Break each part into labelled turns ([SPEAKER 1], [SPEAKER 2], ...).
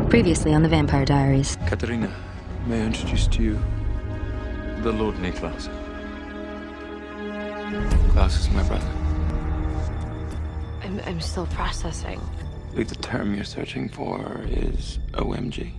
[SPEAKER 1] Previously on the Vampire Diaries.
[SPEAKER 2] Katerina, may I introduce to you the Lord Klaus. Klaus is my brother.
[SPEAKER 3] I'm still processing.
[SPEAKER 2] I believe the term you're searching for is OMG.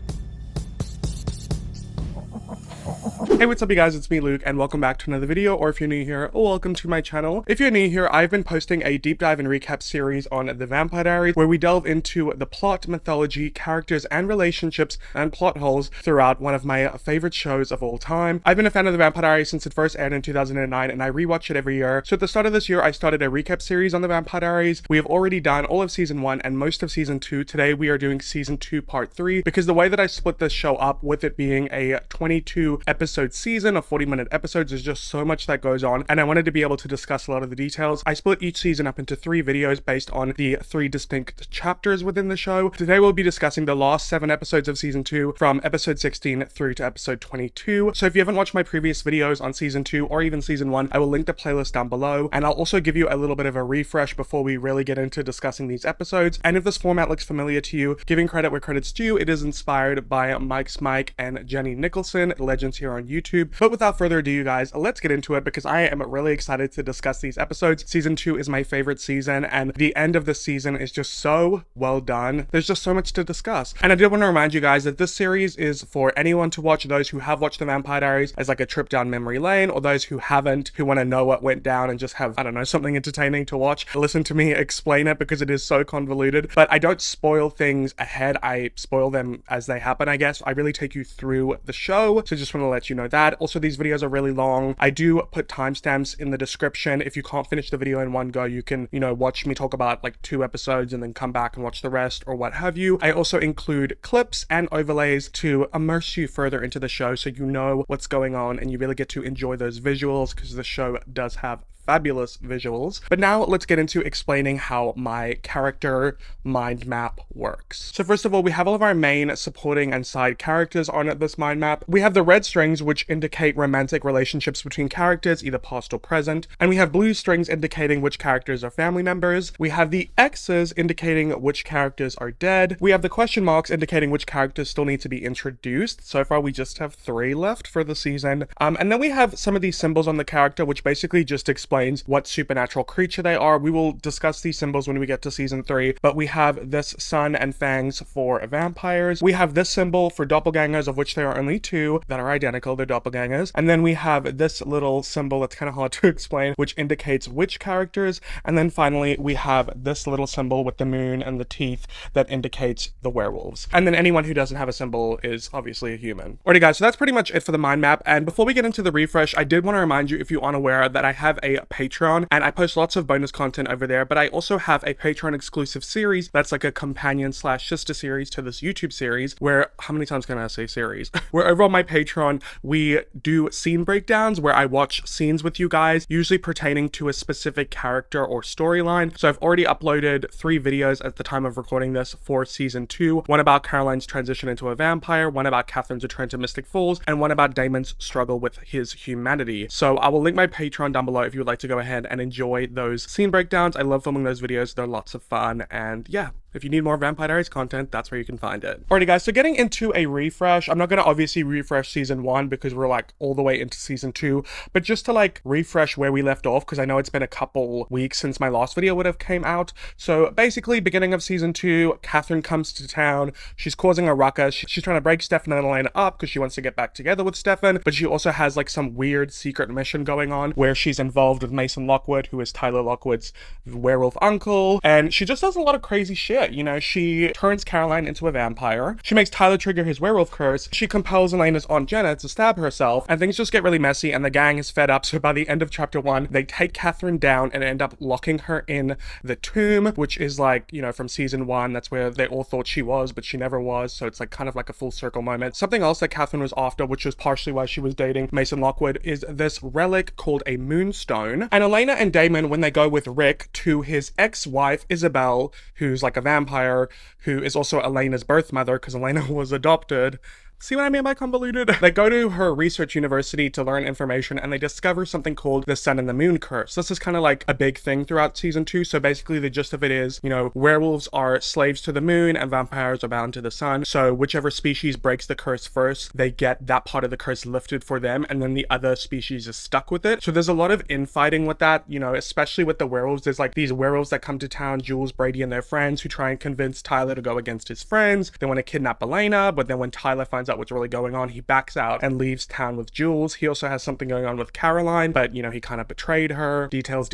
[SPEAKER 4] Hey, what's up you guys, it's me Luke and welcome back to another video, or if you're new here, welcome to my channel. If you're new here, I've been posting a deep dive and recap series on the Vampire Diaries where we delve into the plot, mythology, characters and relationships and plot holes throughout one of my favorite shows of all time. I've been a fan of the Vampire Diaries since it first aired in 2009 and I rewatch it every year. So at the start of this year, I started a recap series on the Vampire Diaries. We have already done all of season 1 and most of season 2. Today we are doing season 2 part 3 because the way that I split this show up, with it being a 22 episode season of 40-minute episodes, there's just so much that goes on and I wanted to be able to discuss a lot of the details. I split each season up into 3 videos based on the 3 distinct chapters within the show. Today we'll be discussing the last 7 episodes of season 2 from episode 16 through to episode 22. So if you haven't watched my previous videos on season 2 or even season 1, I will link the playlist down below, and I'll also give you a little bit of a refresh before we really get into discussing these episodes. And if this format looks familiar to you, giving credit where credit's due, it is inspired by Mike's Mike and Jenny Nicholson, legends here on YouTube. But without further ado, you guys, let's get into it because I am really excited to discuss these episodes. Season 2 is my favorite season and the end of this season is just so well done. There's just so much to discuss. And I did want to remind you guys that this series is for anyone to watch, those who have watched the Vampire Diaries as like a trip down memory lane, or those who haven't, who want to know what went down and just have, I don't know, something entertaining to watch. Listen to me explain it because it is so convoluted, but I don't spoil things ahead. I spoil them as they happen, I guess. I really take you through the show, so just want to let you know that. Also, these videos are really long. I do put timestamps in the description. If you can't finish the video in one go, you can, watch me talk about like 2 episodes and then come back and watch the rest or what have you. I also include clips and overlays to immerse you further into the show so you know what's going on and you really get to enjoy those visuals because the show does have fabulous visuals. But now let's get into explaining how my character mind map works. So first of all, we have all of our main supporting and side characters on this mind map. We have the red strings, which indicate romantic relationships between characters, either past or present. And we have blue strings indicating which characters are family members. We have the X's indicating which characters are dead. We have the question marks indicating which characters still need to be introduced. So far, we just have 3 left for the season. And then we have some of these symbols on the character, which basically just explains what supernatural creature they are. We will discuss these symbols when we get to season 3, but we have this sun and fangs for vampires. We have this symbol for doppelgangers, of which there are only 2 that are identical. They're doppelgangers. And then we have this little symbol that's kind of hard to explain, which indicates which characters. And then finally, we have this little symbol with the moon and the teeth that indicates the werewolves. And then anyone who doesn't have a symbol is obviously a human. Alrighty guys, so that's pretty much it for the mind map. And before we get into the refresh, I did want to remind you, if you aren't aware, that I have a Patreon and I post lots of bonus content over there, but I also have a Patreon exclusive series that's like a companion / sister series to this YouTube series where, how many times can I say series? Where over on my Patreon, we do scene breakdowns where I watch scenes with you guys, usually pertaining to a specific character or storyline. So I've already uploaded 3 videos at the time of recording this for season 2. One about Caroline's transition into a vampire, one about Catherine's return to Mystic Falls, and one about Damon's struggle with his humanity. So I will link my Patreon down below if you would like to go ahead and enjoy those scene breakdowns. I love filming those videos. They're lots of fun. And yeah, if you need more Vampire Diaries content, that's where you can find it. Alrighty guys, so getting into a refresh, I'm not going to obviously refresh season 1 because we're like all the way into season 2, but just to like refresh where we left off, because I know it's been a couple weeks since my last video would have came out. So basically, beginning of season 2, Catherine comes to town. She's causing a ruckus. She's trying to break Stefan and Elena up because she wants to get back together with Stefan, but she also has like some weird secret mission going on where she's involved with Mason Lockwood, who is Tyler Lockwood's werewolf uncle, and she just does a lot of crazy shit. She turns Caroline into a vampire. She makes Tyler trigger his werewolf curse. She compels Elena's Aunt Jenna to stab herself, and things just get really messy, and the gang is fed up. So by the end of chapter 1, they take Catherine down and end up locking her in the tomb, which is like, from season 1, that's where they all thought she was, but she never was. So it's like kind of like a full circle moment. Something else that Catherine was after, which was partially why she was dating Mason Lockwood, is this relic called a moonstone. And Elena and Damon, when they go with Rick to his ex-wife, Isabel, who's like a vampire, who is also Elena's birth mother, because Elena was adopted. See what I mean by convoluted? They go to her research university to learn information and they discover something called the Sun and the Moon curse. This is kind of like a big thing throughout season 2. So basically the gist of it is, you know, werewolves are slaves to the moon and vampires are bound to the sun. So whichever species breaks the curse first, they get that part of the curse lifted for them, and then the other species is stuck with it. So there's a lot of infighting with that, you know, especially with the werewolves. There's like these werewolves that come to town, Jules, Brady, and their friends, who try and convince Tyler to go against his friends. They want to kidnap Elena, but then when Tyler finds out what's really going on, he backs out and leaves town with Jules. He also has something going on with Caroline, but you know, he kind of betrayed her. Details.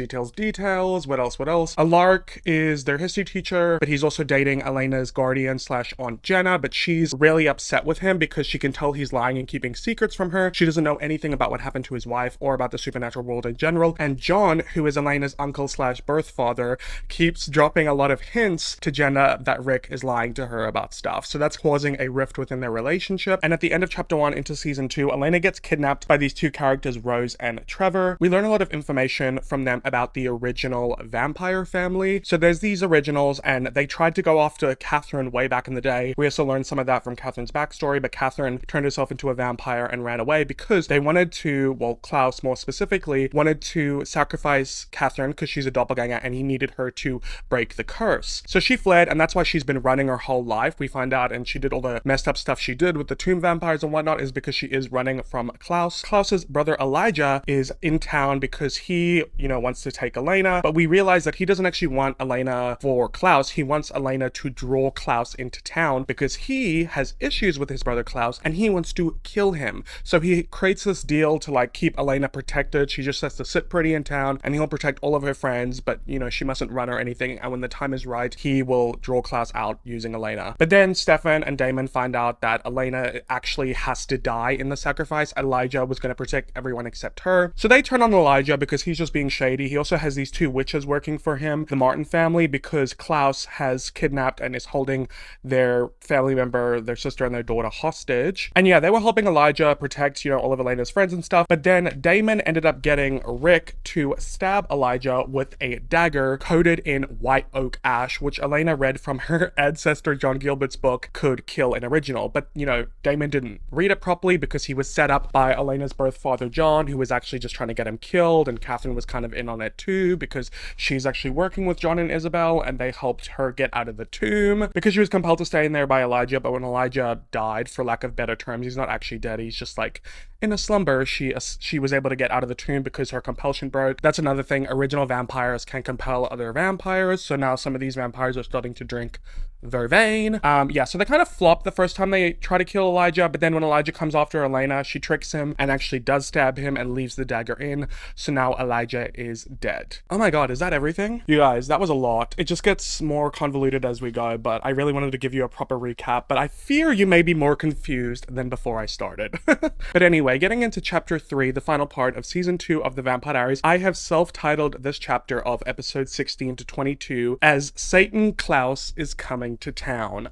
[SPEAKER 4] What else? Alaric is their history teacher, but he's also dating Elena's guardian / Aunt Jenna, but she's really upset with him because she can tell he's lying and keeping secrets from her. She doesn't know anything about what happened to his wife or about the supernatural world in general. And John, who is Elena's uncle / birth father, keeps dropping a lot of hints to Jenna that Rick is lying to her about stuff. So that's causing a rift within their relationship. And at the end of chapter 1 into season 2, Elena gets kidnapped by these two characters, Rose and Trevor. We learn a lot of information from them about the original vampire family. So there's these originals, and they tried to go after Catherine way back in the day. We also learned some of that from Catherine's backstory, but Catherine turned herself into a vampire and ran away because they wanted to, well, Klaus more specifically, wanted to sacrifice Catherine because she's a doppelganger and he needed her to break the curse. So she fled, and that's why she's been running her whole life, we find out, and she did all the messed up stuff she did with the tomb vampires and whatnot is because she is running from Klaus. Klaus's brother Elijah is in town because he, you know, wants to take Elena, but we realize that he doesn't actually want Elena for Klaus. He wants Elena to draw Klaus into town because he has issues with his brother Klaus and he wants to kill him. So he creates this deal to like keep Elena protected. She just has to sit pretty in town and he'll protect all of her friends, but you know, she mustn't run or anything, and when the time is right, he will draw Klaus out using Elena. But then Stefan and Damon find out that Elena actually has to die in the sacrifice. Elijah was going to protect everyone except her. So they turn on Elijah because he's just being shady. He also has these two witches working for him, the Martin family, because Klaus has kidnapped and is holding their family member, their sister and their daughter hostage. And yeah, they were helping Elijah protect, you know, all of Elena's friends and stuff. But then Damon ended up getting Rick to stab Elijah with a dagger coated in white oak ash, which Elena read from her ancestor John Gilbert's book Could Kill an Original. But you know, Damon didn't read it properly because he was set up by Elena's birth father John, who was actually just trying to get him killed, and Catherine was kind of in on it too because she's actually working with John and Isabel and they helped her get out of the tomb because she was compelled to stay in there by Elijah. But when Elijah died, for lack of better terms, he's not actually dead, he's just like in a slumber, she was able to get out of the tomb because her compulsion broke. That's another thing, original vampires can compel other vampires, so now some of these vampires are starting to drink vervain. Yeah, so they kind of flop the first time they try to kill Elijah, but then when Elijah comes after Elena, she tricks him and actually does stab him and leaves the dagger in, so now Elijah is dead. Oh my god, is that everything? You guys, that was a lot. It just gets more convoluted as we go, but I really wanted to give you a proper recap, but I fear you may be more confused than before I started. But anyway, getting into chapter 3, the final part of season 2 of the Vampire Diaries, I have self-titled this chapter of episode 16 to 22 as Satan Klaus is Coming to Town.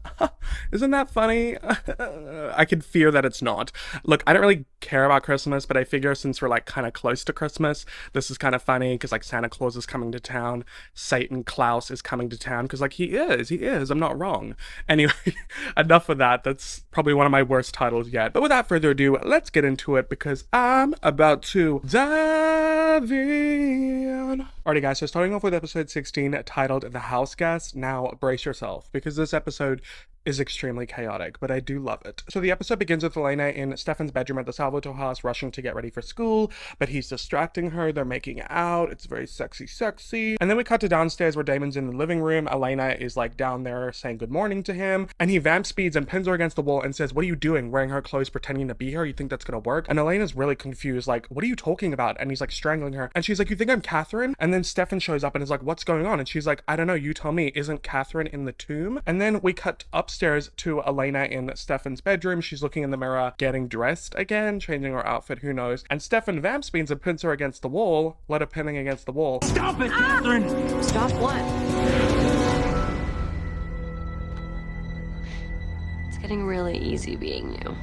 [SPEAKER 4] Isn't that funny? I could fear that it's not. Look, I don't really care about Christmas, but I figure since we're like kind of close to Christmas, this is kind of funny because like Santa Claus is coming to town, Satan Klaus is coming to town because like he is, I'm not wrong. Anyway, enough of that. That's probably one of my worst titles yet. But without further ado, let's get into it because I'm about to dive in. Alrighty guys, so starting off with episode 16 titled The House Guest. Now brace yourself because this episode is extremely chaotic, but I do love it. So the episode begins with Elena in Stefan's bedroom at the Salvatore house rushing to get ready for school, but he's distracting her, they're making out, it's very sexy. And then we cut to downstairs where Damon's in the living room. Elena is like down there saying good morning to him, and he vamp speeds and pins her against the wall and says, what are you doing, wearing her clothes pretending to be her? You think that's gonna work? And Elena's really confused, like, what are you talking about? And he's like strangling her, and she's like, you think I'm Catherine? And then Stefan shows up and is like, what's going on? And she's like, I don't know, you tell me, isn't Catherine in the tomb? And then we cut upstairs to Elena in Stefan's bedroom. She's looking in the mirror, getting dressed again, changing her outfit, who knows. And Stefan vamp speeds and pins her against the wall, let her pinning against the wall.
[SPEAKER 3] Stop it, Catherine!
[SPEAKER 1] Stop what? It's getting really easy being you.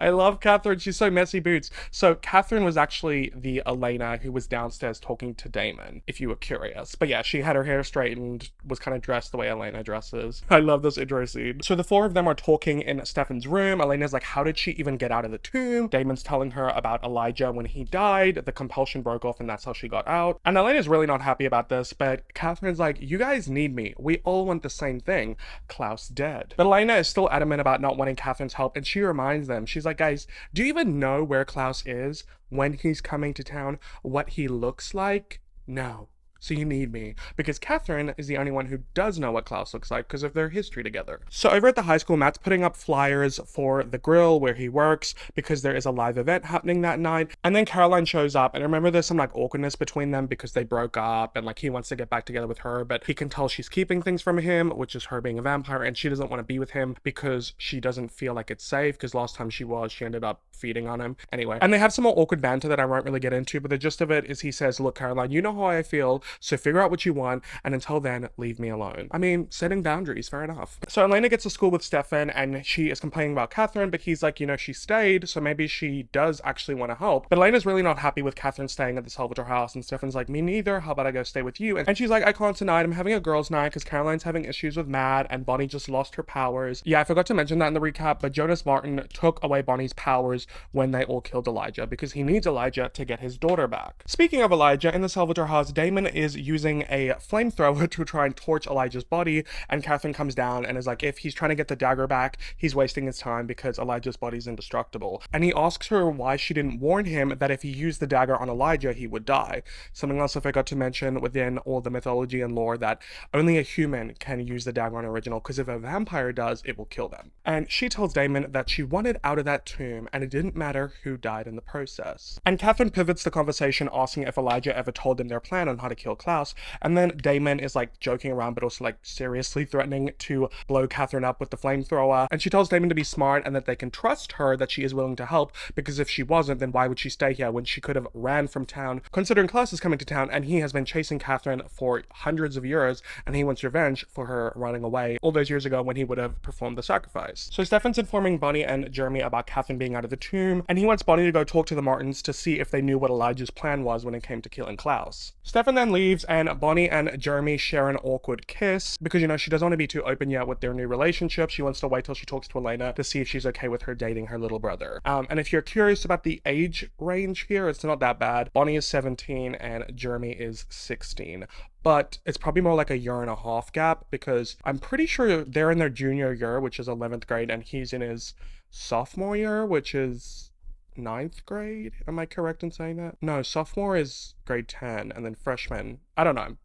[SPEAKER 4] I love Catherine. She's so messy boots. So Catherine was actually the Elena who was downstairs talking to Damon, if you were curious. But yeah, she had her hair straightened, was kind of dressed the way Elena dresses. I love this intro scene. So the four of them are talking in Stefan's room. Elena's like, how did she even get out of the tomb? Damon's telling her about Elijah when he died. The compulsion broke off and that's how she got out. And Elena's really not happy about this, but Catherine's like, you guys need me. We all want the same thing. Klaus dead. But Elena is still adamant about not wanting Catherine's help, and she reminds them, she's like, guys, do you even know where Klaus is, when he's coming to town, what he looks like? No. So you need me, because Catherine is the only one who does know what Klaus looks like because of their history together. So over at the high school, Matt's putting up flyers for the grill where he works because there is a live event happening that night. And then Caroline shows up, and I remember there's some like awkwardness between them because they broke up and like he wants to get back together with her, but he can tell she's keeping things from him, which is her being a vampire, and she doesn't want to be with him because she doesn't feel like it's safe, because last time she ended up feeding on him. Anyway, and they have some more awkward banter that I won't really get into, but the gist of it is he says, look, Caroline, you know how I feel, so figure out what you want, and until then, leave me alone. I mean, setting boundaries, fair enough. So Elena gets to school with Stefan, and she is complaining about Catherine, but he's like, you know, she stayed, so maybe she does actually want to help. But Elena's really not happy with Catherine staying at the Salvatore house, and Stefan's like, me neither, how about I go stay with you? And she's like, I can't tonight, I'm having a girls' night because Caroline's having issues with Matt, and Bonnie just lost her powers. Yeah, I forgot to mention that in the recap, but Jonas Martin took away Bonnie's powers when they all killed Elijah, because he needs Elijah to get his daughter back. Speaking of Elijah, in the Salvatore house, Damon is using a flamethrower to try and torch Elijah's body, and Catherine comes down and is like, if he's trying to get the dagger back, he's wasting his time because Elijah's body's indestructible. And he asks her why she didn't warn him that if he used the dagger on Elijah, he would die. Something else I forgot to mention within all the mythology and lore, that only a human can use the dagger on original, because if a vampire does, it will kill them. And she tells Damon that she wanted out of that tomb, and it didn't matter who died in the process. And Catherine pivots the conversation, asking if Elijah ever told them their plan on how to kill Klaus, and then Damon is like joking around but also like seriously threatening to blow Catherine up with the flamethrower, and she tells Damon to be smart and that they can trust her, that she is willing to help, because if she wasn't, then why would she stay here when she could have ran from town, considering Klaus is coming to town and he has been chasing Catherine for hundreds of years, and he wants revenge for her running away all those years ago when he would have performed the sacrifice. So Stefan's informing Bonnie and Jeremy about Catherine being out of the tomb, and he wants Bonnie to go talk to the Martins to see if they knew what Elijah's plan was when it came to killing Klaus. Stefan then leaves, and Bonnie and Jeremy share an awkward kiss because, you know, she doesn't want to be too open yet with their new relationship. She wants to wait till she talks to Elena to see if she's okay with her dating her little brother. And if you're curious about the age range here, it's not that bad. Bonnie is 17 and Jeremy is 16. But it's probably more like a year and a half gap, because I'm pretty sure they're in their junior year, which is 11th grade, and he's in his sophomore year, which is 9th grade. Am I correct in saying that? No, sophomore is grade 10, and then freshman, I don't know.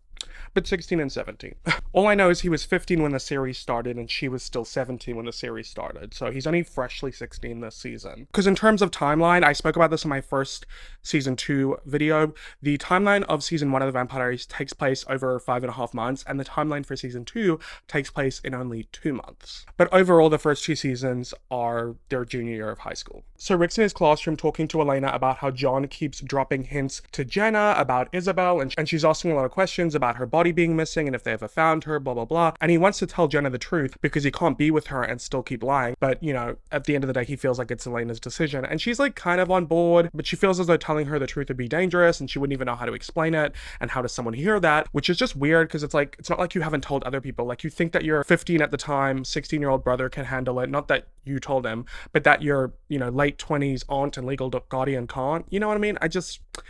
[SPEAKER 4] But 16 and 17. All I know is he was 15 when the series started and she was still 17 when the series started. So he's only freshly 16 this season. Because in terms of timeline, I spoke about this in my first season 2 video. The timeline of season 1 of the Vampire Diaries takes place over 5.5 months, and the timeline for season 2 takes place in only 2 months. But overall, the first 2 seasons are their junior year of high school. So Rick's in his classroom talking to Elena about how John keeps dropping hints to Jenna about Isabel, and she's asking a lot of questions about her body being missing and if they ever found her, blah blah blah, and he wants to tell Jenna the truth because he can't be with her and still keep lying, but you know, at the end of the day he feels like it's Elena's decision, and she's like kind of on board, but she feels as though telling her the truth would be dangerous and she wouldn't even know how to explain it, and how does someone hear that, which is just weird because it's like, it's not like you haven't told other people, like you think that your 15 at the time 16-year-old brother can handle it, not that you told him, but that your, you know, late 20s aunt and legal guardian can't, you know what I mean?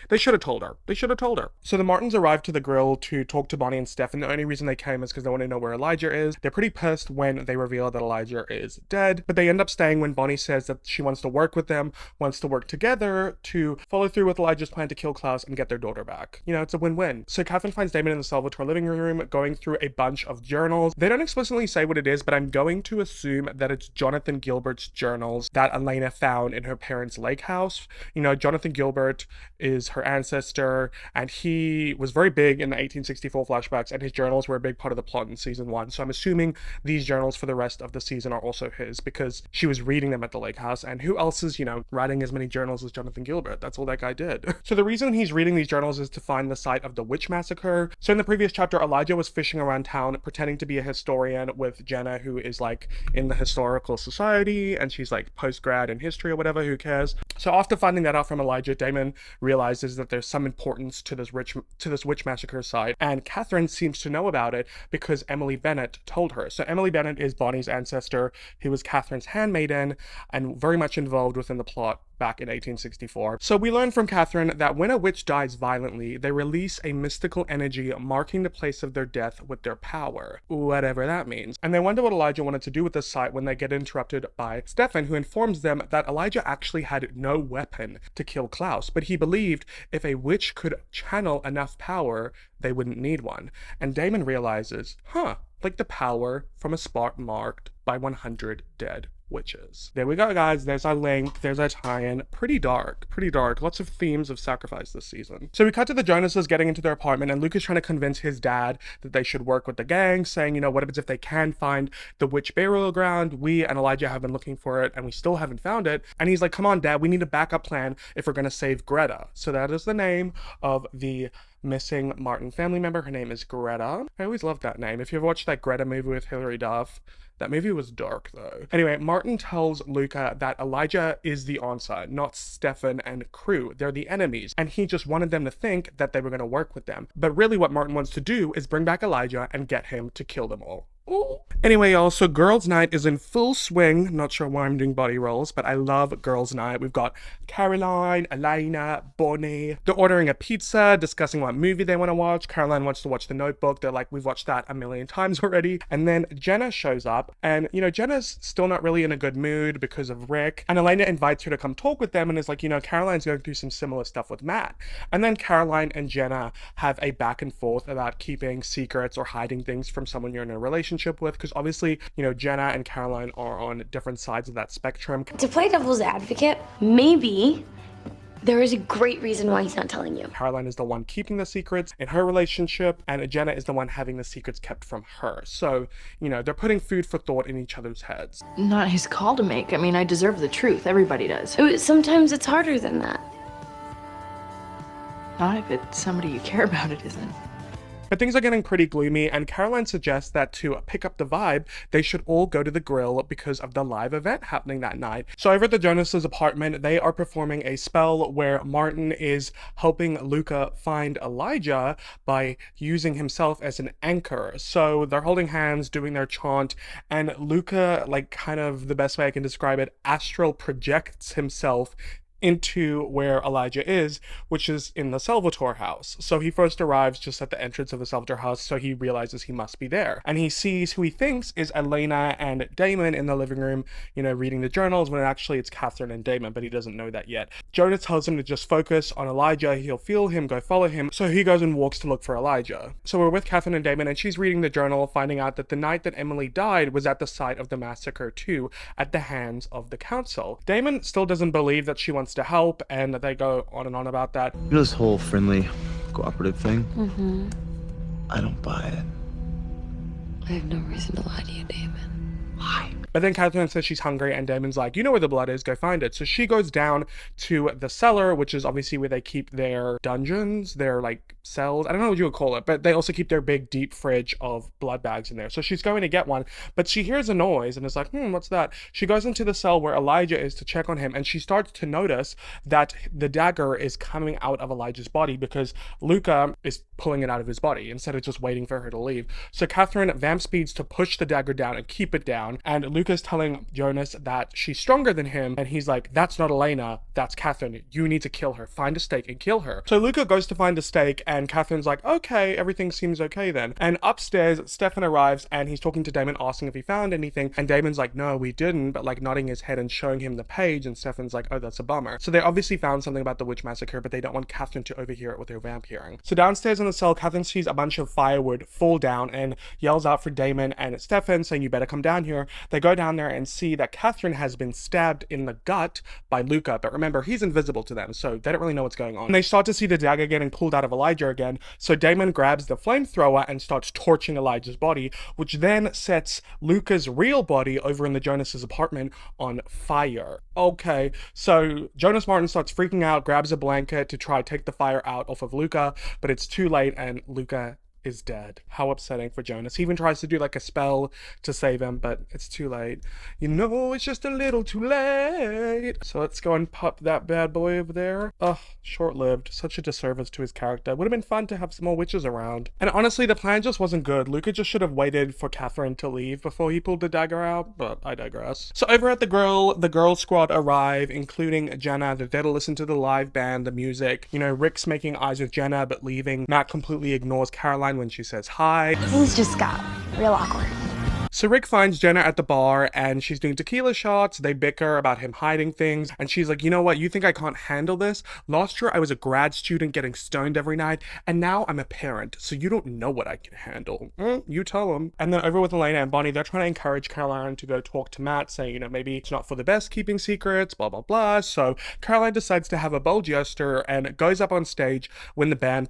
[SPEAKER 4] They should have told her. So the Martins arrive to the grill to talk to Bonnie and Stefan. The only reason they came is because they want to know where Elijah is. They're pretty pissed when they reveal that Elijah is dead, but they end up staying when Bonnie says that she wants to work with them, wants to work together to follow through with Elijah's plan to kill Klaus and get their daughter back. You know, it's a win-win. So Catherine finds Damon in the Salvatore living room going through a bunch of journals. They don't explicitly say what it is, but I'm going to assume that it's Jonathan Gilbert's journals that Elena found in her parents' lake house. You know, Jonathan Gilbert is her ancestor, and he was very big in the 1864 flashbacks, and his journals were a big part of the plot in season 1. So I'm assuming these journals for the rest of the season are also his, because she was reading them at the lake house, and who else is, you know, writing as many journals as Jonathan Gilbert? That's all that guy did. So the reason he's reading these journals is to find the site of the witch massacre. So in the previous chapter, Elijah was fishing around town pretending to be a historian with Jenna, who is like in the historical society, society, and she's like post-grad in history or whatever, who cares? So after finding that out from Elijah, Damon realizes that there's some importance to this witch massacre site, and Catherine seems to know about it because Emily Bennett told her. So Emily Bennett is Bonnie's ancestor, who was Catherine's handmaiden and very much involved within the plot back in 1864. So we learn from Catherine that when a witch dies violently, they release a mystical energy marking the place of their death with their power, whatever that means. And they wonder what Elijah wanted to do with this site when they get interrupted by Stefan, who informs them that Elijah actually had no weapon to kill Klaus, but he believed if a witch could channel enough power, they wouldn't need one. And Damon realizes, like the power from a spot marked by 100 dead witches. There we go, guys. There's our link. There's our tie-in. Pretty dark. Pretty dark. Lots of themes of sacrifice this season. So we cut to the Jonases getting into their apartment, and Luke is trying to convince his dad that they should work with the gang, saying, you know, what happens if they can find the witch burial ground? We and Elijah have been looking for it, and we still haven't found it. And he's like, come on, Dad, we need a backup plan if we're going to save Greta. So that is the name of the missing Martin family member. Her name is Greta. I always loved that name. If you've watched that Greta movie with Hilary Duff, that movie was dark though. Anyway, Martin tells Luca that Elijah is the answer, not Stefan and crew. They're the enemies, and he just wanted them to think that they were going to work with them. But really what Martin wants to do is bring back Elijah and get him to kill them all. Ooh. Anyway, y'all, so girls' night is in full swing. Not sure why I'm doing body rolls, but I love girls' night. We've got Caroline, Elena, Bonnie. They're ordering a pizza, discussing what movie they want to watch. Caroline wants to watch The Notebook. They're like, we've watched that a million times already. And then Jenna shows up, and, you know, Jenna's still not really in a good mood because of Rick. And Elena invites her to come talk with them and is like, you know, Caroline's going through some similar stuff with Matt. And then Caroline and Jenna have a back and forth about keeping secrets or hiding things from someone you're in a relationship with, because obviously, you know, Jenna and Caroline are on different sides of that spectrum.
[SPEAKER 3] To play devil's advocate, maybe there is a great reason why he's not telling you.
[SPEAKER 4] Caroline is the one keeping the secrets in her relationship, and Jenna is the one having the secrets kept from her. So, you know, they're putting food for thought in each other's heads.
[SPEAKER 5] Not his call to make. I mean, I deserve the truth. Everybody does.
[SPEAKER 3] Sometimes it's harder than that.
[SPEAKER 5] Not if it's somebody you care about, it isn't.
[SPEAKER 4] But things are getting pretty gloomy, and Caroline suggests that to pick up the vibe, they should all go to the grill because of the live event happening that night. So over at the Jonas' apartment, they are performing a spell where Martin is helping Luca find Elijah by using himself as an anchor. So they're holding hands, doing their chant, and Luca, like, kind of the best way I can describe it, astral projects himself into where Elijah is, which is in the Salvatore house. So he first arrives just at the entrance of the Salvatore house, so he realizes he must be there. And he sees who he thinks is Elena and Damon in the living room, you know, reading the journals, when actually it's Catherine and Damon, but he doesn't know that yet. Jonah tells him to just focus on Elijah, he'll feel him, go follow him, so he goes and walks to look for Elijah. So we're with Catherine and Damon, and she's reading the journal, finding out that the night that Emily died was at the site of the massacre too, at the hands of the council. Damon still doesn't believe that she wants to help, and they go on and on about that.
[SPEAKER 6] You know, this whole friendly, cooperative thing? I don't buy it.
[SPEAKER 3] I have no reason to lie to you, Damon.
[SPEAKER 6] Why?
[SPEAKER 4] But then Catherine says she's hungry, and Damon's like, you know where the blood is, go find it. So she goes down to the cellar, which is obviously where they keep their dungeons, their like cells. I don't know what you would call it, but they also keep their big deep fridge of blood bags in there. So she's going to get one, but she hears a noise and is like, what's that? She goes into the cell where Elijah is to check on him, and she starts to notice that the dagger is coming out of Elijah's body because Luca is pulling it out of his body instead of just waiting for her to leave. So Catherine vamp speeds to push the dagger down and keep it down, and Luca's telling Jonas that she's stronger than him, and he's like, that's not Elena, that's Catherine. You need to kill her. Find a stake and kill her. So Luca goes to find a stake, and Catherine's like, okay, everything seems okay then. And upstairs, Stefan arrives, and he's talking to Damon, asking if he found anything, and Damon's like, no, we didn't, but like nodding his head and showing him the page, and Stefan's like, oh, that's a bummer. So they obviously found something about the witch massacre, but they don't want Catherine to overhear it with their vamp hearing. So downstairs in the cell, Catherine sees a bunch of firewood fall down and yells out for Damon and Stefan, saying, you better come down here. They go down there and see that Catherine has been stabbed in the gut by Luca, but remember, he's invisible to them, so they don't really know what's going on. And they start to see the dagger getting pulled out of Elijah again, so Damon grabs the flamethrower and starts torching Elijah's body, which then sets Luca's real body over in the Jonas's apartment on fire. Okay, so Jonas Martin starts freaking out, grabs a blanket to try to take the fire out off of Luca, but it's too late, and Luca is dead. How upsetting for Jonas. He even tries to do like a spell to save him, but it's too late. You know, it's just a little too late. So let's go and pop that bad boy over there. Ugh, short-lived. Such a disservice to his character. Would have been fun to have some more witches around. And honestly, the plan just wasn't good. Luca just should have waited for Catherine to leave before he pulled the dagger out, but I digress. So over at the grill, the girl squad arrive, including Jenna. They're there to listen to the live band, the music. You know, Rick's making eyes with Jenna, but leaving. Matt completely ignores Caroline when she says hi.
[SPEAKER 3] Things just got real awkward.
[SPEAKER 4] So Rick finds Jenna at the bar and she's doing tequila shots. They bicker about him hiding things. And she's like, you know what? You think I can't handle this? Last year I was a grad student getting stoned every night. And now I'm a parent. So you don't know what I can handle. You tell him. And then over with Elena and Bonnie, they're trying to encourage Caroline to go talk to Matt, saying, you know, maybe it's not for the best keeping secrets, blah, blah, blah. So Caroline decides to have a bold gesture and goes up on stage when the band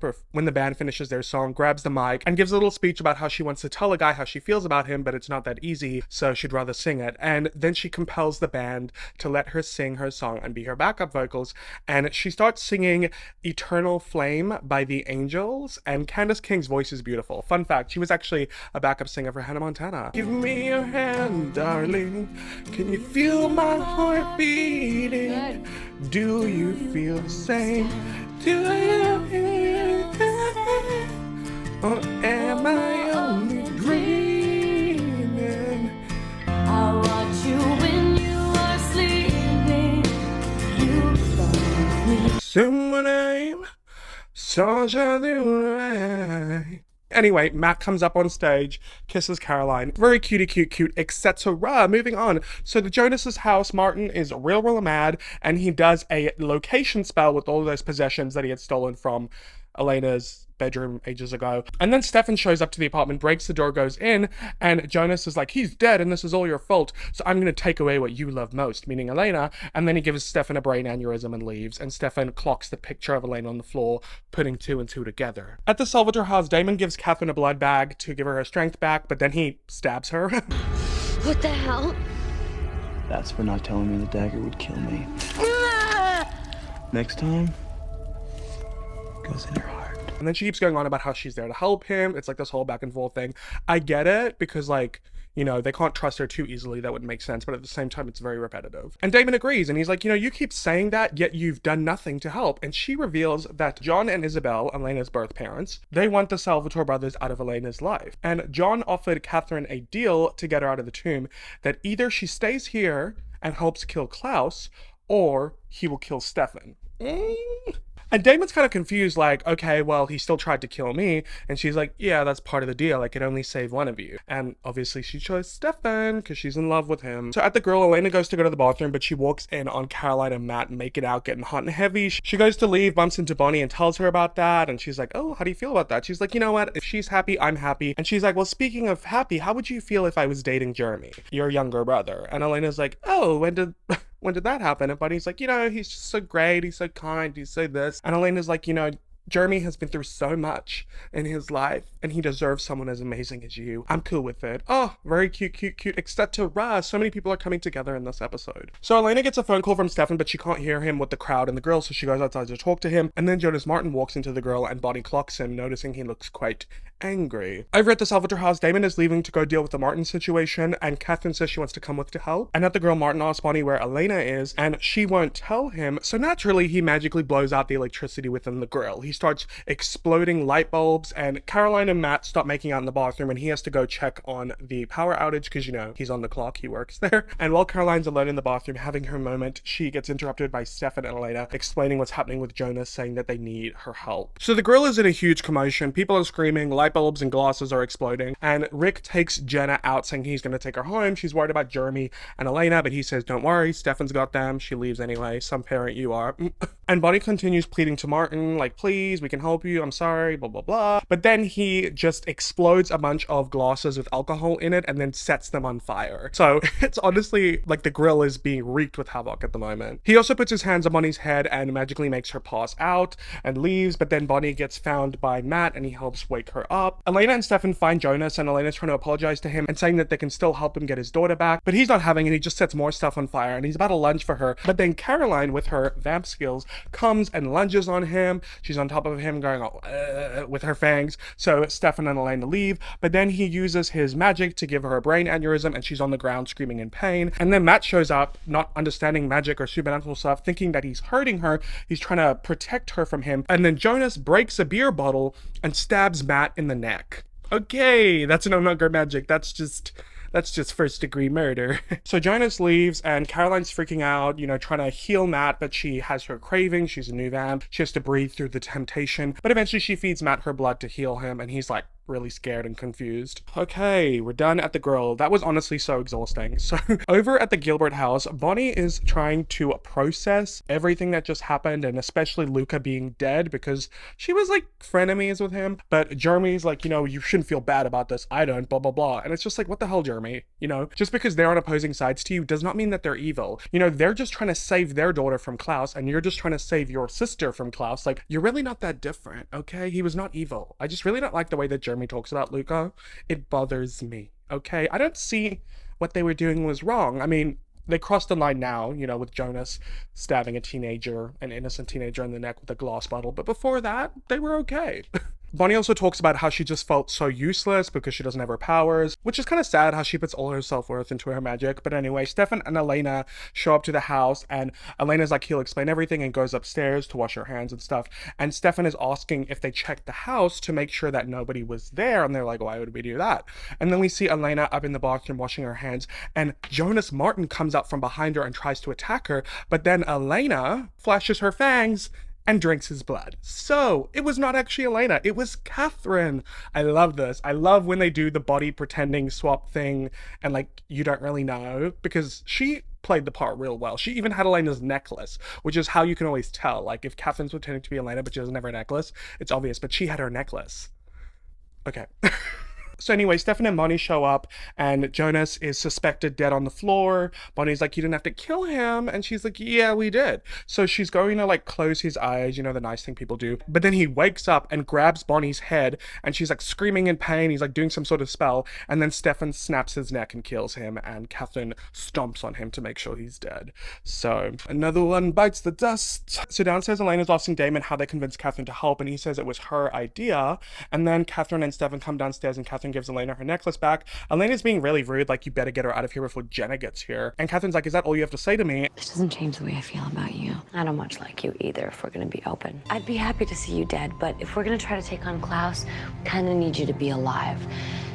[SPEAKER 4] finishes their song, grabs the mic and gives a little speech about how she wants to tell a guy how she feels about him, but it's not that easy, so she'd rather sing it. And then she compels the band to let her sing her song and be her backup vocals, and she starts singing Eternal Flame by the Angels, and Candace King's voice is beautiful. Fun fact, she was actually a backup singer for Hannah Montana. Give me your hand, darling. Can you feel my heart beating? Do you feel the same? Do you feel the same? Or am I only dreaming?
[SPEAKER 7] I watch you when you are sleeping. You love me.
[SPEAKER 4] Someone I'm such a way. Anyway, Matt comes up on stage, kisses Caroline. Very cutie cute, etc. Moving on. So the Jonas's house, Martin is real mad, and he does a location spell with all those possessions that he had stolen from Elena's bedroom ages ago. And then Stefan shows up to the apartment, breaks the door, goes in, and Jonas is like, he's dead and this is all your fault, so I'm gonna take away what you love most, meaning Elena. And then he gives Stefan a brain aneurysm and leaves, and Stefan clocks the picture of Elena on the floor, putting 2 and 2 together. At the Salvatore house, Damon gives Catherine a blood bag to give her her strength back, but then he stabs her.
[SPEAKER 3] What the hell?
[SPEAKER 6] That's for not telling me the dagger would kill me. Next time, goes in your heart.
[SPEAKER 4] And then she keeps going on about how she's there to help him. It's like this whole back and forth thing. I get it, because like, you know, they can't trust her too easily. That wouldn't make sense. But at the same time, it's very repetitive. And Damon agrees. And he's like, you know, you keep saying that, yet you've done nothing to help. And she reveals that John and Isabel, Elena's birth parents, they want the Salvatore brothers out of Elena's life. And John offered Catherine a deal to get her out of the tomb, that either she stays here and helps kill Klaus, or he will kill Stefan. And Damon's kind of confused, like, okay, well, he still tried to kill me. And she's like, yeah, that's part of the deal. I can only save one of you. And obviously she chose Stefan because she's in love with him. So at the grill, Elena goes to go to the bathroom, but she walks in on Caroline and Matt making out, getting hot and heavy. She goes to leave, bumps into Bonnie and tells her about that. And she's like, oh, how do you feel about that? She's like, you know what? If she's happy, I'm happy. And she's like, well, speaking of happy, how would you feel if I was dating Jeremy, your younger brother? And Elena's like, oh, when did that happen? And Bonnie's like, you know, he's just so great, he's so kind, he's so this. And Elena's like, you know, Jeremy has been through so much in his life, and he deserves someone as amazing as you. I'm cool with it. Oh, very cute, etc. So many people are coming together in this episode. So Elena gets a phone call from Stefan, but she can't hear him with the crowd and the grill, so she goes outside to talk to him. And then Jonas Martin walks into the grill, and Bonnie clocks him, noticing he looks quite angry. Over at the Salvatore house, Damon is leaving to go deal with the Martin situation, and Catherine says she wants to come with to help. And at the grill, Martin asks Bonnie where Elena is, and she won't tell him, so naturally he magically blows out the electricity within the grill. He starts exploding light bulbs, and Caroline and Matt stop making out in the bathroom, and he has to go check on the power outage because, you know, he's on the clock, he works there. And while Caroline's alone in the bathroom having her moment, she gets interrupted by Stefan and Elena explaining what's happening with Jonas, saying that they need her help. So the grill is in a huge commotion. People are screaming, light bulbs and glasses are exploding, and Rick takes Jenna out, saying he's going to take her home. She's worried about Jeremy and Elena, but he says, don't worry, Stefan's got them. She leaves anyway. Some parent you are. And Bonnie continues pleading to Martin, like, please, we can help you, I'm sorry, blah, blah, blah. But then he just explodes a bunch of glasses with alcohol in it and then sets them on fire. So it's honestly like the grill is being wreaked with havoc at the moment. He also puts his hands on Bonnie's head and magically makes her pass out and leaves, but then Bonnie gets found by Matt and he helps wake her up. Elena and Stefan find Jonas, and Elena's trying to apologize to him and saying that they can still help him get his daughter back, but he's not having it. He just sets more stuff on fire and he's about to lunge for her. But then Caroline, with her vamp skills, comes and lunges on him. She's on top top of him going with her fangs. So Stefan and Elena leave, but then he uses his magic to give her a brain aneurysm and she's on the ground screaming in pain. And then Matt shows up, not understanding magic or supernatural stuff, thinking that he's hurting her. He's trying to protect her from him. And then Jonas breaks a beer bottle and stabs Matt in the neck. Okay, that's no longer magic. That's just first degree murder. So Jonas leaves and Caroline's freaking out, you know, trying to heal Matt, but she has her craving. She's a new vamp. She has to breathe through the temptation. But eventually she feeds Matt her blood to heal him and he's like really scared and confused. Okay, we're done at the grill. That was honestly so exhausting. So over at the Gilbert house, Bonnie is trying to process everything that just happened and especially Luca being dead because she was like frenemies with him. But Jeremy's like, you know, you shouldn't feel bad about this. I don't, blah, blah, blah. And it's just like, what the hell, Jeremy? You know, just because they're on opposing sides to you does not mean that they're evil. You know, they're just trying to save their daughter from Klaus and you're just trying to save your sister from Klaus. Like, you're really not that different, okay? He was not evil. I just really don't like the way that Jeremy talks about Luca. It bothers me, okay? I don't see what they were doing was wrong. I mean, they crossed the line now, you know, with Jonas stabbing a teenager, an innocent teenager in the neck with a glass bottle. But before that, they were okay. Bonnie also talks about how she just felt so useless because she doesn't have her powers, which is kind of sad how she puts all her self-worth into her magic. But anyway, Stefan and Elena show up to the house and Elena's like, he'll explain everything and goes upstairs to wash her hands and stuff. And Stefan is asking if they checked the house to make sure that nobody was there. And they're like, why would we do that? And then we see Elena up in the bathroom washing her hands and Jonas Martin comes out from behind her and tries to attack her. But then Elena flashes her fangs and drinks his blood. So it was not actually Elena, it was Catherine. I love this. I love when they do the body pretending swap thing and like you don't really know, because she played the part real well. She even had Elena's necklace, which is how you can always tell. Like if Catherine's pretending to be Elena but she doesn't have her necklace, it's obvious, but she had her necklace. Okay. So anyway, Stefan and Bonnie show up and Jonas is suspected dead on the floor. Bonnie's like, you didn't have to kill him. And she's like, yeah, we did. So she's going to like close his eyes, you know, the nice thing people do. But then he wakes up and grabs Bonnie's head and she's like screaming in pain. He's like doing some sort of spell. And then Stefan snaps his neck and kills him and Catherine stomps on him to make sure he's dead. So another one bites the dust. So downstairs, Elena's asking Damon how they convinced Catherine to help. And he says it was her idea. And then Catherine and Stefan come downstairs and Catherine gives Elena her necklace back. Elena's being really rude, like, you better get her out of here before Jenna gets here. And Catherine's like, is that all you have to say to me?
[SPEAKER 1] This doesn't change the way I feel about you.
[SPEAKER 3] I don't much like you either, if we're gonna be open. I'd be happy to see you dead, but if we're gonna try to take on Klaus, we kinda need you to be alive.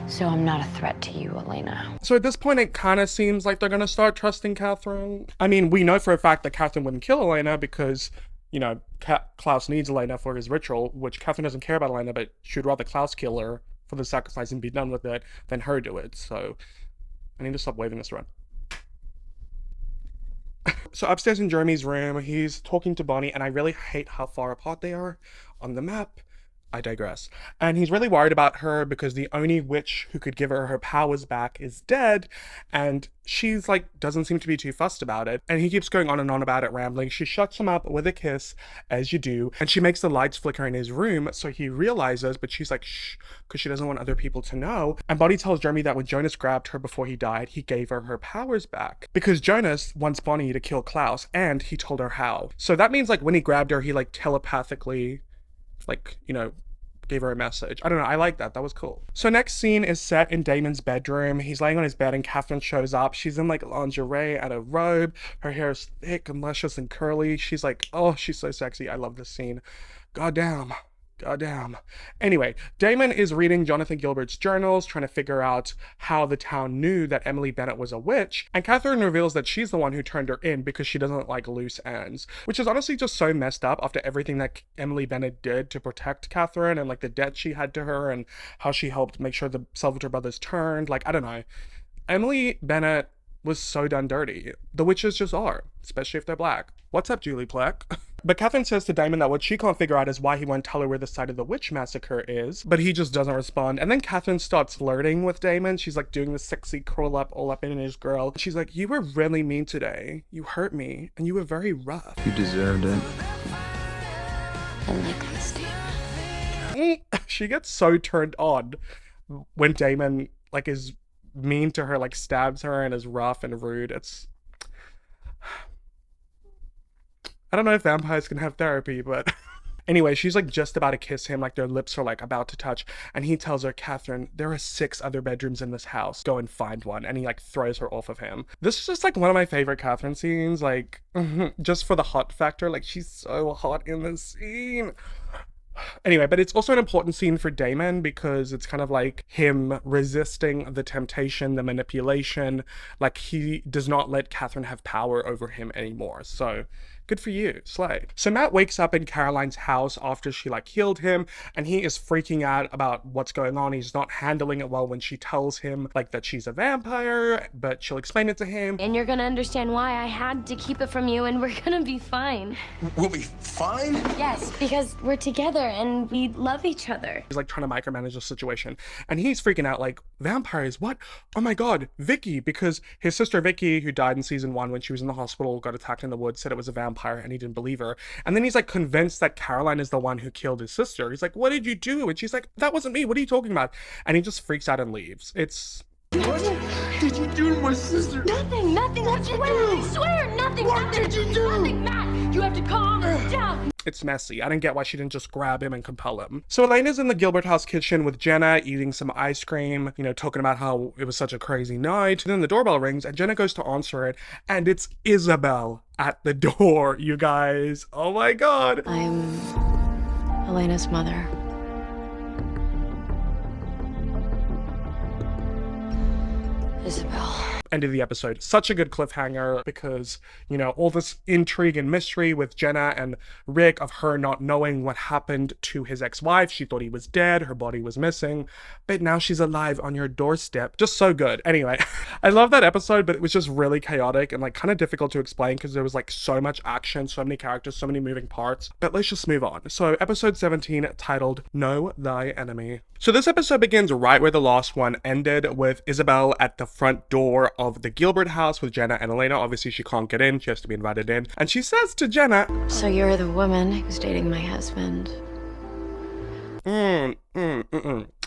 [SPEAKER 3] So I'm not a threat to you, Elena.
[SPEAKER 4] So at this point, it kind of seems like they're gonna start trusting Catherine. I mean, we know for a fact that Catherine wouldn't kill Elena because, you know, Klaus needs Elena for his ritual, which Catherine doesn't care about Elena, but she'd rather Klaus kill her for the sacrifice and be done with it than her do it. So I need to stop waving this around. So upstairs in Jeremy's room, he's talking to Bonnie and I really hate how far apart they are on the map. I digress. And he's really worried about her because the only witch who could give her her powers back is dead. And she's like, doesn't seem to be too fussed about it. And he keeps going on and on about it, rambling. She shuts him up with a kiss, as you do. And she makes the lights flicker in his room. So he realizes, but she's like, shh, because she doesn't want other people to know. And Bonnie tells Jeremy that when Jonas grabbed her before he died, he gave her her powers back. Because Jonas wants Bonnie to kill Klaus and he told her how. So that means like when he grabbed her, he like telepathically, like, you know, gave her a message. I don't know, I like that. That was cool. So next scene is set in Damon's bedroom. He's laying on his bed and Catherine shows up. She's in like lingerie and a robe. Her hair is thick and luscious and curly. She's like, oh, she's so sexy. I love this scene. Goddamn. Goddamn. Anyway, Damon is reading Jonathan Gilbert's journals, trying to figure out how the town knew that Emily Bennett was a witch, and Catherine reveals that she's the one who turned her in because she doesn't like loose ends, which is honestly just so messed up after everything that Emily Bennett did to protect Catherine and like the debt she had to her and how she helped make sure the Salvatore brothers turned. Like, I don't know. Emily Bennett was so done dirty. The witches just are, especially if they're black. What's up, Julie Plec? But Catherine says to Damon that what she can't figure out is why he won't tell her where the site of the witch massacre is, but he just doesn't respond. And then Catherine starts flirting with Damon. She's like doing the sexy curl up all up in his girl. She's like, you were really mean today. You hurt me and you were very rough.
[SPEAKER 6] You deserved it.
[SPEAKER 3] I like this, Damon.
[SPEAKER 4] She gets so turned on when Damon like is mean to her, like stabs her and is rough and rude. It's, I don't know if vampires can have therapy, but Anyway, she's like just about to kiss him, like their lips are like about to touch, and he tells her, Catherine, there are 6 other bedrooms in this house. Go and find one. And he like throws her off of him. This is just like one of my favorite Catherine scenes, like just for the hot factor. Like she's so hot in this scene. Anyway, but it's also an important scene for Damon because it's kind of like him resisting the temptation, the manipulation. Like he does not let Catherine have power over him anymore. So good for you, slay. So Matt wakes up in Caroline's house after she like healed him, and he is freaking out about what's going on. He's not handling it well when she tells him like that she's a vampire, but she'll explain it to him.
[SPEAKER 7] And you're gonna understand why I had to keep it from you, and we're gonna be fine.
[SPEAKER 6] We'll be fine?
[SPEAKER 7] Yes, because we're together and we love each other.
[SPEAKER 4] He's like trying to micromanage the situation, and he's freaking out like, vampires, what? Oh my god, Vicky, because his sister Vicky, who died in season 1 when she was in the hospital, got attacked in the woods, said it was a vampire, and he didn't believe her. And then he's like convinced that Caroline is the one who killed his sister. He's like, what did you do? And she's like, that wasn't me, what are you talking about? And he just freaks out and leaves. It's
[SPEAKER 6] What did you do to my sister?
[SPEAKER 7] Nothing, I swear, nothing.
[SPEAKER 6] What did you do?
[SPEAKER 7] Nothing, Matt, you have to calm down.
[SPEAKER 4] It's messy. I didn't get why she didn't just grab him and compel him. So Elena's in the Gilbert house kitchen with Jenna, eating some ice cream, you know, talking about how it was such a crazy night. And then the doorbell rings and Jenna goes to answer it, and it's Isabel at the door, you guys. Oh my god.
[SPEAKER 1] I'm Elena's mother.
[SPEAKER 3] Isabel.
[SPEAKER 4] End of the episode. Such a good cliffhanger because, you know, all this intrigue and mystery with Jenna and Rick of her not knowing what happened to his ex-wife. She thought he was dead, her body was missing, but now she's alive on your doorstep. Just so good. Anyway, I love that episode, but it was just really chaotic and like kind of difficult to explain because there was like so much action, so many characters, so many moving parts. But let's just move on. So episode 17, titled Know Thy Enemy. So this episode begins right where the last one ended, with Isabel at the front door of the Gilbert house with Jenna and Elena. Obviously she can't get in, she has to be invited in, and she says to Jenna,
[SPEAKER 1] So you're the woman who's dating my husband.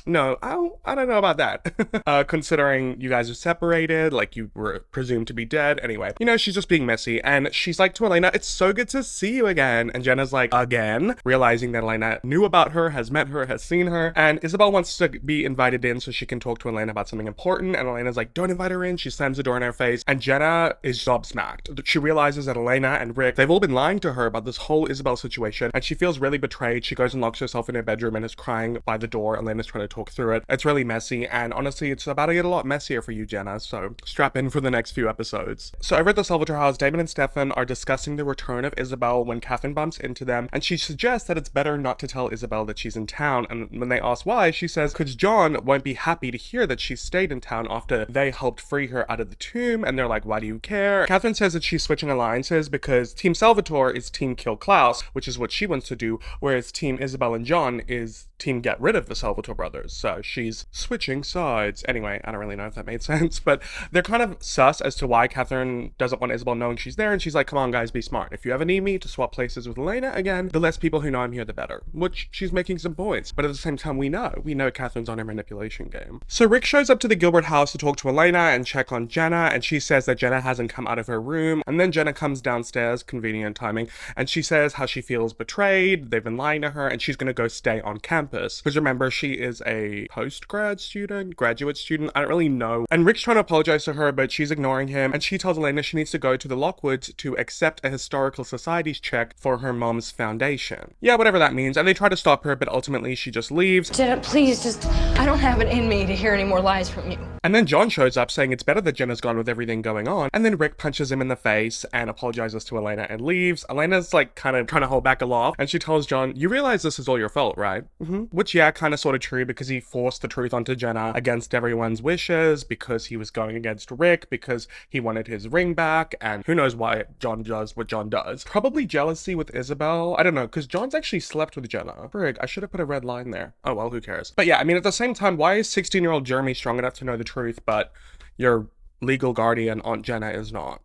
[SPEAKER 4] No, I don't know about that. Considering you guys are separated, like you were presumed to be dead. Anyway, you know, she's just being messy. And she's like to Elena, it's so good to see you again. And Jenna's like, again? Realizing that Elena knew about her, has met her, has seen her. And Isabel wants to be invited in so she can talk to Elena about something important. And Elena's like, don't invite her in. She slams the door in her face. And Jenna is gobsmacked. She realizes that Elena and Rick, they've all been lying to her about this whole Isabel situation. And she feels really betrayed. She goes and locks herself in her bedroom and is crying by the door. Elena's trying to talk through it. It's really messy, and honestly, it's about to get a lot messier for you, Jenna, so strap in for the next few episodes. So over at the Salvatore house, Damon and Stefan are discussing the return of Isabel when Catherine bumps into them, and she suggests that it's better not to tell Isabel that she's in town, and when they ask why, she says, because John won't be happy to hear that she stayed in town after they helped free her out of the tomb, and they're like, why do you care? Catherine says that she's switching alliances because Team Salvatore is Team Kill Klaus, which is what she wants to do, whereas Team Isabel and John is Team Get Rid of the Salvatore brothers, so she's switching sides. Anyway, I don't really know if that made sense, but they're kind of sus as to why Catherine doesn't want Isabel knowing she's there, and she's like, come on guys, be smart. If you ever need me to swap places with Elena again, the less people who know I'm here, the better. Which she's making some points, but at the same time, we know Catherine's on her manipulation game. So Rick shows up to the Gilbert house to talk to Elena and check on Jenna, and she says that Jenna hasn't come out of her room, and then Jenna comes downstairs, convenient timing, and she says how she feels betrayed, they've been lying to her, and she's gonna go stay on campus. Because remember, she is a graduate student, I don't really know. And Rick's trying to apologize to her, but she's ignoring him, and she tells Elena she needs to go to the Lockwoods to accept a historical societies check for her mom's foundation. Yeah, whatever that means, and they try to stop her, but ultimately she just leaves.
[SPEAKER 7] Jenna, please just, I don't have it in me to hear any more lies from you.
[SPEAKER 4] And then John shows up saying it's better that Jenna's gone with everything going on, and then Rick punches him in the face and apologizes to Elena and leaves. Elena's like kind of trying to hold back a laugh, and she tells John, you realize this is all your fault, right? Which, yeah, kind of sort of true, because he forced the truth onto Jenna against everyone's wishes, because he was going against Rick, because he wanted his ring back, and who knows why John does what John does. Probably jealousy with Isabel. I don't know, because John's actually slept with Jenna. Frig, I should have put a red line there. Oh well, who cares? But yeah, I mean, at the same time, why is 16-year-old Jeremy strong enough to know the truth, but your legal guardian, Aunt Jenna, is not?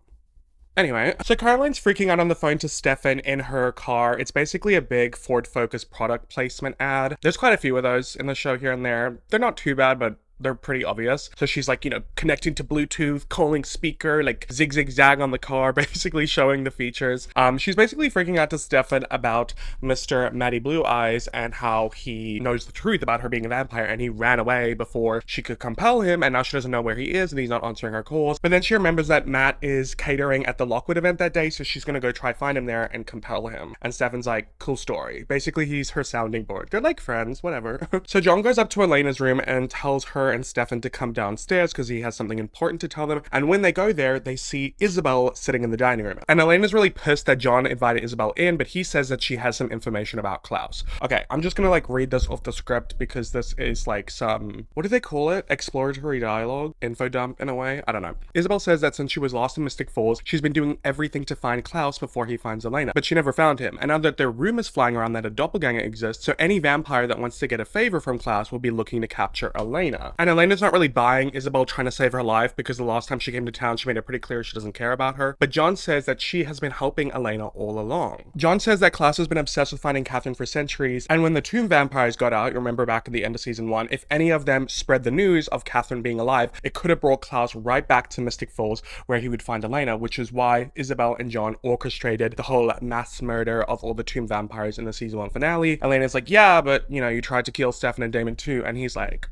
[SPEAKER 4] Anyway, so Caroline's freaking out on the phone to Stefan in her car. It's basically a big Ford Focus product placement ad. There's quite a few of those in the show here and there. They're not too bad, but they're pretty obvious. So she's like, you know, connecting to Bluetooth, calling speaker, like zig zig zag on the car, basically showing the features. She's basically freaking out to Stefan about Mr. Matty Blue Eyes and how he knows the truth about her being a vampire and he ran away before she could compel him, and now she doesn't know where he is and he's not answering her calls. But then she remembers that Matt is catering at the Lockwood event that day, so she's gonna go try find him there and compel him. And Stefan's like, cool story. Basically, he's her sounding board. They're like friends, whatever. So John goes up to Elena's room and tells her and Stefan to come downstairs because he has something important to tell them. And when they go there, they see Isabel sitting in the dining room. And Elena's really pissed that John invited Isabel in, but he says that she has some information about Klaus. Okay, I'm just gonna like read this off the script because this is like some, what do they call it? Exploratory dialogue? Info dump in a way? I don't know. Isabel says that since she was lost in Mystic Falls, she's been doing everything to find Klaus before he finds Elena, but she never found him. And now that there are rumors flying around that a doppelganger exists, so any vampire that wants to get a favor from Klaus will be looking to capture Elena. And Elena's not really buying Isabel trying to save her life because the last time she came to town, she made it pretty clear she doesn't care about her. But John says that she has been helping Elena all along. John says that Klaus has been obsessed with finding Catherine for centuries, and when the tomb vampires got out, you remember back at the end of season 1, if any of them spread the news of Catherine being alive, it could have brought Klaus right back to Mystic Falls where he would find Elena, which is why Isabel and John orchestrated the whole mass murder of all the tomb vampires in the season 1 finale. Elena's like, yeah, but you know, you tried to kill Stefan and Damon too, and he's like,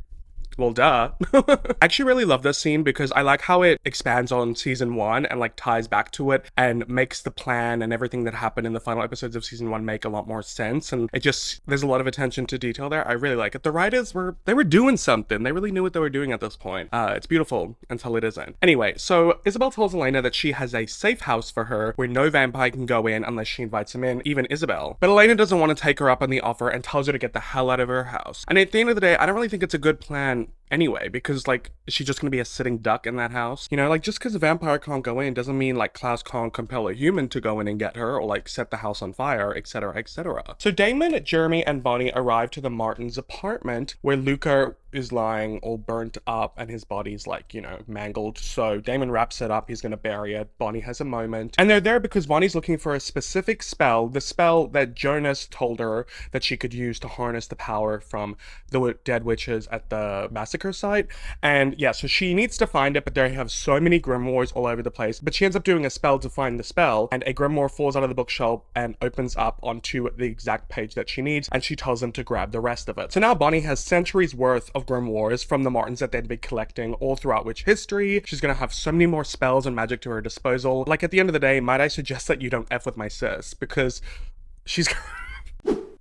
[SPEAKER 4] well, duh. I actually really love this scene because I like how it expands on season 1 and like ties back to it and makes the plan and everything that happened in the final episodes of season 1 make a lot more sense. And it just, there's a lot of attention to detail there. I really like it. The writers they were doing something. They really knew what they were doing at this point. It's beautiful until it isn't. Anyway, so Isabel tells Elena that she has a safe house for her where no vampire can go in unless she invites him in, even Isabel. But Elena doesn't want to take her up on the offer and tells her to get the hell out of her house. And at the end of the day, I don't really think it's a good plan anyway, because like, is she just gonna be a sitting duck in that house? You know, like, just because a vampire can't go in doesn't mean like Klaus can't compel a human to go in and get her, or like set the house on fire, etc, etc. So Damon, Jeremy, and Bonnie arrive to the Martins' apartment where Luca is lying all burnt up and his body's like, you know, mangled. So Damon wraps it up, he's gonna bury it. Bonnie has a moment, and they're there because Bonnie's looking for a specific spell, the spell that Jonas told her that she could use to harness the power from the dead witches at the massacre site. And yeah, so she needs to find it, but they have so many grimoires all over the place. But she ends up doing a spell to find the spell, and a grimoire falls out of the bookshelf and opens up onto the exact page that she needs, and she tells them to grab the rest of it. So now Bonnie has centuries worth of grimoires from the Martins that they'd been collecting all throughout witch history. She's gonna have so many more spells and magic to her disposal. Like, at the end of the day, might I suggest that you don't F with my sis, because she's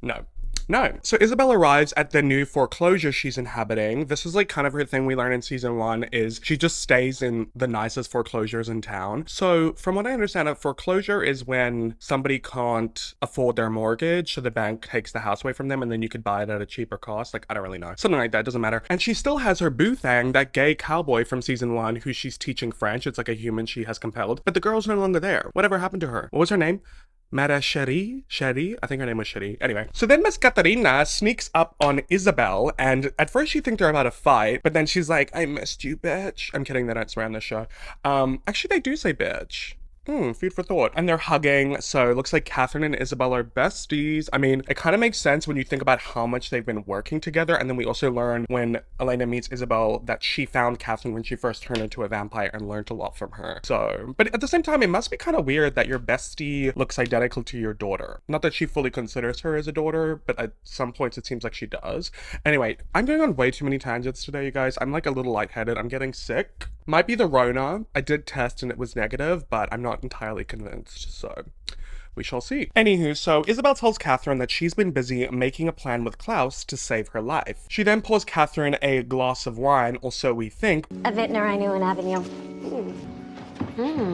[SPEAKER 4] No. So Isabel arrives at the new foreclosure she's inhabiting. This is like kind of her thing we learn in season 1 is she just stays in the nicest foreclosures in town. So from what I understand, a foreclosure is when somebody can't afford their mortgage, so the bank takes the house away from them and then you could buy it at a cheaper cost. Like, I don't really know. Something like that, doesn't matter. And she still has her boo thing, that gay cowboy from season 1 who she's teaching French. It's like a human she has compelled. But the girl's no longer there. Whatever happened to her? What was her name? Mada Sherry? I think her name was Sherry. Anyway, so then Miss Katarina sneaks up on Isabel, and at first you think they're about to fight, but then she's like, I missed you, bitch. I'm kidding, they don't swear on this show. Actually, they do say bitch. Food for thought. And they're hugging, so it looks like Catherine and Isabel are besties. I mean, it kind of makes sense when you think about how much they've been working together, and then we also learn when Elena meets Isabel that she found Catherine when she first turned into a vampire and learned a lot from her. So, but at the same time, it must be kind of weird that your bestie looks identical to your daughter. Not that she fully considers her as a daughter, but at some points it seems like she does. Anyway, I'm going on way too many tangents today, you guys. I'm like a little lightheaded. I'm getting sick. Might be the Rona. I did test and it was negative, but I'm not entirely convinced, so we shall see. Anywho, so Isabel tells Catherine that she's been busy making a plan with Klaus to save her life. She then pours Catherine a glass of wine, or so we think.
[SPEAKER 3] A vintner I knew in Avignon.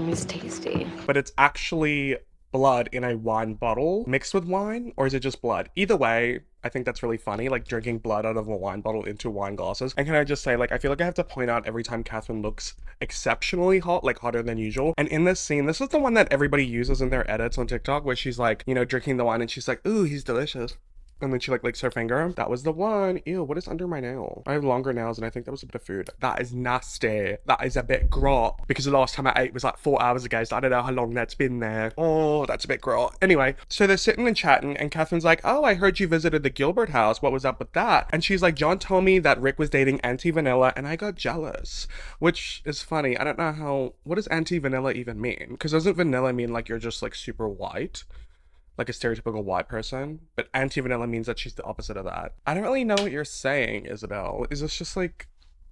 [SPEAKER 3] It's tasty.
[SPEAKER 4] But it's actually blood in a wine bottle mixed with wine, or is it just blood? Either way, I think that's really funny, like drinking blood out of a wine bottle into wine glasses. And can I just say, like, I feel like I have to point out every time Catherine looks exceptionally hot, like hotter than usual. And in this scene, this is the one that everybody uses in their edits on TikTok, where she's like, you know, drinking the wine and she's like, ooh, he's delicious. And then she like licks her finger. That was the one. Ew, what is under my nail? I have longer nails and I think that was a bit of food. That is nasty. That is a bit grot because the last time I ate was like 4 hours ago, so I don't know how long that's been there. Oh, that's a bit grot. Anyway, so they're sitting and chatting and Catherine's like, oh, I heard you visited the Gilbert house. What was up with that? And she's like, John told me that Rick was dating Auntie Vanilla and I got jealous, which is funny. I don't know how, what does Auntie Vanilla even mean? Because doesn't vanilla mean like you're just like super white? Like a stereotypical white person, but anti-vanilla means that she's the opposite of that. I don't really know what you're saying, Isabel. Is this just like,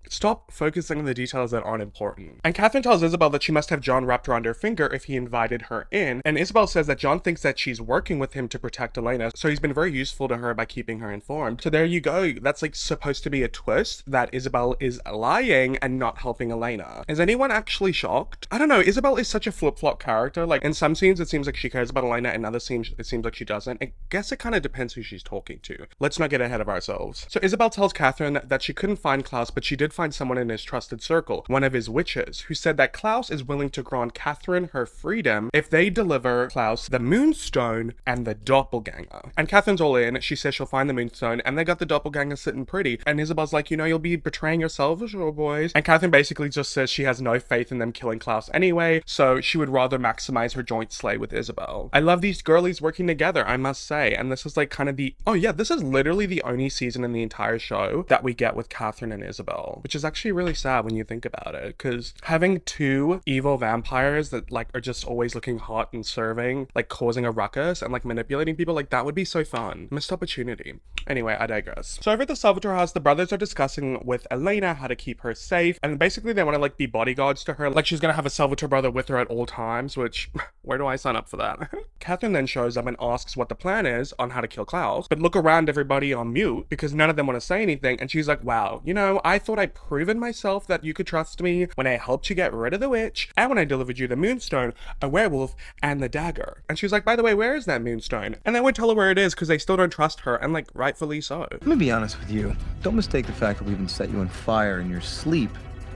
[SPEAKER 4] stop focusing on the details that aren't important. And Catherine tells Isabel that she must have John wrapped around her finger if he invited her in. And Isabel says that John thinks that she's working with him to protect Elena. So he's been very useful to her by keeping her informed. So there you go. That's like supposed to be a twist that Isabel is lying and not helping Elena. Is anyone actually shocked? I don't know. Isabel is such a flip-flop character. Like in some scenes, it seems like she cares about Elena. In other scenes, it seems like she doesn't. I guess it kind of depends who she's talking to. Let's not get ahead of ourselves. So Isabel tells Catherine that she couldn't find Klaus, but she did find someone in his trusted circle, one of his witches, who said that Klaus is willing to grant Catherine her freedom if they deliver Klaus the Moonstone and the Doppelganger. And Catherine's all in. She says she'll find the Moonstone, and they got the Doppelganger sitting pretty. And Isabel's like, you know, you'll be betraying yourself, sure, boys. And Catherine basically just says she has no faith in them killing Klaus anyway, so she would rather maximize her joint slay with Isabel. I love these girlies working together, I must say. And this is like kind of the, oh yeah, this is literally the only season in the entire show that we get with Catherine and Isabel, which is actually really sad when you think about it, because having two evil vampires that like are just always looking hot and serving, like causing a ruckus and like manipulating people, like that would be so fun. Missed opportunity. Anyway, I digress. So over at the Salvatore house, the brothers are discussing with Elena how to keep her safe, and basically they want to like be bodyguards to her, like she's gonna have a Salvatore brother with her at all times, which where do I sign up for that? Catherine then shows up and asks what the plan is on how to kill Klaus, but look around, everybody on mute because none of them want to say anything, and she's like, wow, you know, I thought I'd proven myself that you could trust me when I helped you get rid of the witch and when I delivered you the Moonstone, a werewolf, and the dagger. And she's like, by the way, where is that Moonstone? And they won't tell her where it is because they still don't trust her, and like rightfully so.
[SPEAKER 6] Let me be honest with you. Don't mistake the fact that we even set you on fire in your sleep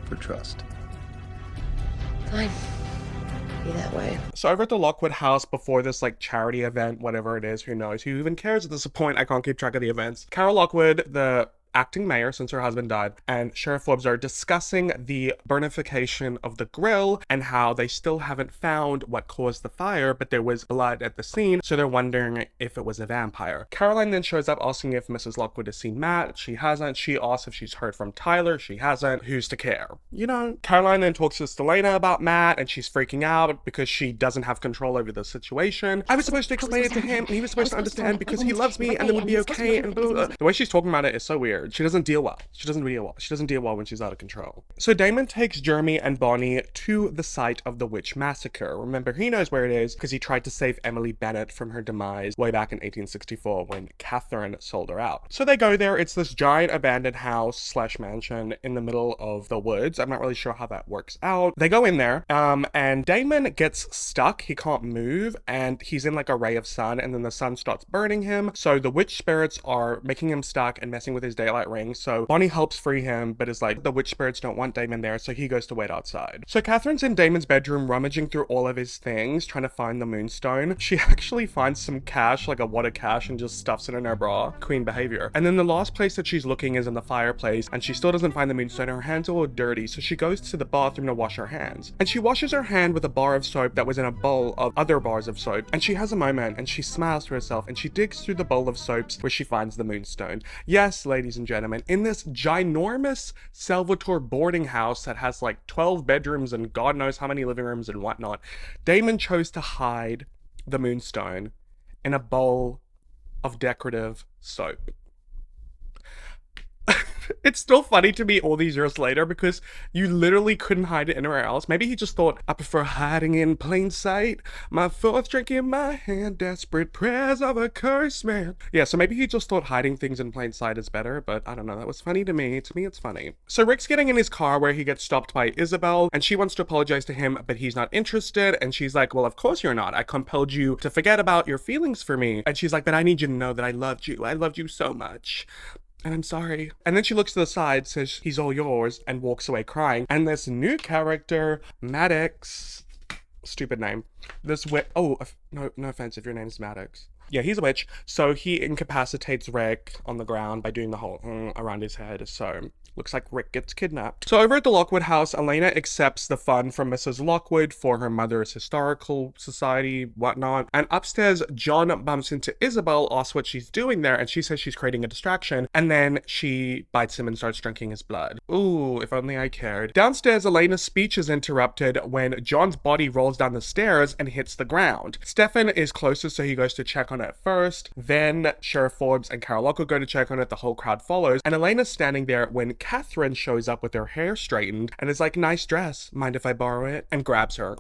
[SPEAKER 6] for trust.
[SPEAKER 3] Fine. Be that way.
[SPEAKER 4] So over at the Lockwood house before this like charity event, whatever it is, who knows, who even cares at this point, I can't keep track of the events. Carol Lockwood, the acting mayor since her husband died, and Sheriff Forbes are discussing the burnification of the grill and how they still haven't found what caused the fire, but there was blood at the scene, so they're wondering if it was a vampire. Caroline then shows up asking if Mrs. Lockwood has seen Matt. She hasn't. She asks if she's heard from Tyler. She hasn't. Who's to care? You know, Caroline then talks to Stelena about Matt, and she's freaking out because she doesn't have control over the situation. I was supposed to explain it to him, and he was supposed to understand because he loves me, and it would be okay, and blah, blah, blah. The way she's talking about it is so weird. She doesn't deal well. She doesn't deal well when she's out of control. So Damon takes Jeremy and Bonnie to the site of the witch massacre. Remember, he knows where it is because he tried to save Emily Bennett from her demise way back in 1864 when Catherine sold her out. So they go there. It's this giant abandoned house slash mansion in the middle of the woods. I'm not really sure how that works out. They go in there, and Damon gets stuck. He can't move, and he's in like a ray of sun, and then the sun starts burning him. So the witch spirits are making him stuck and messing with his daylight ring. So Bonnie helps free him, but is like, the witch spirits don't want Damon there, so he goes to wait outside. So Catherine's in Damon's bedroom rummaging through all of his things, trying to find the Moonstone. She actually finds some cash, like a wad of cash, and just stuffs it in her bra. Queen behavior. And then the last place that she's looking is in the fireplace, and she still doesn't find the Moonstone. Her hands are all dirty, so she goes to the bathroom to wash her hands. And she washes her hand with a bar of soap that was in a bowl of other bars of soap. And she has a moment, and she smiles to herself, and she digs through the bowl of soaps where she finds the Moonstone. Yes, ladies and gentlemen, in this ginormous Salvatore boarding house that has like 12 bedrooms and God knows how many living rooms and whatnot, Damon chose to hide the Moonstone in a bowl of decorative soap. It's still funny to me all these years later because you literally couldn't hide it anywhere else. Maybe he just thought, I prefer hiding in plain sight. My fourth drink in my hand, desperate prayers of a cursed man. Yeah, so maybe he just thought hiding things in plain sight is better, but I don't know. That was funny to me. To me, it's funny. So Rick's getting in his car where he gets stopped by Isabel, and she wants to apologize to him, but he's not interested. And she's like, well, of course you're not. I compelled you to forget about your feelings for me. And she's like, but I need you to know that I loved you. I loved you so much. And I'm sorry. And then she looks to the side, says, he's all yours, and walks away crying. And this new character, Maddox, stupid name. No offense if your name's Maddox. Yeah, he's a witch. So he incapacitates Rick on the ground by doing the whole around his head. So looks like Rick gets kidnapped. So over at the Lockwood house, Elena accepts the fund from Mrs. Lockwood for her mother's historical society, whatnot. And upstairs, John bumps into Isabel, asks what she's doing there, and she says she's creating a distraction. And then she bites him and starts drinking his blood. Ooh, if only I cared. Downstairs, Elena's speech is interrupted when John's body rolls down the stairs and hits the ground. Stefan is closest, so he goes to check on it first. Then Sheriff Forbes and Carol Lockwood go to check on it. The whole crowd follows. And Elena's standing there when Catherine shows up with her hair straightened and is like, nice dress, mind if I borrow it? And grabs her.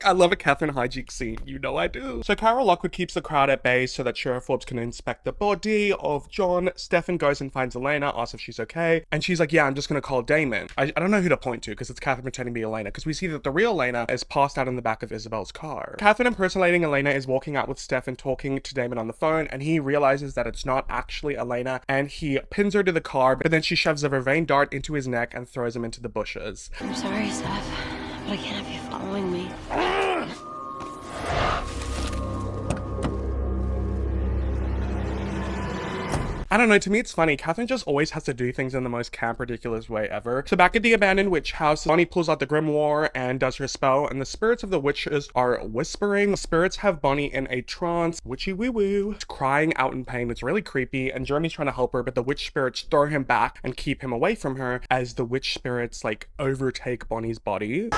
[SPEAKER 4] I love a Catherine Hijik scene, you know I do. So Carol Lockwood keeps the crowd at bay so that Sheriff Forbes can inspect the body of John. Stefan goes and finds Elena, asks if she's okay, and she's like, yeah, I'm just gonna call Damon. I don't know who to point to because it's Catherine pretending to be Elena, because we see that the real Elena is passed out in the back of Isabel's car. Catherine impersonating Elena is walking out with Stefan talking to Damon on the phone, and he realizes that it's not actually Elena, and he pins her to the car, but then she shoves a vervain dart into his neck and throws him into the bushes.
[SPEAKER 1] I'm sorry, Steph, but I can't have you following me.
[SPEAKER 4] I don't know, to me it's funny. Catherine just always has to do things in the most camp, ridiculous way ever. So back at the abandoned witch house, Bonnie pulls out the grimoire and does her spell, and the spirits of the witches are whispering. The spirits have Bonnie in a trance, witchy woo woo, crying out in pain. It's really creepy, and Jeremy's trying to help her, but the witch spirits throw him back and keep him away from her as the witch spirits like overtake Bonnie's body.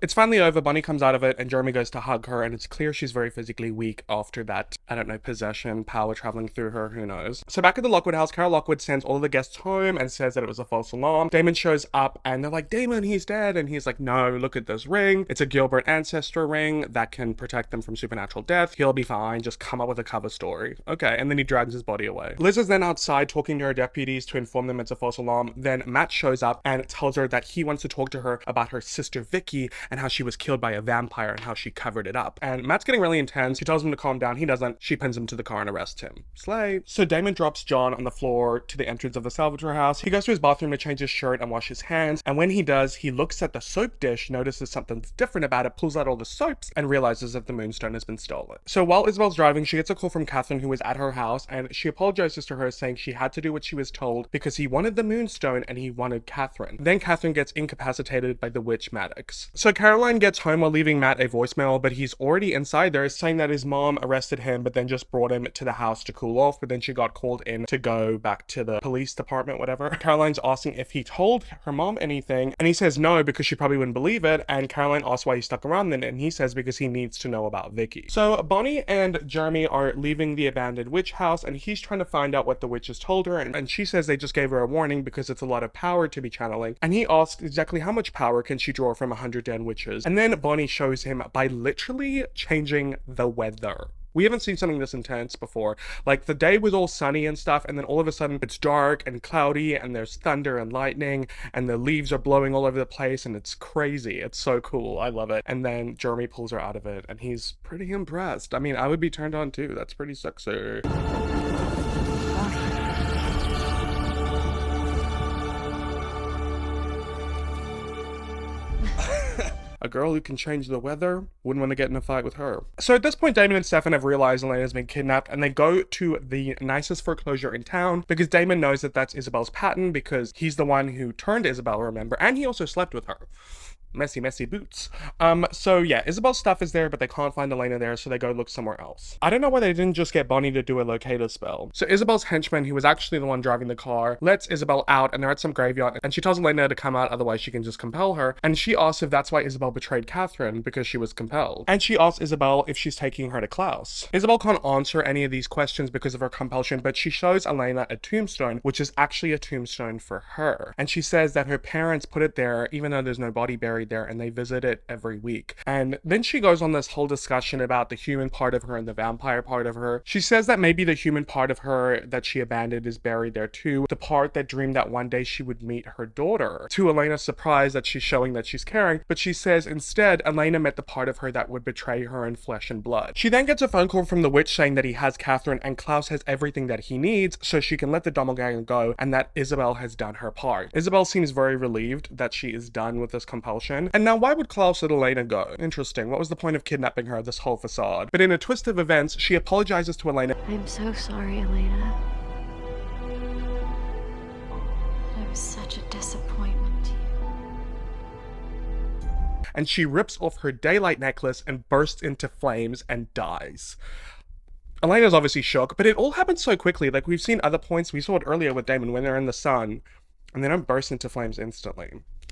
[SPEAKER 4] It's finally over, Bonnie comes out of it, and Jeremy goes to hug her, and it's clear she's very physically weak after that, I don't know, possession, power traveling through her, who knows. So back at the Lockwood house, Carol Lockwood sends all of the guests home and says that it was a false alarm. Damon shows up, and they're like, Damon, he's dead, and he's like, no, look at this ring. It's a Gilbert ancestor ring that can protect them from supernatural death. He'll be fine, just come up with a cover story. Okay, and then he drags his body away. Liz is then outside talking to her deputies to inform them it's a false alarm. Then Matt shows up and tells her that he wants to talk to her about her sister Vicky and how she was killed by a vampire and how she covered it up. And Matt's getting really intense. He tells him to calm down. He doesn't. She pins him to the car and arrests him. Slay. So Damon drops John on the floor to the entrance of the Salvatore house. He goes to his bathroom to change his shirt and wash his hands. And when he does, he looks at the soap dish, notices something's different about it, pulls out all the soaps, and realizes that the moonstone has been stolen. So while Isabel's driving, she gets a call from Catherine, who was at her house, and she apologizes to her, saying she had to do what she was told because he wanted the moonstone and he wanted Catherine. Then Catherine gets incapacitated by the witch Maddox. So Caroline gets home while leaving Matt a voicemail, but he's already inside there, saying that his mom arrested him but then just brought him to the house to cool off, but then she got called in to go back to the police department, whatever. Caroline's asking if he told her mom anything, and he says no because she probably wouldn't believe it, and Caroline asks why he stuck around then, and he says because he needs to know about Vicky. So Bonnie and Jeremy are leaving the abandoned witch house, and he's trying to find out what the witches told her, and she says they just gave her a warning because it's a lot of power to be channeling, and he asks exactly how much power can she draw from 100 dead witches, and then Bonnie shows him by literally changing the weather. We haven't seen something this intense before. Like, the day was all sunny and stuff, and then all of a sudden it's dark and cloudy, and there's thunder and lightning, and the leaves are blowing all over the place, and it's crazy. It's so cool. I love it. And then Jeremy pulls her out of it, and he's pretty impressed. I mean, I would be turned on too. That's pretty sexy. A girl who can change the weather, wouldn't want to get in a fight with her. So at this point, Damon and Stefan have realized Elena's been kidnapped, and they go to the nicest foreclosure in town because Damon knows that that's Isabel's pattern because he's the one who turned Isabel, remember, and he also slept with her. Messy, messy boots. So yeah, Isabel's stuff is there, but they can't find Elena there, so they go look somewhere else. I don't know why they didn't just get Bonnie to do a locator spell. So Isabel's henchman, who was actually the one driving the car, lets Isabel out, and they're at some graveyard, and she tells Elena to come out, otherwise she can just compel her, and she asks if that's why Isabel betrayed Catherine, because she was compelled. And she asks Isabel if she's taking her to Klaus. Isabel can't answer any of these questions because of her compulsion, but she shows Elena a tombstone, which is actually a tombstone for her. And she says that her parents put it there, even though there's no body buried there, and they visit it every week. And then she goes on this whole discussion about the human part of her and the vampire part of her. She says that maybe the human part of her that she abandoned is buried there too, the part that dreamed that one day she would meet her daughter. To Elena's surprise that she's showing that she's caring, but she says instead Elena met the part of her that would betray her in flesh and blood. She then gets a phone call from the witch saying that he has Catherine and Klaus has everything that he needs so she can let the doppelganger go, and that Isabel has done her part. Isabel seems very relieved that she is done with this compulsion, situation. And now why would Klaus let Elena go? Interesting. What was the point of kidnapping her, this whole facade? But in a twist of events, she apologizes to Elena.
[SPEAKER 1] I'm so sorry, Elena. I was such a disappointment to you.
[SPEAKER 4] And she rips off her daylight necklace and bursts into flames and dies. Elena's obviously shook, but it all happened so quickly. Like, we've seen other points. We saw it earlier with Damon when they're in the sun, and they don't burst into flames instantly.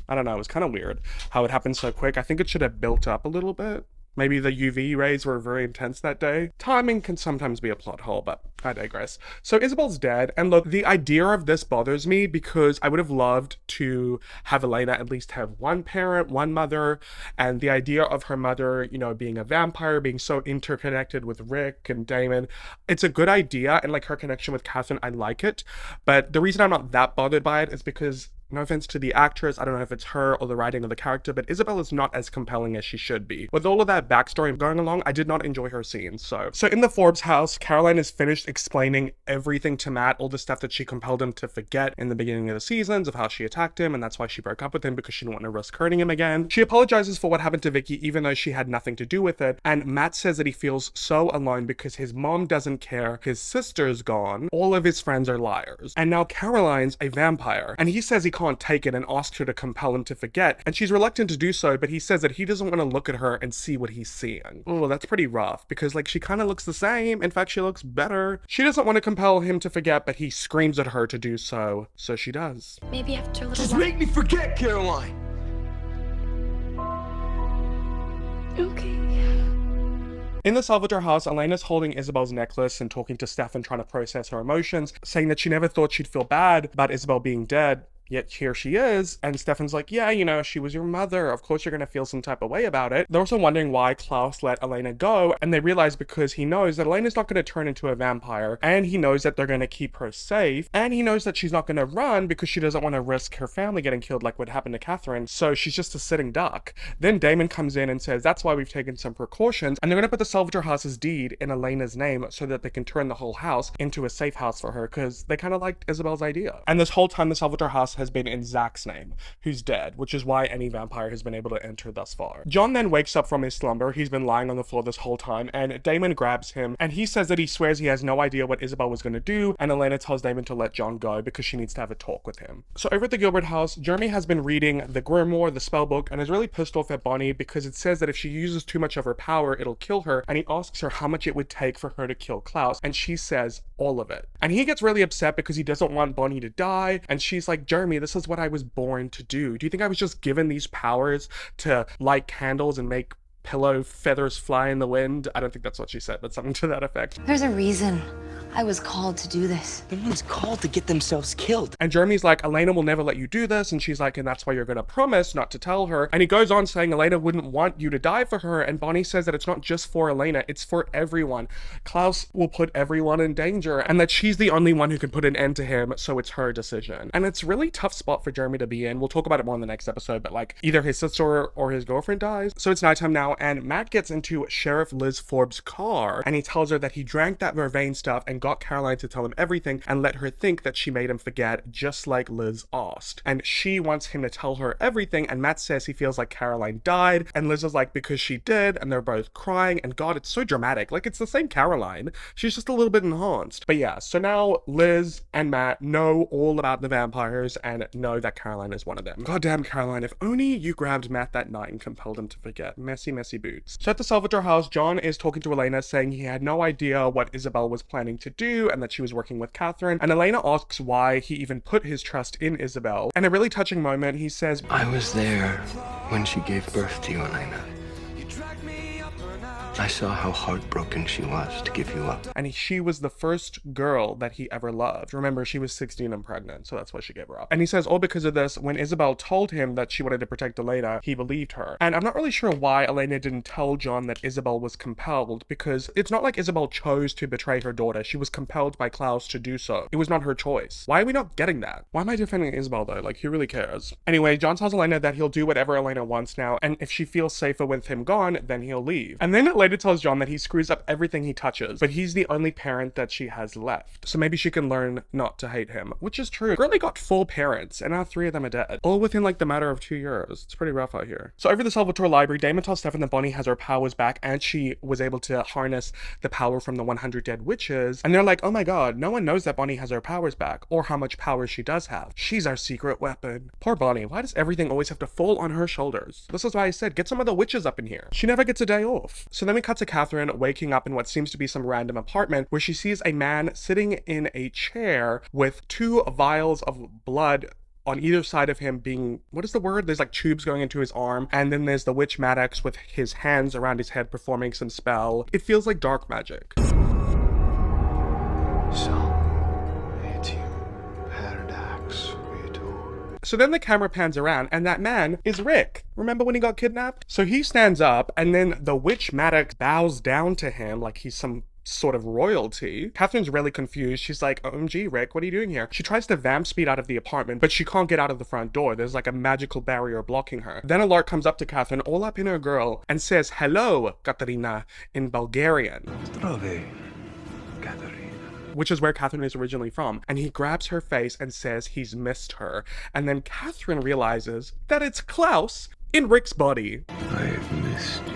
[SPEAKER 4] I don't know, it was kind of weird how it happened so quick. I think it should have built up a little bit. Maybe the UV rays were very intense that day. Timing can sometimes be a plot hole, but I digress. So Isabel's dead, and look, the idea of this bothers me because I would have loved to have Elena at least have one parent, one mother, and the idea of her mother, you know, being a vampire, being so interconnected with Rick and Damon, it's a good idea, and like her connection with Catherine, I like it, but the reason I'm not that bothered by it is because, no offense to the actress, I don't know if it's her or the writing of the character, but Isabel is not as compelling as she should be. With all of that backstory going along, I did not enjoy her scenes. So in the Forbes house, Caroline is finished explaining everything to Matt, all the stuff that she compelled him to forget in the beginning of the seasons, of how she attacked him, and that's why she broke up with him, because she didn't want to risk hurting him again. She apologizes for what happened to Vicky, even though she had nothing to do with it, and Matt says that he feels so alone because his mom doesn't care, his sister's gone, all of his friends are liars, and now Caroline's a vampire, and he says he can't take it and asks her to compel him to forget, and she's reluctant to do so, but he says that he doesn't want to look at her and see what he's seeing. Oh, that's pretty rough, because like she kind of looks the same. In fact, she looks better. She doesn't want to compel him to forget, but he screams at her to do so, so she does.
[SPEAKER 1] Maybe after a little
[SPEAKER 8] Just
[SPEAKER 1] while.
[SPEAKER 8] make me forget, Caroline!
[SPEAKER 1] Okay.
[SPEAKER 4] In the Salvatore house, Elena's holding Isabel's necklace and talking to Stefan, trying to process her emotions, saying that she never thought she'd feel bad about Isabel being dead. Yet here she is, and Stefan's like, yeah, you know, she was your mother. Of course you're gonna feel some type of way about it. They're also wondering why Klaus let Elena go, and they realize because he knows that Elena's not gonna turn into a vampire, and he knows that they're gonna keep her safe, and he knows that she's not gonna run because she doesn't want to risk her family getting killed like what happened to Catherine, so she's just a sitting duck. Then Damon comes in and says, that's why we've taken some precautions, and they're gonna put the Salvatore house's deed in Elena's name so that they can turn the whole house into a safe house for her, because they kind of liked Isabel's idea. And this whole time, the Salvatore house has been in Zach's name, who's dead, which is why any vampire has been able to enter thus far. John then wakes up from his slumber. He's been lying on the floor this whole time, and Damon grabs him, and he says that he swears he has no idea what Isabel was going to do, and Elena tells Damon to let John go because she needs to have a talk with him. So over at the Gilbert house, Jeremy has been reading the Grimoire, the spellbook, and is really pissed off at Bonnie because it says that if she uses too much of her power, it'll kill her, and he asks her how much it would take for her to kill Klaus, and she says all of it. And he gets really upset because he doesn't want Bonnie to die, and she's like, Jeremy, this is what I was born to do. Do you think I was just given these powers to light candles and make pillow feathers fly in the wind? I don't think that's what she said, but something to that effect.
[SPEAKER 3] There's a reason I was called to do this.
[SPEAKER 8] No one's called to get themselves killed.
[SPEAKER 4] And Jeremy's like, Elena will never let you do this, and she's like, and that's why you're gonna promise not to tell her. And he goes on saying Elena wouldn't want you to die for her, and Bonnie says that it's not just for Elena, it's for everyone. Klaus will put everyone in danger, and that she's the only one who can put an end to him, so it's her decision. And it's really tough spot for Jeremy to be in. We'll talk about it more in the next episode, but like, either his sister or his girlfriend dies. So it's nighttime now, and Matt gets into Sheriff Liz Forbes' car, and he tells her that he drank that vervain stuff and got Caroline to tell him everything and let her think that she made him forget, just like Liz asked. And she wants him to tell her everything, and Matt says he feels like Caroline died, and Liz is like, because she did, and they're both crying, and God, it's so dramatic. Like, it's the same Caroline. She's just a little bit enhanced. But yeah, so now Liz and Matt know all about the vampires and know that Caroline is one of them. Goddamn Caroline, if only you grabbed Matt that night and compelled him to forget. Messy, messy boots. So at the Salvatore house, John is talking to Elena, saying he had no idea what Isabel was planning to do and that she was working with Catherine, and Elena asks why he even put his trust in Isabel. And a really touching moment, he says,
[SPEAKER 9] I was there when she gave birth to you, Elena. I saw how heartbroken she was to give you up.
[SPEAKER 4] And she was the first girl that he ever loved. Remember, she was 16 and pregnant, so that's why she gave her up. And he says, all because of this, when Isabel told him that she wanted to protect Elena, he believed her. And I'm not really sure why Elena didn't tell John that Isabel was compelled, because it's not like Isabel chose to betray her daughter. She was compelled by Klaus to do so. It was not her choice. Why are we not getting that? Why am I defending Isabel though? Like, who really cares? Anyway, John tells Elena that he'll do whatever Elena wants now, and if she feels safer with him gone, then he'll leave. And then later tells John that he screws up everything he touches, but he's the only parent that she has left. So maybe she can learn not to hate him, which is true. Girlie got 4 parents, and now 3 of them are dead. All within like the matter of 2 years. It's pretty rough out here. So over the Salvatore library, Damon tells Stefan that Bonnie has her powers back, and she was able to harness the power from the 100 dead witches. And they're like, oh my god, no one knows that Bonnie has her powers back, or how much power she does have. She's our secret weapon. Poor Bonnie, why does everything always have to fall on her shoulders? This is why I said, get some of the witches up in here. She never gets a day off. So then we cut to Catherine waking up in what seems to be some random apartment where she sees a man sitting in a chair with 2 vials of blood on either side of him being, what is the word? There's like tubes going into his arm, and then there's the witch Maddox with his hands around his head performing some spell. It feels like dark magic. So then the camera pans around, and that man is Rick. Remember when he got kidnapped? So he stands up, and then the witch Maddox bows down to him like he's some sort of royalty. Catherine's really confused. She's like, OMG, Rick, what are you doing here? She tries to vamp speed out of the apartment, but she can't get out of the front door. There's like a magical barrier blocking her. Then a lark comes up to Catherine, all up in her girl, and says, hello, Katerina, in Bulgarian.
[SPEAKER 9] Zdravey, Katerina.
[SPEAKER 4] Which is where Catherine is originally from. And he grabs her face and says he's missed her. And then Catherine realizes that it's Klaus in Rick's body.
[SPEAKER 9] I've missed you.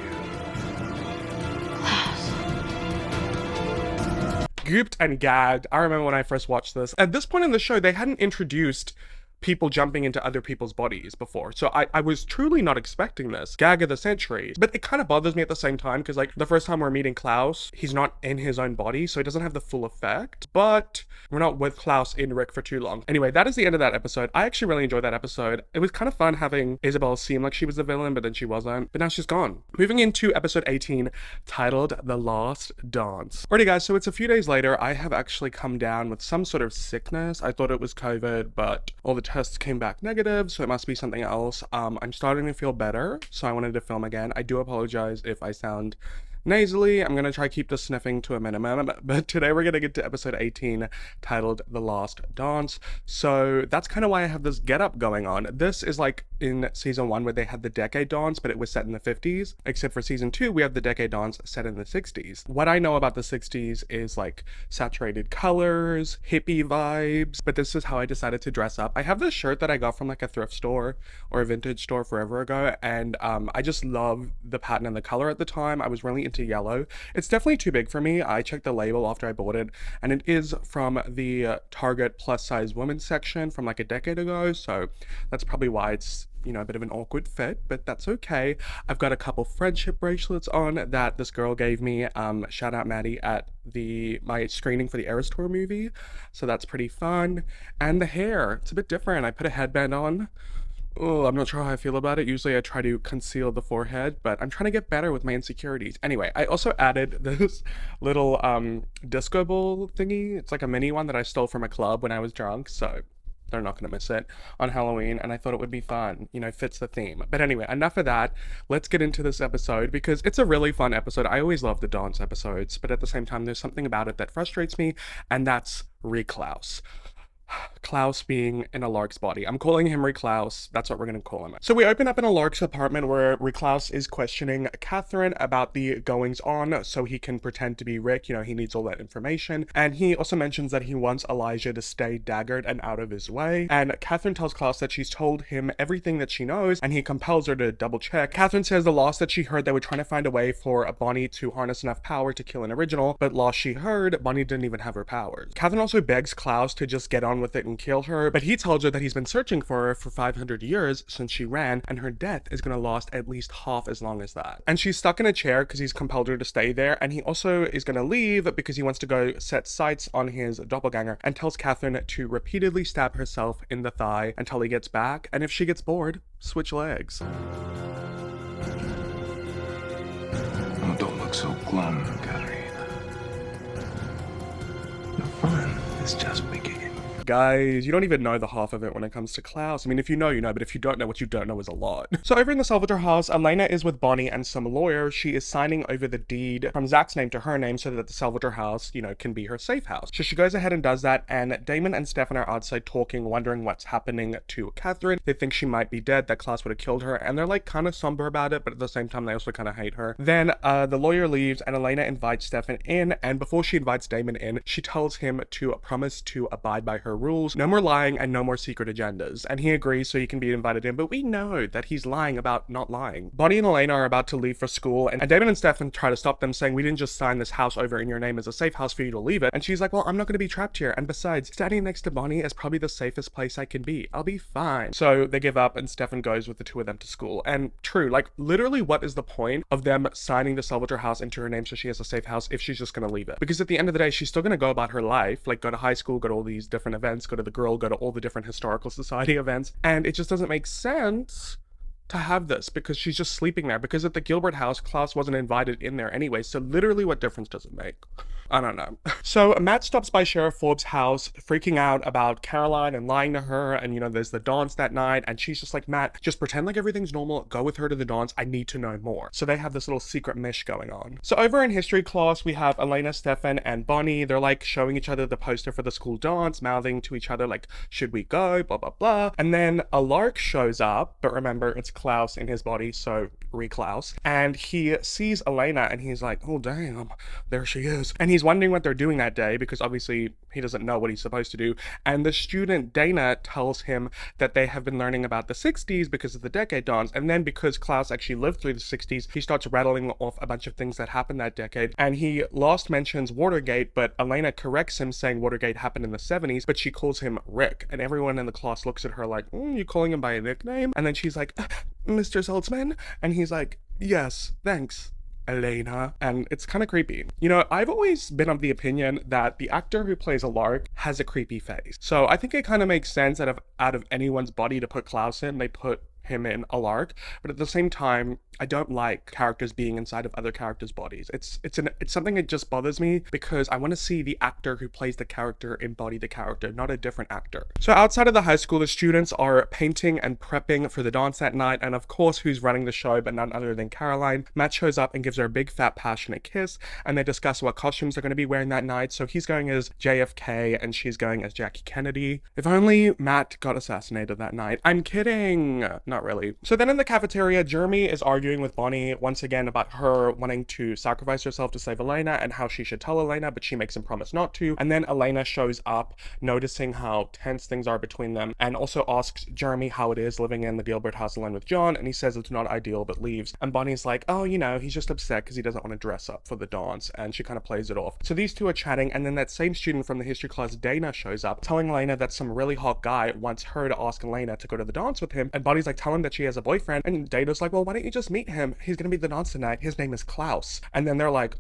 [SPEAKER 4] Gooped and gagged. I remember when I first watched this. At this point in the show, they hadn't introduced people jumping into other people's bodies before. So I was truly not expecting this. Gag of the century. But it kind of bothers me at the same time because like the first time we're meeting Klaus, he's not in his own body, so it doesn't have the full effect. But we're not with Klaus in Rick for too long. Anyway, that is the end of that episode. I actually really enjoyed that episode. It was kind of fun having Isabel seem like she was the villain, but then she wasn't. But now she's gone. Moving into episode 18, titled The Last Dance. Alrighty guys, so it's a few days later. I have actually come down with some sort of sickness. I thought it was COVID, but all the tests came back negative, so it must be something else. I'm starting to feel better, so I wanted to film again. I do apologize if I sound nasally. I'm gonna try keep the sniffing to a minimum, but today we're gonna get to episode 18, titled The Last Dance. So that's kind of why I have this get up going on. This is like in season 1 where they had the decade dance, but it was set in the 50s, except for season 2 we have the decade dance set in the 60s. What I know about the 60s is like saturated colors, hippie vibes, but this is how I decided to dress up. I have this shirt that I got from like a thrift store or a vintage store forever ago, and I just love the pattern and the color at the time. I was really into yellow. It's definitely too big for me. I checked the label after I bought it, and it is from the Target plus size women's section from like a decade ago, so that's probably why it's, you know, a bit of an awkward fit, but that's okay. I've got a couple friendship bracelets on that this girl gave me. Shout out Maddie at my screening for the Eras Tour movie, so that's pretty fun. And the hair, it's a bit different. I put a headband on. Oh, I'm not sure how I feel about it. Usually I try to conceal the forehead, but I'm trying to get better with my insecurities. Anyway, I also added this little disco ball thingy. It's like a mini one that I stole from a club when I was drunk, so they're not gonna miss it on Halloween, and I thought it would be fun, you know, fits the theme. But anyway, enough of that. Let's get into this episode because it's a really fun episode. I always love the dance episodes, but at the same time, there's something about it that frustrates me, and that's Klaus. Klaus being in a Lark's body. I'm calling him Klaus. That's what we're gonna call him. So we open up in a Lark's apartment where Klaus is questioning Catherine about the goings on so he can pretend to be Rick. You know, he needs all that information. And he also mentions that he wants Elijah to stay daggered and out of his way. And Catherine tells Klaus that she's told him everything that she knows, and he compels her to double check. Catherine says the last that she heard, they were trying to find a way for Bonnie to harness enough power to kill an original, but last she heard, Bonnie didn't even have her powers. Catherine also begs Klaus to just get on with it and kill her, but he tells her that he's been searching for her for 500 years since she ran, and her death is going to last at least half as long as that. And she's stuck in a chair because he's compelled her to stay there, and he also is going to leave because he wants to go set sights on his doppelganger, and tells Catherine to repeatedly stab herself in the thigh until he gets back, and if she gets bored, switch legs.
[SPEAKER 9] Oh, don't look so glum, Katerina. The fun is just beginning.
[SPEAKER 4] guys. You don't even know the half of it when it comes to Klaus. I mean, if you know, you know, but if you don't know, what you don't know is a lot. So over in the Salvatore house, Elena is with Bonnie and some lawyer. She is signing over the deed from Zach's name to her name so that the Salvatore house, you know, can be her safe house. So she goes ahead and does that, and Damon and Stefan are outside talking, wondering what's happening to Catherine. They think she might be dead, that Klaus would have killed her, and they're like kind of somber about it, but at the same time they also kind of hate her. Then the lawyer leaves and Elena invites Stefan in, and before she invites Damon in, she tells him to promise to abide by her rules, no more lying and no more secret agendas, and he agrees so he can be invited in, but we know that he's lying about not lying. Bonnie and Elena are about to leave for school, and Damon and Stefan try to stop them, saying, we didn't just sign this house over in your name as a safe house for you to leave it, and she's like, well, I'm not going to be trapped here, and besides, standing next to Bonnie is probably the safest place I can be. I'll be fine. So they give up and Stefan goes with the two of them to school. And true, like literally what is the point of them signing the Salvatore house into her name so she has a safe house if she's just going to leave it? Because at the end of the day, she's still going to go about her life, like go to high school, go to all these different events, go to the Grill, go to all the different historical society events, and it just doesn't make sense to have this because she's just sleeping there, because at the Gilbert house, Klaus wasn't invited in there anyway, so literally what difference does it make? I don't know. So Matt stops by Sheriff Forbes' house, freaking out about Caroline and lying to her, and you know, there's the dance that night, and she's just like, Matt, just pretend like everything's normal, go with her to the dance, I need to know more. So they have this little secret mish going on. So over in history class, we have Elena, Stefan, and Bonnie. They're like showing each other the poster for the school dance, mouthing to each other like, should we go, blah, blah, blah. And then a lark shows up, but remember, it's Klaus in his body, so Klaus, and he sees Elena and he's like, oh damn, there she is. And he's wondering what they're doing that day because obviously he doesn't know what he's supposed to do. And the student Dana tells him that they have been learning about the 60s because of the decade dance, and then because Klaus actually lived through the 60s, he starts rattling off a bunch of things that happened that decade, and he last mentions Watergate, but Elena corrects him saying Watergate happened in the 70s, but she calls him Rick, and everyone in the class looks at her like, you calling him by a nickname? And then she's like, Mr. Saltzman? And he's like, yes, thanks, Elena. And it's kind of creepy. You know, I've always been of the opinion that the actor who plays a lark has a creepy face. So I think it kind of makes sense that if out of anyone's body to put Klaus in, they put him in a lark, but at the same time, I don't like characters being inside of other characters' bodies. It's something that just bothers me because I want to see the actor who plays the character embody the character, not a different actor. So outside of the high school, the students are painting and prepping for the dance that night, and of course, who's running the show but none other than Caroline. Matt shows up and gives her a big fat passionate kiss, and they discuss what costumes they're going to be wearing that night. So he's going as JFK and she's going as Jackie Kennedy. If only Matt got assassinated that night. I'm kidding. Not really. So then in the cafeteria, Jeremy is arguing with Bonnie once again about her wanting to sacrifice herself to save Elena and how she should tell Elena, but she makes him promise not to. And then Elena shows up, noticing how tense things are between them, and also asks Jeremy how it is living in the Gilbert house alone with John, and he says it's not ideal but leaves. And Bonnie's like, oh, you know, he's just upset because he doesn't want to dress up for the dance, and she kind of plays it off. So these two are chatting, and then that same student from the history class, Dana, shows up, telling Elena that some really hot guy wants her to ask Elena to go to the dance with him, and Bonnie's like, tell him that she has a boyfriend, and Dana's like, well, why don't you just meet him? He's gonna be at the dance tonight. His name is Klaus. And then they're like,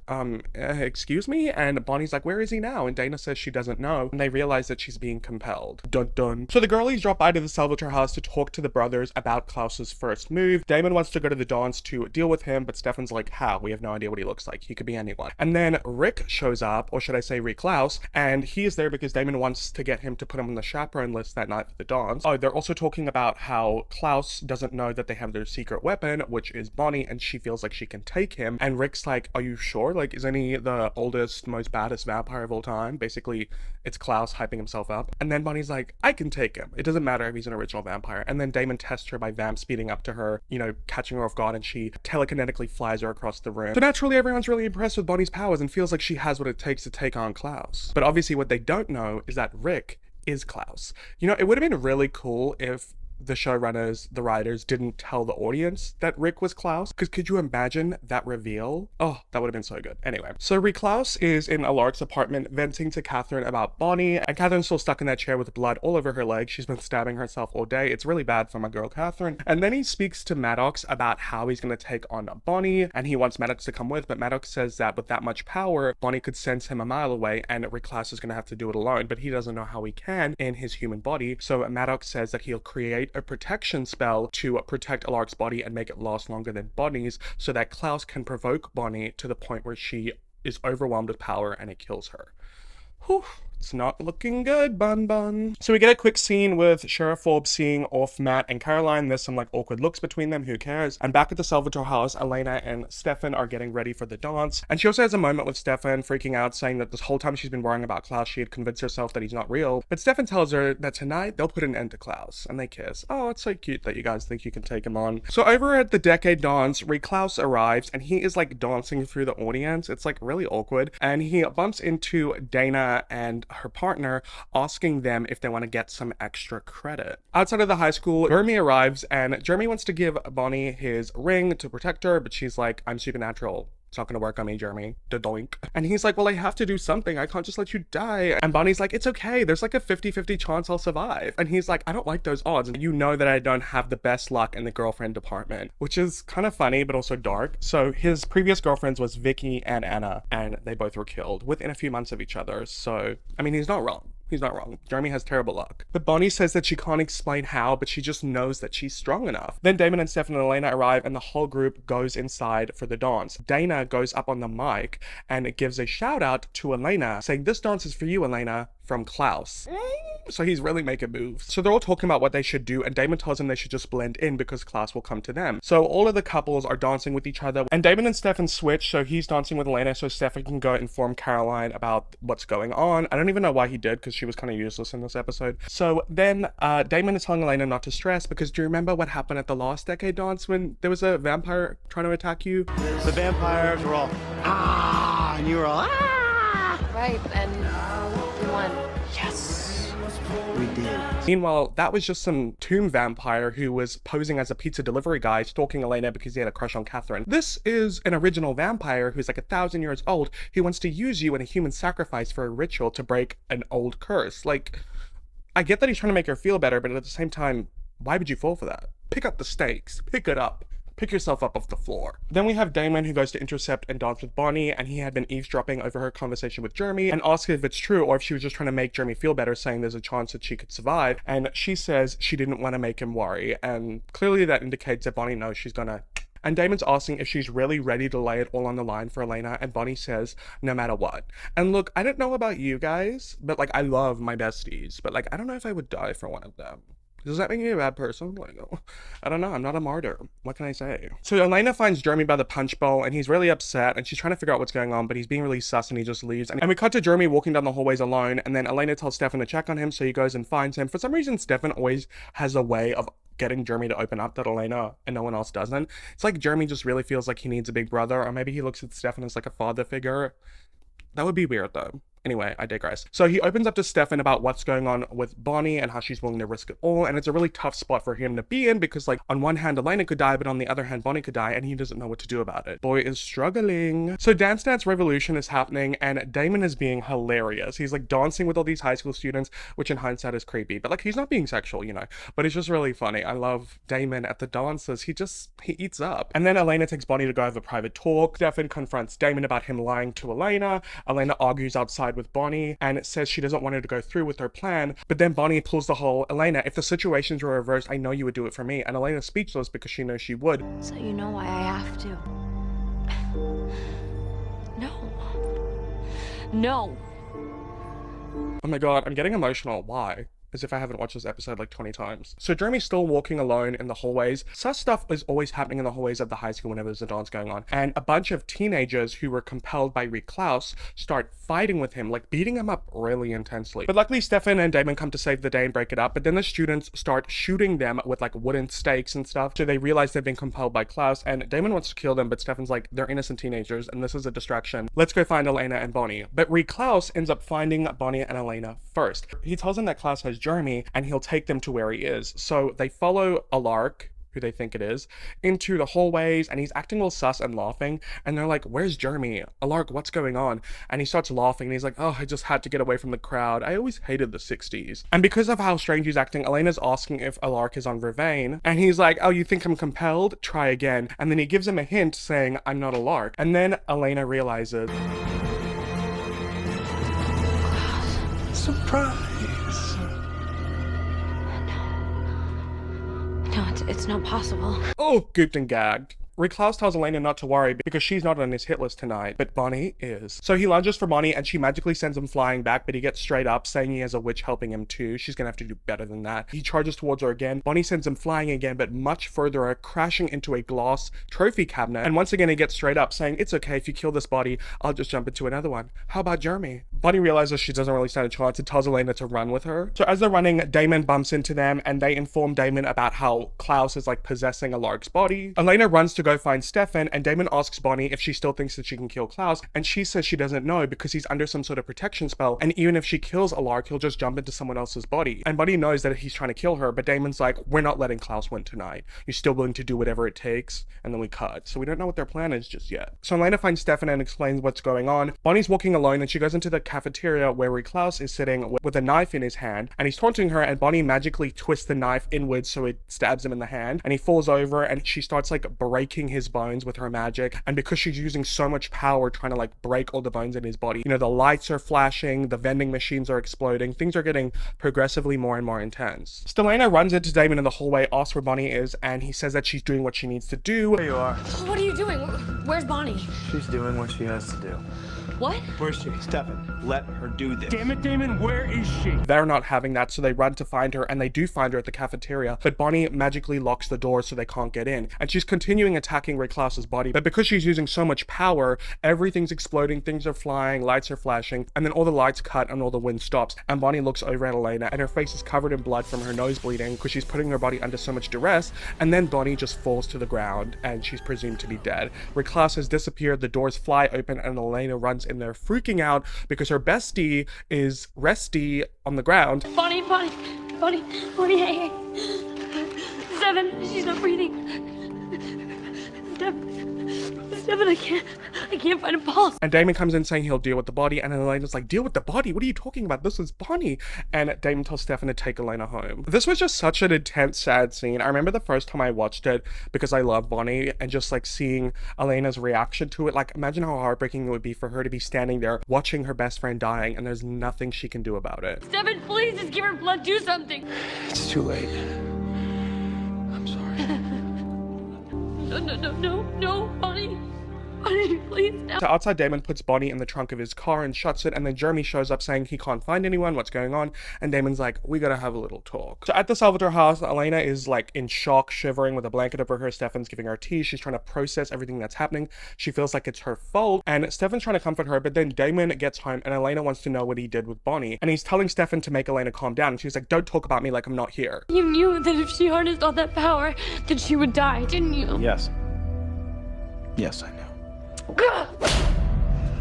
[SPEAKER 4] excuse me? And Bonnie's like, where is he now? And Dana says she doesn't know, and they realize that she's being compelled. Dun dun. So the girlies drop by to the Salvatore house to talk to the brothers about Klaus's first move. Damon wants to go to the dance to deal with him, but Stefan's like, how? We have no idea what he looks like. He could be anyone. And then Rick shows up, or should I say Klaus, and he is there because Damon wants to get him to put him on the chaperone list that night for the dance. Oh, they're also talking about how Klaus doesn't know that they have their secret weapon, which is Bonnie, and she feels like she can take him. And Rick's like, are you sure? Like, isn't he the oldest, most baddest vampire of all time? Basically, it's Klaus hyping himself up. And then Bonnie's like, I can take him. It doesn't matter if he's an original vampire. And then Damon tests her by vamp speeding up to her, you know, catching her off guard, and she telekinetically flies her across the room. So naturally, everyone's really impressed with Bonnie's powers and feels like she has what it takes to take on Klaus. But obviously what they don't know is that Rick is Klaus. You know, it would have been really cool if the showrunners, the writers, didn't tell the audience that Rick was Klaus, because could you imagine that reveal? Oh, that would have been so good. Anyway, so Klaus is in Alaric's apartment venting to Catherine about Bonnie, and Catherine's still stuck in that chair with blood all over her leg. She's been stabbing herself all day. It's really bad for my girl Catherine. And then he speaks to Maddox about how he's going to take on Bonnie, and he wants Maddox to come with, but Maddox says that with that much power, Bonnie could sense him a mile away, and Klaus is going to have to do it alone, but he doesn't know how he can in his human body. So Maddox says that he'll create a protection spell to protect Alaric's body and make it last longer than Bonnie's, so that Klaus can provoke Bonnie to the point where she is overwhelmed with power and it kills her. Whew. It's not looking good, Bun Bun. So we get a quick scene with Sheriff Forbes seeing off Matt and Caroline. There's some like awkward looks between them, who cares? And back at the Salvatore house, Elena and Stefan are getting ready for the dance. And she also has a moment with Stefan freaking out, saying that this whole time she's been worrying about Klaus, she had convinced herself that he's not real. But Stefan tells her that tonight they'll put an end to Klaus, and they kiss. Oh, it's so cute that you guys think you can take him on. So over at the decade dance, Klaus arrives and he is like dancing through the audience. It's like really awkward. And he bumps into Dana and her partner, asking them if they want to get some extra credit. Outside of the high school, Jeremy arrives and Jeremy wants to give Bonnie his ring to protect her, but she's like, I'm supernatural. It's not gonna work on me, Jeremy. Da-doink. And he's like, well, I have to do something. I can't just let you die. And Bonnie's like, it's okay. There's like a 50-50 chance I'll survive. And he's like, I don't like those odds. You know that I don't have the best luck in the girlfriend department, which is kind of funny, but also dark. So his previous girlfriends was Vicky and Anna, and they both were killed within a few months of each other. So, I mean, he's not wrong. He's not wrong. Jeremy has terrible luck. But Bonnie says that she can't explain how, but she just knows that she's strong enough. Then Damon and Stefan and Elena arrive and the whole group goes inside for the dance. Dana goes up on the mic and gives a shout out to Elena, saying, this dance is for you, Elena, from Klaus. So he's really making moves. So they're all talking about what they should do, and Damon tells them they should just blend in because Klaus will come to them. So all of the couples are dancing with each other, and Damon and Stefan switch, so he's dancing with Elena so Stefan can go inform Caroline about what's going on. I don't even know why he did, because she was kind of useless in this episode. So then Damon is telling Elena not to stress, because do you remember what happened at the last decade dance when there was a vampire trying to attack you?
[SPEAKER 8] The vampires were all, ah, and you were all, ah!
[SPEAKER 3] Right, and we won.
[SPEAKER 8] Yes, we did.
[SPEAKER 4] Meanwhile, that was just some tomb vampire who was posing as a pizza delivery guy, stalking Elena because he had a crush on Catherine. This is an original vampire who's like 1,000 years old. He wants to use you in a human sacrifice for a ritual to break an old curse. Like, I get that he's trying to make her feel better, but at the same time, why would you fall for that? Pick up the stakes. Pick it up. Pick yourself up off the floor. Then we have Damon, who goes to intercept and dance with Bonnie, and he had been eavesdropping over her conversation with Jeremy and asks if it's true or if she was just trying to make Jeremy feel better, saying there's a chance that she could survive. And she says she didn't want to make him worry, and clearly that indicates that Bonnie knows she's gonna. And Damon's asking if she's really ready to lay it all on the line for Elena, and Bonnie says, no matter what. And look, I don't know about you guys, but like, I love my besties, but like, I don't know if I would die for one of them. Does that make me a bad person? Like, I don't know. I'm not a martyr. What can I say? So Elena finds Jeremy by the punch bowl, and he's really upset, and she's trying to figure out what's going on, but he's being really sus, and he just leaves. And we cut to Jeremy walking down the hallways alone, and then Elena tells Stefan to check on him, so he goes and finds him. For some reason, Stefan always has a way of getting Jeremy to open up that Elena and no one else doesn't. It's like Jeremy just really feels like he needs a big brother, or maybe he looks at Stefan as like a father figure. That would be weird, though. Anyway, I digress. So he opens up to Stefan about what's going on with Bonnie and how she's willing to risk it all, and it's a really tough spot for him to be in because, like, on one hand, Elena could die, but on the other hand, Bonnie could die, and he doesn't know what to do about it. Boy is struggling. So Dance Dance Revolution is happening, and Damon is being hilarious. He's, like, dancing with all these high school students, which in hindsight is creepy, but, like, he's not being sexual, you know, but it's just really funny. I love Damon at the dances. He eats up. And then Elena takes Bonnie to go have a private talk. Stefan confronts Damon about him lying to Elena. Elena argues outside with Bonnie, and says she doesn't want her to go through with her plan, but then Bonnie pulls the whole, Elena, if the situations were reversed, I know you would do it for me, and Elena's speechless because she knows she would.
[SPEAKER 3] So you know why I have to. No.
[SPEAKER 4] Oh my god, I'm getting emotional. Why? As if I haven't watched this episode like 20 times. So Jeremy's still walking alone in the hallways. Such stuff is always happening in the hallways of the high school whenever there's a dance going on. And a bunch of teenagers who were compelled by Klaus start fighting with him, like beating him up really intensely. But luckily Stefan and Damon come to save the day and break it up, but then the students start shooting them with like wooden stakes and stuff. So they realize they've been compelled by Klaus, and Damon wants to kill them, but Stefan's like, they're innocent teenagers and this is a distraction. Let's go find Elena and Bonnie. But Klaus ends up finding Bonnie and Elena first. He tells them that Klaus has Jeremy and he'll take them to where he is. So they follow Alark, who they think it is, into the hallways, and he's acting all sus and laughing, and they're like, where's Jeremy? Alark, what's going on? And he starts laughing and he's like, oh, I just had to get away from the crowd. I always hated the 60s. And because of how strange he's acting, Elena's asking if Alark is on Vervain, and he's like, oh, you think I'm compelled? Try again. And then he gives him a hint saying, I'm not Alark. And then Elena realizes,
[SPEAKER 8] Surprise.
[SPEAKER 3] No, it's not possible.
[SPEAKER 4] oh, gooped and gagged. Klaus tells Elena not to worry because she's not on his hit list tonight, but Bonnie is. So he lunges for Bonnie and she magically sends him flying back, but he gets straight up saying he has a witch helping him too. She's gonna have to do better than that. He charges towards her again. Bonnie sends him flying again, but much further, crashing into a glass trophy cabinet. And once again, he gets straight up saying, it's okay, if you kill this body, I'll just jump into another one. How about Jeremy? Bonnie realizes she doesn't really stand a chance and tells Elena to run with her. So as they're running, Damon bumps into them and they inform Damon about how Klaus is like possessing a Lark's body. Elena runs to go find Stefan and Damon asks Bonnie if she still thinks that she can kill Klaus, and she says she doesn't know because he's under some sort of protection spell, and even if she kills a Lark, he'll just jump into someone else's body. And Bonnie knows that he's trying to kill her, but Damon's like, we're not letting Klaus win tonight. You're still willing to do whatever it takes, and then we cut. So we don't know what their plan is just yet. So Elena finds Stefan and explains what's going on. Bonnie's walking alone and she goes into the cafeteria where Klaus is sitting with a knife in his hand, and he's taunting her, and Bonnie magically twists the knife inwards so it stabs him in the hand, and he falls over and she starts like breaking his bones with her magic. And because she's using so much power trying to like break all the bones in his body, you know, the lights are flashing, the vending machines are exploding, things are getting progressively more and more intense. Stelena runs into Damon in the hallway, asks where Bonnie is, and he says that she's doing what she needs to do.
[SPEAKER 8] There you are.
[SPEAKER 5] What are you doing? Where's Bonnie?
[SPEAKER 9] She's doing what she has to do.
[SPEAKER 5] What?
[SPEAKER 8] Where's she? Stefan, let her do this.
[SPEAKER 2] Damn it, Damon, where is she?
[SPEAKER 4] They're not having that, so they run to find her, and they do find her at the cafeteria, but Bonnie magically locks the door so they can't get in. And she's continuing attacking Klaus's body, but because she's using so much power, everything's exploding, things are flying, lights are flashing, and then all the lights cut and all the wind stops. And Bonnie looks over at Elena, and her face is covered in blood from her nose bleeding because she's putting her body under so much duress. And then Bonnie just falls to the ground, and she's presumed to be dead. Klaus has disappeared, the doors fly open, and Elena runs in there freaking out because her bestie is resty on the ground.
[SPEAKER 5] Bonnie, hey. Seven, she's not breathing. Stefan, I can't find a pulse.
[SPEAKER 4] And Damon comes in saying he'll deal with the body, and Elena's like, deal with the body? What are you talking about? This is Bonnie. And Damon tells Stefan to take Elena home. This was just such an intense, sad scene. I remember the first time I watched it because I love Bonnie, and just like seeing Elena's reaction to it. Like, imagine how heartbreaking it would be for her to be standing there watching her best friend dying, and there's nothing she can do about it.
[SPEAKER 5] Stefan, please, just give her blood, do something.
[SPEAKER 9] It's too late. I'm sorry.
[SPEAKER 5] No, Bonnie. Bonnie, please, no.
[SPEAKER 4] So outside, Damon puts Bonnie in the trunk of his car and shuts it, and then Jeremy shows up saying he can't find anyone, what's going on, and Damon's like, we gotta have a little talk. So at the Salvatore house, Elena is like in shock, shivering with a blanket over her. Stefan's giving her tea. She's trying to process everything that's happening. She feels like it's her fault, and Stefan's trying to comfort her, but then Damon gets home, and Elena wants to know what he did with Bonnie, and he's telling Stefan to make Elena calm down, and she's like, don't talk about me like I'm not here.
[SPEAKER 5] You knew that if she harnessed all that power, that she would die, didn't you?
[SPEAKER 6] Yes. Yes, I know.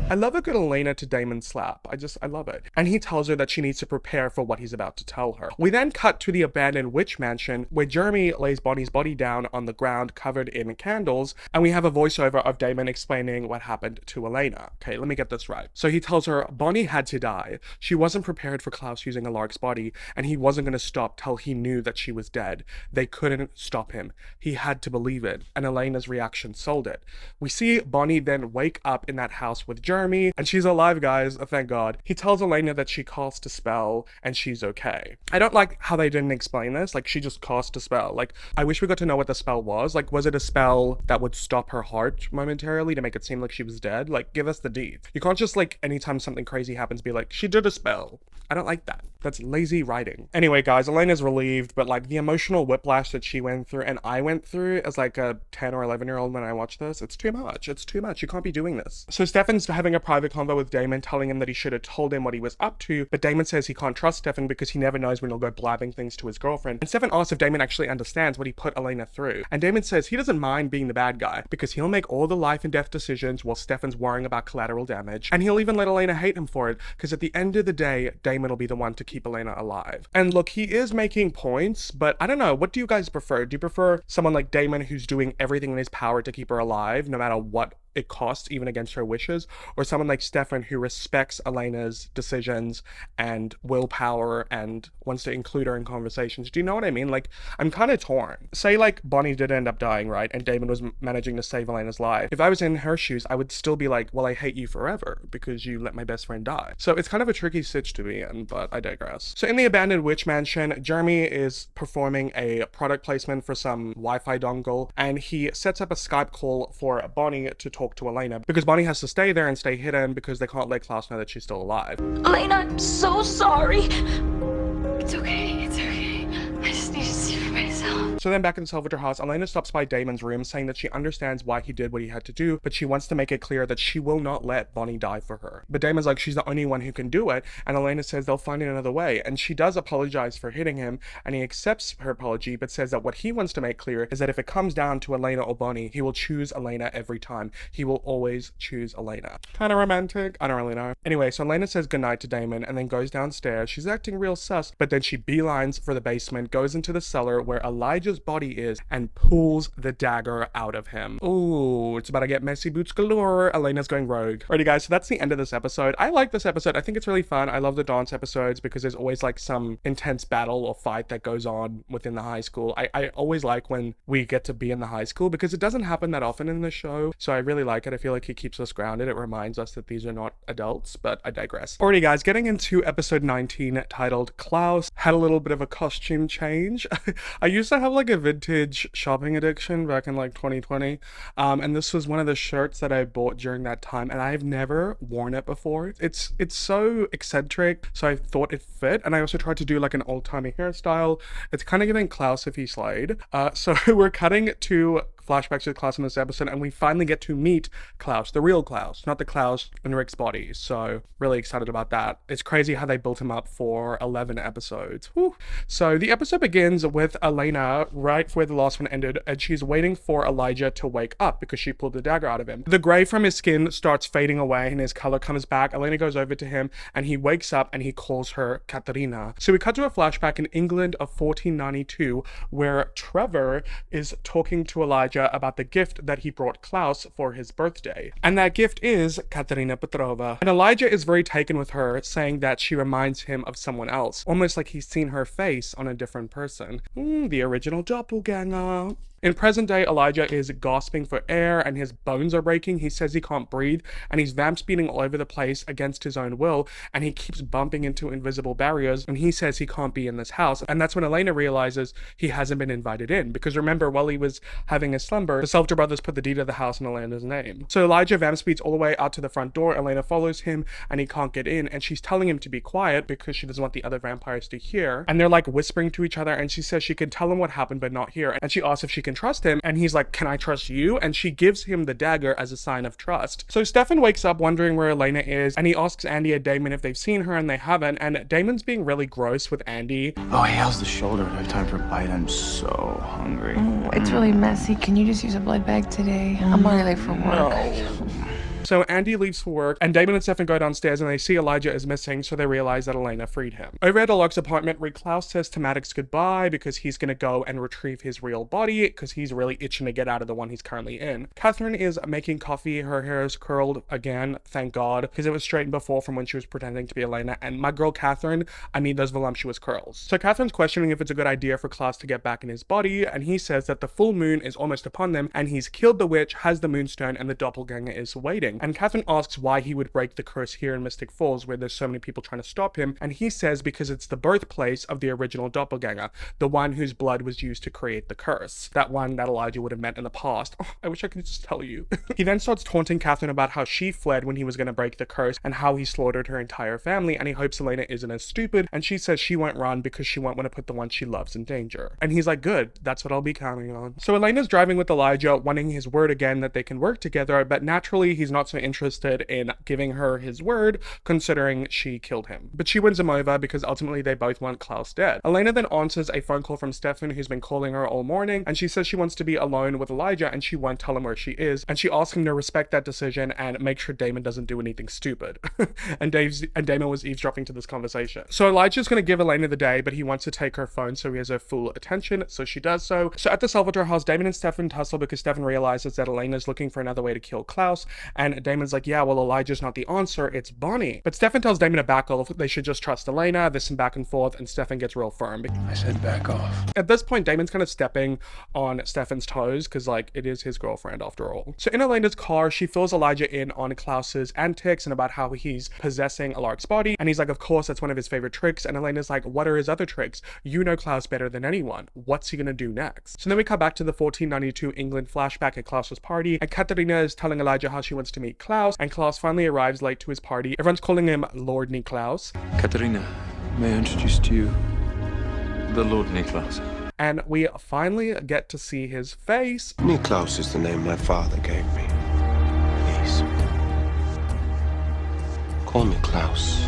[SPEAKER 4] I love a good Elena to Damon slap. I love it. And he tells her that she needs to prepare for what he's about to tell her. We then cut to the abandoned witch mansion where Jeremy lays Bonnie's body down on the ground covered in candles, and we have a voiceover of Damon explaining what happened to Elena. Okay, let me get this right. So he tells her Bonnie had to die. She wasn't prepared for Klaus using a Lark's body, and he wasn't going to stop till he knew that she was dead. They couldn't stop him. He had to believe it, and Elena's reaction sold it. We see Bonnie then wake up in that house with Jeremy, and she's alive, guys, thank God. He tells Elena that she cast a spell and she's okay. I don't like how they didn't explain this. Like, she just cast a spell. Like, I wish we got to know what the spell was. Like, was it a spell that would stop her heart momentarily to make it seem like she was dead? Like, give us the deeds. You can't just, like, anytime something crazy happens, be like, she did a spell. I don't like that. That's lazy writing. Anyway, guys, Elena's relieved, but like the emotional whiplash that she went through and I went through as like a 10 or 11-year-old when I watched this, it's too much. It's too much. You can't be doing this. So Stefan's having a private convo with Damon, telling him that he should have told him what he was up to, but Damon says he can't trust Stefan because he never knows when he'll go blabbing things to his girlfriend. And Stefan asks if Damon actually understands what he put Elena through. And Damon says he doesn't mind being the bad guy because he'll make all the life and death decisions while Stefan's worrying about collateral damage. And he'll even let Elena hate him for it because at the end of the day, Damon will be the one to keep Elena alive. And look, he is making points, but I don't know. What do you guys prefer? Do you prefer someone like Damon who's doing everything in his power to keep her alive, no matter what it costs, even against her wishes, or someone like Stefan who respects Elena's decisions and willpower and wants to include her in conversations. Do you know what I mean? Like, I'm kind of torn. Say like Bonnie did end up dying, right? And Damon was managing to save Elena's life. If I was in her shoes, I would still be like, well, I hate you forever because you let my best friend die. So it's kind of a tricky stitch to be in, but I digress. So in the abandoned witch mansion, Jeremy is performing a product placement for some Wi-Fi dongle, and he sets up a Skype call for Bonnie to talk to Elena because Bonnie has to stay there and stay hidden because they can't let Klaus know that she's still alive.
[SPEAKER 7] Elena, I'm so sorry. It's okay. It's okay. I just need to see for myself.
[SPEAKER 4] So then back in the Salvador house, Elena stops by Damon's room saying that she understands why he did what he had to do, but she wants to make it clear that she will not let Bonnie die for her. But Damon's like, she's the only one who can do it, and Elena says they'll find another way, and she does apologize for hitting him, and he accepts her apology, but says that what he wants to make clear is that if it comes down to Elena or Bonnie, he will choose Elena every time. He will always choose Elena. Kind of romantic? I don't really know. Anyway, so Elena says goodnight to Damon and then goes downstairs. She's acting real sus, but then she beelines for the basement, goes into the cellar where Elijah's body is, and pulls the dagger out of him. Ooh, it's about to get messy boots galore. Elena's going rogue. Alrighty guys, so that's the end of this episode. I like this episode. I think it's really fun. I love the dance episodes because there's always like some intense battle or fight that goes on within the high school. I always like when we get to be in the high school because it doesn't happen that often in the show. So I really like it. I feel like it keeps us grounded. It reminds us that these are not adults, but I digress. Alrighty guys, getting into episode 19 titled Klaus. Had a little bit of a costume change. I used to have like a vintage shopping addiction back in like 2020, and this was one of the shirts that I bought during that time, and I've never worn it before. It's so eccentric, so I thought it fit, and I also tried to do like an old-timey hairstyle. It's kind of giving Klaus if he slayed. So we're cutting to flashbacks to Klaus in this episode, and we finally get to meet Klaus, the real Klaus, not the Klaus in Rick's body. So really excited about that. It's crazy how they built him up for 11 episodes. Whew. So the episode begins with Elena right where the last one ended, and she's waiting for Elijah to wake up because she pulled the dagger out of him. The gray from his skin starts fading away and his color comes back. Elena goes over to him and he wakes up and he calls her Katerina. So we cut to a flashback in England of 1492 where Trevor is talking to Elijah about the gift that he brought Klaus for his birthday. And that gift is Katerina Petrova. And Elijah is very taken with her, saying that she reminds him of someone else, almost like he's seen her face on a different person. The original doppelganger. In present day, Elijah is gasping for air and his bones are breaking. He says he can't breathe and he's vamp speeding all over the place against his own will, and he keeps bumping into invisible barriers, and he says he can't be in this house. And that's when Elena realizes he hasn't been invited in, because remember, while he was having a slumber, the Salvador brothers put the deed of the house in Elena's name. So Elijah vamp speeds all the way out to the front door. Elena follows him and he can't get in, and she's telling him to be quiet because she doesn't want the other vampires to hear. And they're like whispering to each other, and she says she can tell him what happened but not hear. And she asks if she can trust him, and he's like, can I trust you? And she gives him the dagger as a sign of trust. So Stefan wakes up wondering where Elena is, and he asks Andy and Damon if they've seen her, and they haven't. And Damon's being really gross with Andy.
[SPEAKER 9] Oh, hey, how's the shoulder? Do I have time for a bite? I'm so hungry.
[SPEAKER 5] It's really messy. Can you just use a blood bag today? I'm already late for work.
[SPEAKER 4] So Andy leaves for work, and Damon and Stefan go downstairs and they see Elijah is missing, so they realize that Elena freed him. Over at Alok's apartment, Rick Klaus says to Maddox goodbye because he's gonna go and retrieve his real body because he's really itching to get out of the one he's currently in. Catherine is making coffee. Her hair is curled again, thank God, because it was straightened before from when she was pretending to be Elena, and my girl Catherine, I need those voluptuous curls. So Catherine's questioning if it's a good idea for Klaus to get back in his body, and he says that the full moon is almost upon them, and he's killed the witch, has the moonstone, and the doppelganger is waiting. And Catherine asks why he would break the curse here in Mystic Falls where there's so many people trying to stop him, and he says because it's the birthplace of the original doppelganger, the one whose blood was used to create the curse, that one that Elijah would have met in the past. Oh, I wish I could just tell you. He then starts taunting Catherine about how she fled when he was going to break the curse and how he slaughtered her entire family, and he hopes Elena isn't as stupid, and she says she won't run because she won't want to put the one she loves in danger. And he's like, good, that's what I'll be counting on. So Elena's driving with Elijah, wanting his word again that they can work together, but naturally he's not not so interested in giving her his word, considering she killed him. But she wins him over because ultimately they both want Klaus dead. Elena then answers a phone call from Stefan, who's been calling her all morning, and she says she wants to be alone with Elijah and she won't tell him where she is, and she asks him to respect that decision and make sure Damon doesn't do anything stupid. and Damon was eavesdropping to this conversation. So Elijah's going to give Elena the day, but he wants to take her phone so he has her full attention, so she does so. So at the Salvatore house, Damon and Stefan tussle because Stefan realizes that Elena's looking for another way to kill Klaus, and Damon's like, yeah, well, Elijah's not the answer, it's Bonnie. But Stefan tells Damon to back off, they should just trust Elena. There's some back and forth, and Stefan gets real firm.
[SPEAKER 9] I said back off.
[SPEAKER 4] At this point, Damon's kind of stepping on Stefan's toes because, like, it is his girlfriend after all. So in Elena's car, she fills Elijah in on Klaus's antics and about how he's possessing Alaric's body, and he's like, of course, that's one of his favorite tricks, and Elena's like, what are his other tricks? You know Klaus better than anyone. What's he gonna do next? So then we come back to the 1492 England flashback at Klaus's party, and Katerina is telling Elijah how she wants to meet Klaus, and Klaus finally arrives late to his party. Everyone's calling him Lord Niklaus.
[SPEAKER 2] Katerina, may I introduce to you the Lord Niklaus?
[SPEAKER 4] And we finally get to see his face.
[SPEAKER 9] Klaus is the name my father gave me. Please. Call me Klaus.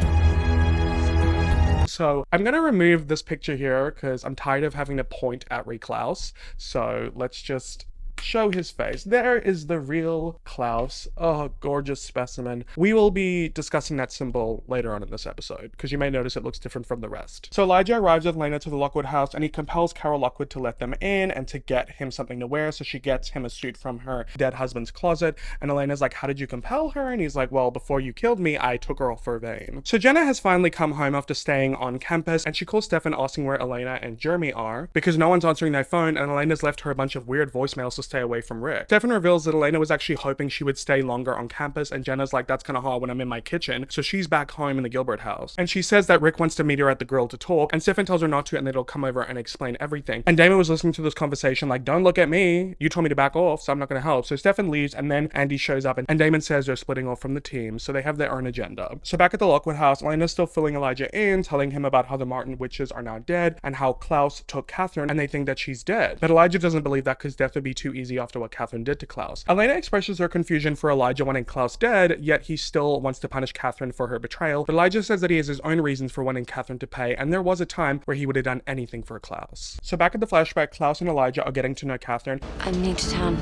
[SPEAKER 4] So I'm going to remove this picture here because I'm tired of having to point at Klaus. So let's just show his face. There is the real Klaus. Oh, gorgeous specimen. We will be discussing that symbol later on in this episode because you may notice it looks different from the rest. So Elijah arrives with Lena to the Lockwood house and he compels Carol Lockwood to let them in and to get him something to wear. So she gets him a suit from her dead husband's closet, and Elena's like, how did you compel her? And he's like, well, before you killed me, I took her off for Vervain. So Jenna has finally come home after staying on campus, and she calls Stefan asking where Elena and Jeremy are because no one's answering their phone, and Elena's left her a bunch of weird voicemails to stay away from Rick. Stefan reveals that Elena was actually hoping she would stay longer on campus, and Jenna's like, that's kind of hard when I'm in my kitchen. So she's back home in the Gilbert house, and she says that Rick wants to meet her at the grill to talk, and Stefan tells her not to, and that he'll come over and explain everything. And Damon was listening to this conversation like, don't look at me, you told me to back off, so I'm not going to help. So Stefan leaves, and then Andy shows up, and Damon says they're splitting off from the team, so they have their own agenda. So back at the Lockwood house, Elena's still filling Elijah in, telling him about how the Martin witches are now dead, and how Klaus took Catherine, and they think that she's dead. But Elijah doesn't believe that because death would be too easy after what Catherine did to Klaus. Elena expresses her confusion for Elijah wanting Klaus dead, yet he still wants to punish Catherine for her betrayal. But Elijah says that he has his own reasons for wanting Catherine to pay, and there was a time where he would have done anything for Klaus. So back at the flashback, Klaus and Elijah are getting to know Catherine.
[SPEAKER 1] I'm new to town,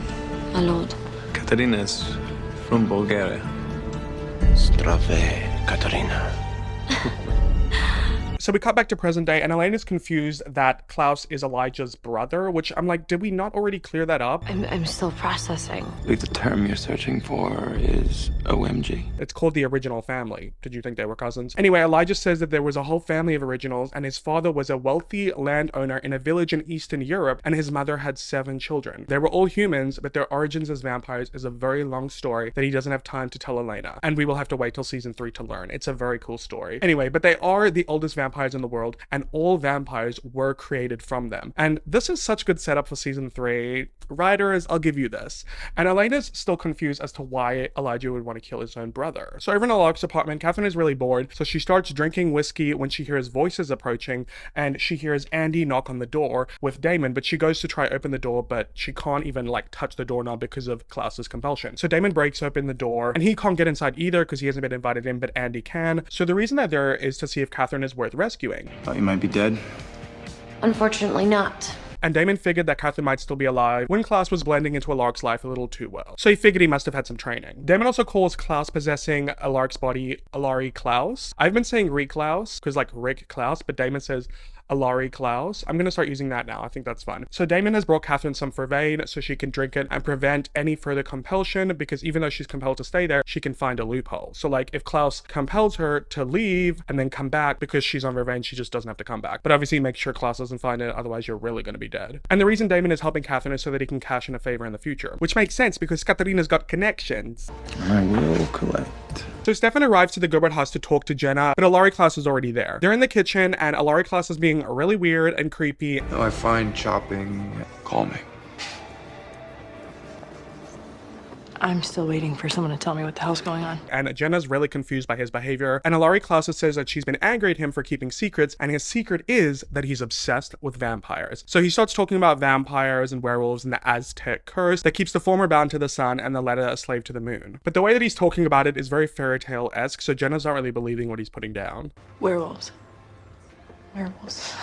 [SPEAKER 1] my lord.
[SPEAKER 2] Katerina is from Bulgaria.
[SPEAKER 9] Zdrave, Katerina.
[SPEAKER 4] So we cut back to present day, and Elena's confused that Klaus is Elijah's brother, which I'm like, did we not already clear that up?
[SPEAKER 1] I'm still processing.
[SPEAKER 2] I believe the term you're searching for is OMG.
[SPEAKER 4] It's called the original family. Did you think they were cousins? Anyway, Elijah says that there was a whole family of originals, and his father was a wealthy landowner in a village in Eastern Europe, and his mother had 7 children. They were all humans, but their origins as vampires is a very long story that he doesn't have time to tell Elena, and we will have to wait till season 3 to learn. It's a very cool story. Anyway, but they are the oldest vampires in the world, and all vampires were created from them. And this is such good setup for season 3. Writers, I'll give you this. And Elena's still confused as to why Elijah would want to kill his own brother. So over in Alaric's apartment, Catherine is really bored, so she starts drinking whiskey when she hears voices approaching, and she hears Andy knock on the door with Damon, but she goes to try open the door, but she can't even like touch the doorknob because of Klaus's compulsion. So Damon breaks open the door, and he can't get inside either because he hasn't been invited in, but Andy can. So the reason they're there is to see if Catherine is worth rescuing.
[SPEAKER 6] Thought you might be dead.
[SPEAKER 1] Unfortunately not.
[SPEAKER 4] And Damon figured that Catherine might still be alive when Klaus was blending into Alaric's life a little too well. So he figured he must have had some training. Damon also calls Klaus possessing Alaric's body Alari Klaus. I've been saying Rick Klaus because like Rick Klaus, but Damon says Alari Klaus. I'm gonna start using that now. I think that's fun. So Damon has brought Catherine some Vervain so she can drink it and prevent any further compulsion, because even though she's compelled to stay there, she can find a loophole. So like if Klaus compels her to leave and then come back because she's on Vervain, she just doesn't have to come back. But obviously make sure Klaus doesn't find it, otherwise you're really gonna be dead. And the reason Damon is helping Catherine is so that he can cash in a favor in the future, which makes sense because Katerina's got connections.
[SPEAKER 6] I will collect.
[SPEAKER 4] So Stefan arrives to the Gilbert house to talk to Jenna, but Alari Klaus is already there. They're in the kitchen, and Alari Klaus is being really weird and creepy.
[SPEAKER 9] Though I find chopping calming.
[SPEAKER 5] I'm still waiting for someone to tell me what the hell's going on.
[SPEAKER 4] And Jenna's really confused by his behavior, and Ilari Klaus says that she's been angry at him for keeping secrets, and his secret is that he's obsessed with vampires. So he starts talking about vampires and werewolves and the Aztec curse that keeps the former bound to the sun and the latter a slave to the moon. But the way that he's talking about it is very fairy tale-esque, so Jenna's not really believing what he's putting down.
[SPEAKER 5] Werewolves. Werewolves.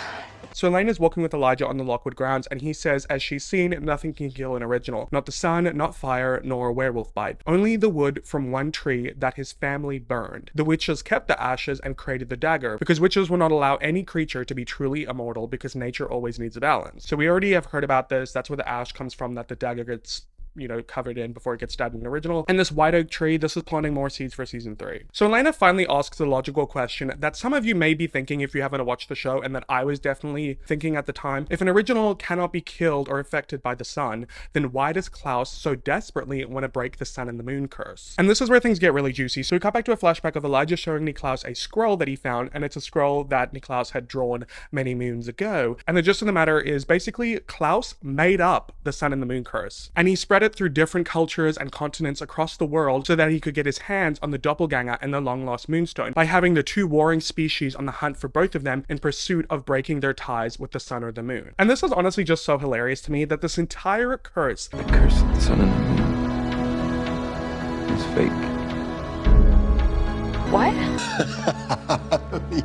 [SPEAKER 4] So Elaine is walking with Elijah on the Lockwood grounds, and he says, as she's seen, nothing can kill an original. Not the sun, not fire, nor a werewolf bite. Only the wood from one tree that his family burned. The witches kept the ashes and created the dagger, because witches will not allow any creature to be truly immortal, because nature always needs a balance. So we already have heard about this. That's where the ash comes from, that the dagger gets, you know, covered in before it gets stabbed in the original. And this white oak tree, this is planting more seeds for season 3. So Elena finally asks the logical question that some of you may be thinking if you haven't watched the show, and that I was definitely thinking at the time. If an original cannot be killed or affected by the sun, then why does Klaus so desperately want to break the sun and the moon curse? And this is where things get really juicy. So we cut back to a flashback of Elijah showing Niklaus a scroll that he found, and it's a scroll that Niklaus had drawn many moons ago. And the gist of the matter is basically Klaus made up the sun and the moon curse, and he spread it through different cultures and continents across the world so that he could get his hands on the doppelganger and the long-lost moonstone by having the two warring species on the hunt for both of them in pursuit of breaking their ties with the sun or the moon. And this is honestly just so hilarious to me that this entire curse,
[SPEAKER 9] The curse of the sun and the moon, is fake.
[SPEAKER 3] What?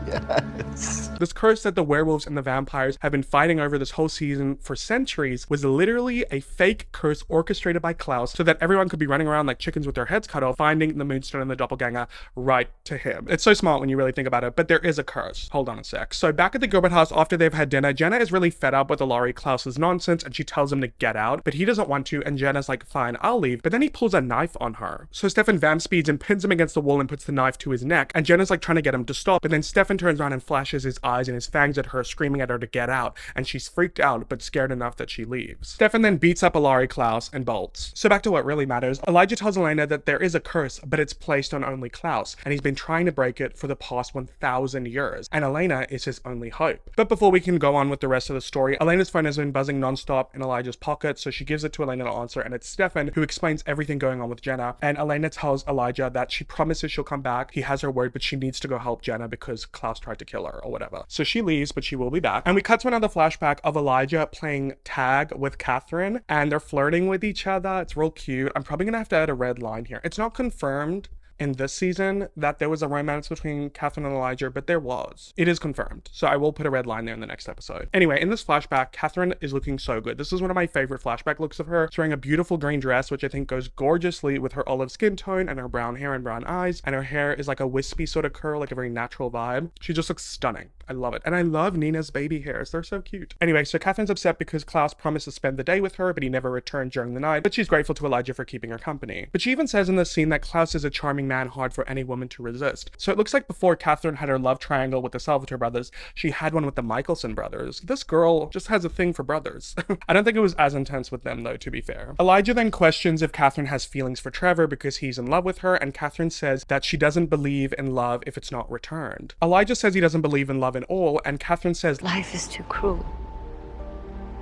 [SPEAKER 6] Yes.
[SPEAKER 4] this curse that the werewolves and the vampires have been fighting over this whole season for centuries, was literally a fake curse orchestrated by Klaus so that everyone could be running around like chickens with their heads cut off, finding the moonstone and the doppelganger right to him. It's so smart when you really think about it, but there is a curse. Hold on a sec. So back at the Gilbert house after they've had dinner, Jenna is really fed up with Ilari Klaus's nonsense, and she tells him to get out, but he doesn't want to, and Jenna's like, fine, I'll leave. But then he pulls a knife on her. So Stefan vamp speeds and pins him against the wall and puts the knife to his neck, and Jenna's like trying to get him to stop, but then Stefan turns around and flashes his eyes and his fangs at her, screaming at her to get out, and she's freaked out but scared enough that she leaves. Stefan then beats up Ilari Klaus and bolts. So back to what really matters. Elijah tells Elena that there is a curse, but it's placed on only Klaus, and he's been trying to break it for the past 1,000 years, and Elena is his only hope. But before we can go on with the rest of the story, Elena's phone has been buzzing non-stop in Elijah's pocket, so she gives it to Elena to answer, and it's Stefan who explains everything going on with Jenna. And Elena tells Elijah that she promises she'll come back. He has her word, but she needs to go help Jenna because Klaus tried to kill her or whatever. So she leaves, but she will be back. And we cut to another flashback of Elijah playing tag with Catherine, and they're flirting with each other. It's real cute. I'm probably gonna have to add a red line here. It's not confirmed in this season that there was a romance between Catherine and Elijah, but there was. It is confirmed. So I will put a red line there in the next episode. Anyway, in this flashback, Catherine is looking so good. This is one of my favorite flashback looks of her. She's wearing a beautiful green dress, which I think goes gorgeously with her olive skin tone and her brown hair and brown eyes. And her hair is like a wispy sort of curl, like a very natural vibe. She just looks stunning. I love it. And I love Nina's baby hairs. They're so cute. Anyway, so Catherine's upset because Klaus promised to spend the day with her, but he never returned during the night. But she's grateful to Elijah for keeping her company. But she even says in this scene that Klaus is a charming man, hard for any woman to resist. So it looks like before Catherine had her love triangle with the Salvatore brothers, she had one with the Michelson brothers. This girl just has a thing for brothers. I don't think it was as intense with them though, to be fair. Elijah then questions if Catherine has feelings for Trevor because he's in love with her, and Catherine says that she doesn't believe in love if it's not returned. Elijah says he doesn't believe in love at all, and Catherine says,
[SPEAKER 3] Life is too cruel.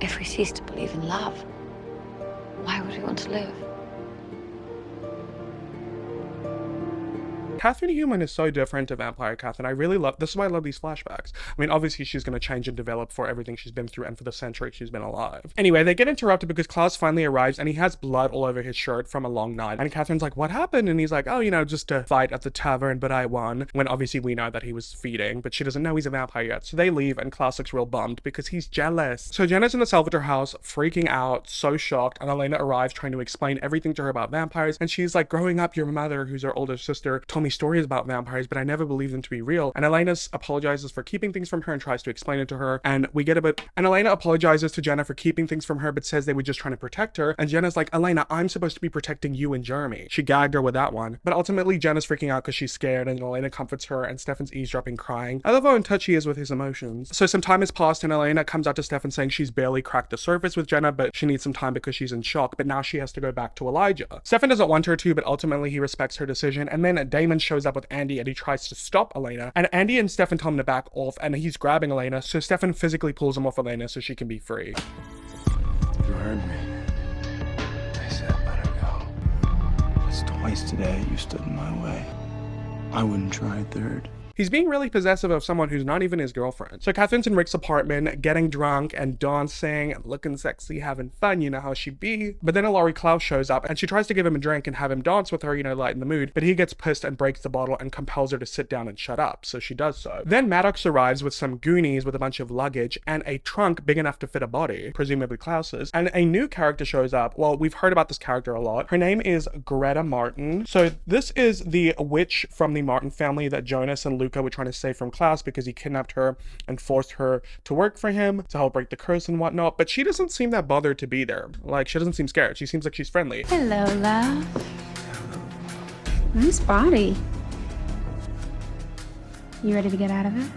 [SPEAKER 3] If we cease to believe in love, why would we want to live?
[SPEAKER 4] Catherine Human is so different to Vampire Catherine. I really love, this is why I love these flashbacks. I mean, obviously she's going to change and develop for everything she's been through and for the century she's been alive. Anyway, they get interrupted because Klaus finally arrives and he has blood all over his shirt from a long night. And Catherine's like, what happened? And he's like, oh, you know, just a fight at the tavern, but I won. When obviously we know that he was feeding, but she doesn't know he's a vampire yet. So they leave and Klaus looks real bummed because he's jealous. So Jenna's in the Salvatore house, freaking out, so shocked, and Elena arrives trying to explain everything to her about vampires. And she's like, growing up, your mother, who's her older sister, told me stories about vampires, but I never believed them to be real. And Elena apologizes for keeping things from her and tries to explain it to her. And we get a bit, and Elena apologizes to Jenna for keeping things from her, but says they were just trying to protect her. And Jenna's like, Elena, I'm supposed to be protecting you and Jeremy. She gagged her with that one. But ultimately, Jenna's freaking out because she's scared, and Elena comforts her, and Stefan's eavesdropping, crying. I love how in touch he is with his emotions. So some time has passed, and Elena comes out to Stefan saying she's barely cracked the surface with Jenna, but she needs some time because she's in shock. But now she has to go back to Elijah. Stefan doesn't want her to, but ultimately he respects her decision. And then Damon shows up with Andy, and he tries to stop Elena, and Andy and Stefan tell him to back off, and he's grabbing Elena, so Stefan physically pulls him off Elena so she can be free.
[SPEAKER 9] You heard me. I said let her go.
[SPEAKER 2] Twice today, you stood in my way. I wouldn't try a third.
[SPEAKER 4] He's being really possessive of someone who's not even his girlfriend. So Catherine's in Rick's apartment, getting drunk and dancing and looking sexy, having fun, you know how she be. But then Laurie Klaus shows up and she tries to give him a drink and have him dance with her, you know, lighten the mood. But he gets pissed and breaks the bottle and compels her to sit down and shut up. So she does so. Then Maddox arrives with some goonies with a bunch of luggage and a trunk big enough to fit a body, presumably Klaus's. And a new character shows up. Well, we've heard about this character a lot. Her name is Greta Martin. So this is the witch from the Martin family that Jonas and Luca were trying to save from Klaus because he kidnapped her and forced her to work for him to help break the curse and whatnot. But she doesn't seem that bothered to be there. Like, she doesn't seem scared. She seems like she's friendly.
[SPEAKER 10] Hello, love. Nice body. You ready to get out of it?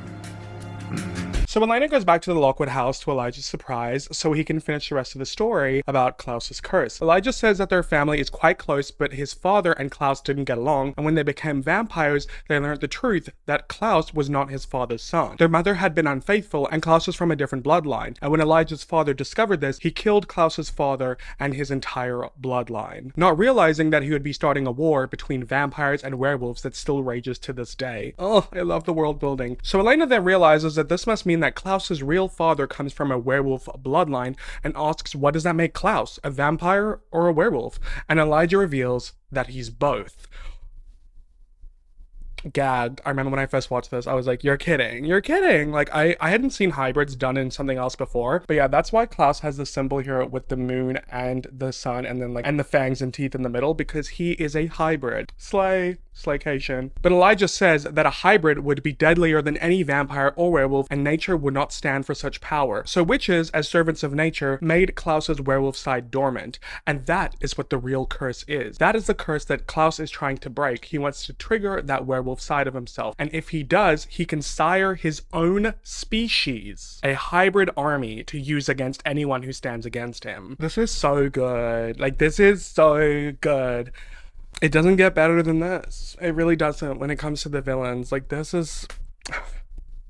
[SPEAKER 4] So Elena goes back to the Lockwood house to Elijah's surprise so he can finish the rest of the story about Klaus's curse. Elijah says that their family is quite close, but his father and Klaus didn't get along, and when they became vampires, they learned the truth that Klaus was not his father's son. Their mother had been unfaithful, and Klaus was from a different bloodline, and when Elijah's father discovered this, he killed Klaus's father and his entire bloodline, not realizing that he would be starting a war between vampires and werewolves that still rages to this day. Oh, I love the world building. So Elena then realizes that this must mean that Klaus's real father comes from a werewolf bloodline and asks, what does that make Klaus, a vampire or a werewolf? And Elijah reveals that he's both. Gagged. I remember when I first watched this, I was like, you're kidding. Like, I hadn't seen hybrids done in something else before. But yeah, that's why Klaus has the symbol here with the moon and the sun and then like, and the fangs and teeth in the middle, because he is a hybrid. Slaycation. But Elijah says that a hybrid would be deadlier than any vampire or werewolf, and nature would not stand for such power. So witches, as servants of nature, made Klaus's werewolf side dormant. And that is what the real curse is. That is the curse that Klaus is trying to break. He wants to trigger that werewolf side of himself, and if he does, he can sire his own species, a hybrid army to use against anyone who stands against him. This is so good. Like, this is so good. It doesn't get better than this. It really doesn't when it comes to the villains. Like, this is...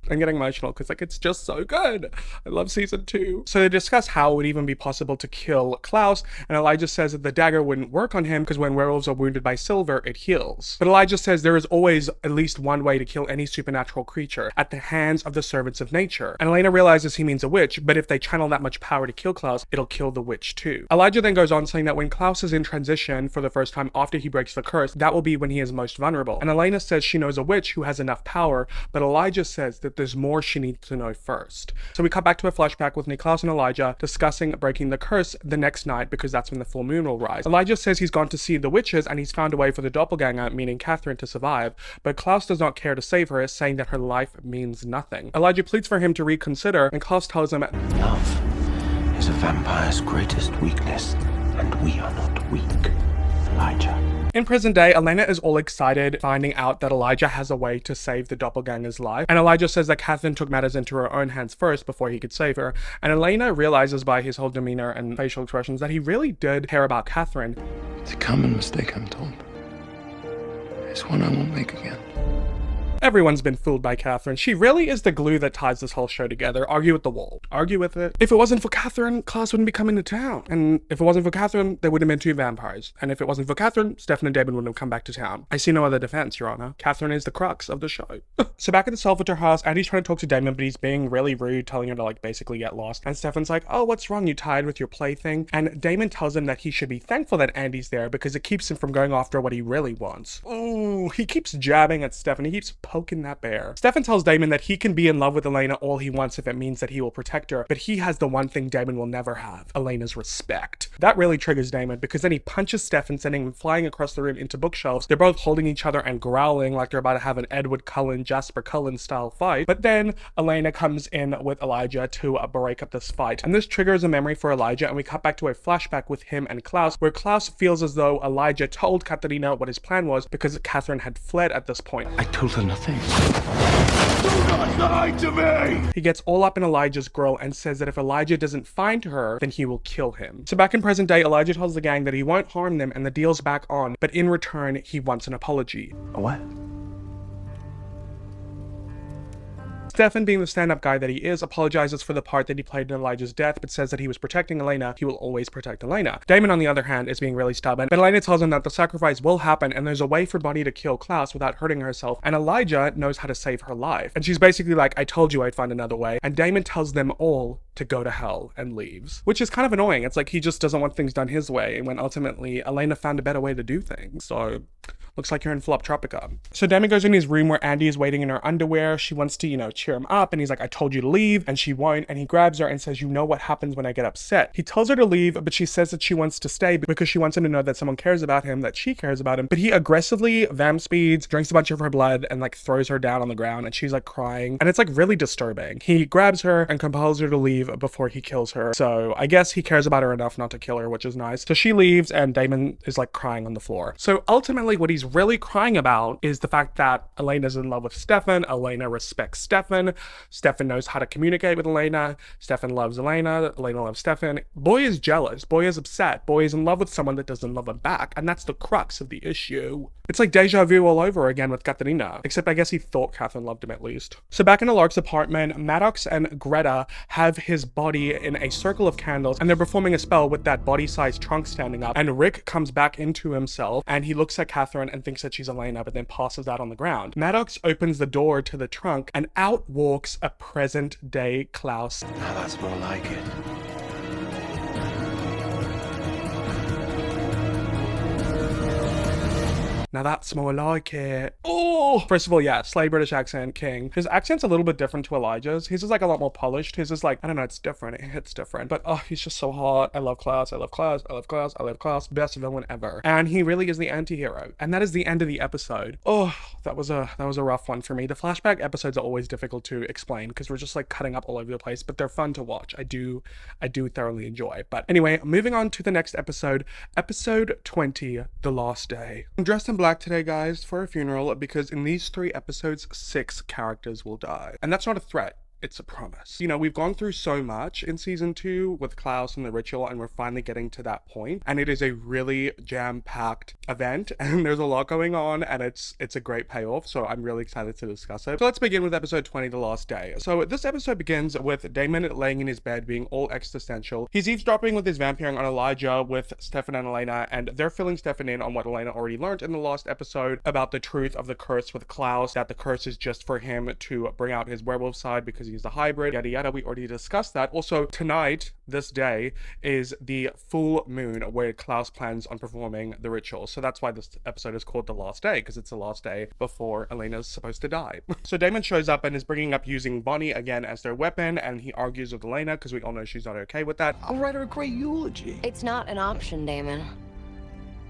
[SPEAKER 4] I'm getting emotional because, like, it's just so good. I love season 2. So they discuss how it would even be possible to kill Klaus, and Elijah says that the dagger wouldn't work on him because when werewolves are wounded by silver, it heals. But Elijah says there is always at least one way to kill any supernatural creature, at the hands of the servants of nature. And Elena realizes he means a witch, but if they channel that much power to kill Klaus, it'll kill the witch too. Elijah then goes on saying that when Klaus is in transition for the first time after he breaks the curse, that will be when he is most vulnerable. And Elena says she knows a witch who has enough power, but Elijah says that there's more she needs to know first. So we cut back to a flashback with Klaus and Elijah discussing breaking the curse the next night because that's when the full moon will rise. Elijah says he's gone to see the witches and he's found a way for the doppelganger, meaning Catherine, to survive, but Klaus does not care to save her, saying that her life means nothing. Elijah pleads for him to reconsider, and Klaus tells him,
[SPEAKER 9] Love is a vampire's greatest weakness, and we are not weak, Elijah.
[SPEAKER 4] In present day, Elena is all excited finding out that Elijah has a way to save the doppelganger's life, and Elijah says that Catherine took matters into her own hands first before he could save her, and Elena realizes by his whole demeanor and facial expressions that he really did care about Catherine.
[SPEAKER 9] It's a common mistake, I'm told. It's one I won't make again.
[SPEAKER 4] Everyone's been fooled by Catherine. She really is the glue that ties this whole show together. Argue with the wall. Argue with it. If it wasn't for Catherine, Klaus wouldn't be coming to town. And if it wasn't for Catherine, there would have been 2 vampires. And if it wasn't for Catherine, Stefan and Damon wouldn't have come back to town. I see no other defense, Your Honor. Catherine is the crux of the show. So back at the Salvatore house, Andy's trying to talk to Damon, but he's being really rude, telling her to, like, basically get lost. And Stefan's like, oh, what's wrong? You tired with your plaything? And Damon tells him that he should be thankful that Andy's there because it keeps him from going after what he really wants. Ooh, he keeps jabbing at Stefan. He keeps poking that bear. Stefan tells Damon that he can be in love with Elena all he wants if it means that he will protect her, but he has the one thing Damon will never have, Elena's respect. That really triggers Damon because then he punches Stefan, sending him flying across the room into bookshelves. They're both holding each other and growling like they're about to have an Edward Cullen, Jasper Cullen style fight, but then Elena comes in with Elijah to break up this fight, and this triggers a memory for Elijah, and we cut back to a flashback with him and Klaus, where Klaus feels as though Elijah told Katerina what his plan was because Catherine had fled at this point.
[SPEAKER 9] I told her nothing.
[SPEAKER 2] Do not lie to me!
[SPEAKER 4] He gets all up in Elijah's grill and says that if Elijah doesn't find her, then he will kill him. So back in present day, Elijah tells the gang that he won't harm them and the deal's back on, but in return, he wants an apology.
[SPEAKER 9] A what?
[SPEAKER 4] Stefan, being the stand-up guy that he is, apologizes for the part that he played in Elijah's death, but says that he was protecting Elena. He will always protect Elena. Damon, on the other hand, is being really stubborn, but Elena tells him that the sacrifice will happen and there's a way for Bonnie to kill Klaus without hurting herself, and Elijah knows how to save her life. And she's basically like, I told you I'd find another way. And Damon tells them all to go to hell and leaves, which is kind of annoying. It's like he just doesn't want things done his way, when ultimately Elena found a better way to do things. So looks like you're in Flop Tropica. So Damon goes in his room where Andy is waiting in her underwear. She wants to, cheer him up, and he's like, I told you to leave, and she won't, and he grabs her and says, you know what happens when I get upset. He tells her to leave, but she says that she wants to stay because she wants him to know that someone cares about him, that she cares about him. But he aggressively vamp speeds, drinks a bunch of her blood, and like throws her down on the ground, and she's like crying, and it's like really disturbing. He grabs her and compels her to leave before he kills her. So I guess he cares about her enough not to kill her, which is nice. So she leaves, and Damon is like crying on the floor. So ultimately what he's really crying about is the fact that Elena's in love with Stefan. Elena respects Stefan. Stefan knows how to communicate with Elena. Stefan loves Elena. Elena loves Stefan. Boy is jealous. Boy is upset. Boy is in love with someone that doesn't love him back. And that's the crux of the issue. It's like deja vu all over again with Katarina. Except I guess he thought Catherine loved him at least. So back in Alarc's apartment, Maddox and Greta have his body in a circle of candles, and they're performing a spell with that body-sized trunk standing up. And Rick comes back into himself, and he looks at Catherine and thinks that she's Elena, but then passes out on the ground. Maddox opens the door to the trunk, and out walks a present-day Klaus.
[SPEAKER 9] Now that's more like it.
[SPEAKER 4] Now that's more like it. Oh! First of all, yeah, slay British accent, king. His accent's a little bit different to Elijah's. His is like a lot more polished. His is like, I don't know, it's different. It hits different. But oh, he's just so hot. I love Klaus. I love Klaus. I love Klaus. I love Klaus. Best villain ever. And he really is the anti-hero. And that is the end of the episode. Oh, that was a rough one for me. The flashback episodes are always difficult to explain because we're just like cutting up all over the place, but they're fun to watch. I do thoroughly enjoy. But anyway, moving on to the next episode, episode 20, The Last Day. I'm dressed in black today, guys, for a funeral because in these 3 episodes, 6 characters will die. And that's not a threat. It's a promise. We've gone through so much in season 2 with Klaus and the ritual, and we're finally getting to that point. And it is a really jam-packed event, and there's a lot going on, and it's a great payoff. So I'm really excited to discuss it. So let's begin with episode 20, The Last Day. So this episode begins with Damon laying in his bed being all existential. He's eavesdropping with his vampiring on Elijah with Stefan and Elena, and they're filling Stefan in on what Elena already learned in the last episode about the truth of the curse with Klaus, that the curse is just for him to bring out his werewolf side because he's a hybrid, yada yada. We already discussed that. Also, tonight, this day, is the full moon where Klaus plans on performing the ritual. So that's why this episode is called The Last Day, because it's the last day before Elena's supposed to die. So Damon shows up and is bringing up using Bonnie again as their weapon, and he argues with Elena because we all know she's not okay with that.
[SPEAKER 6] I'll write her a great eulogy.
[SPEAKER 3] It's not an option, Damon.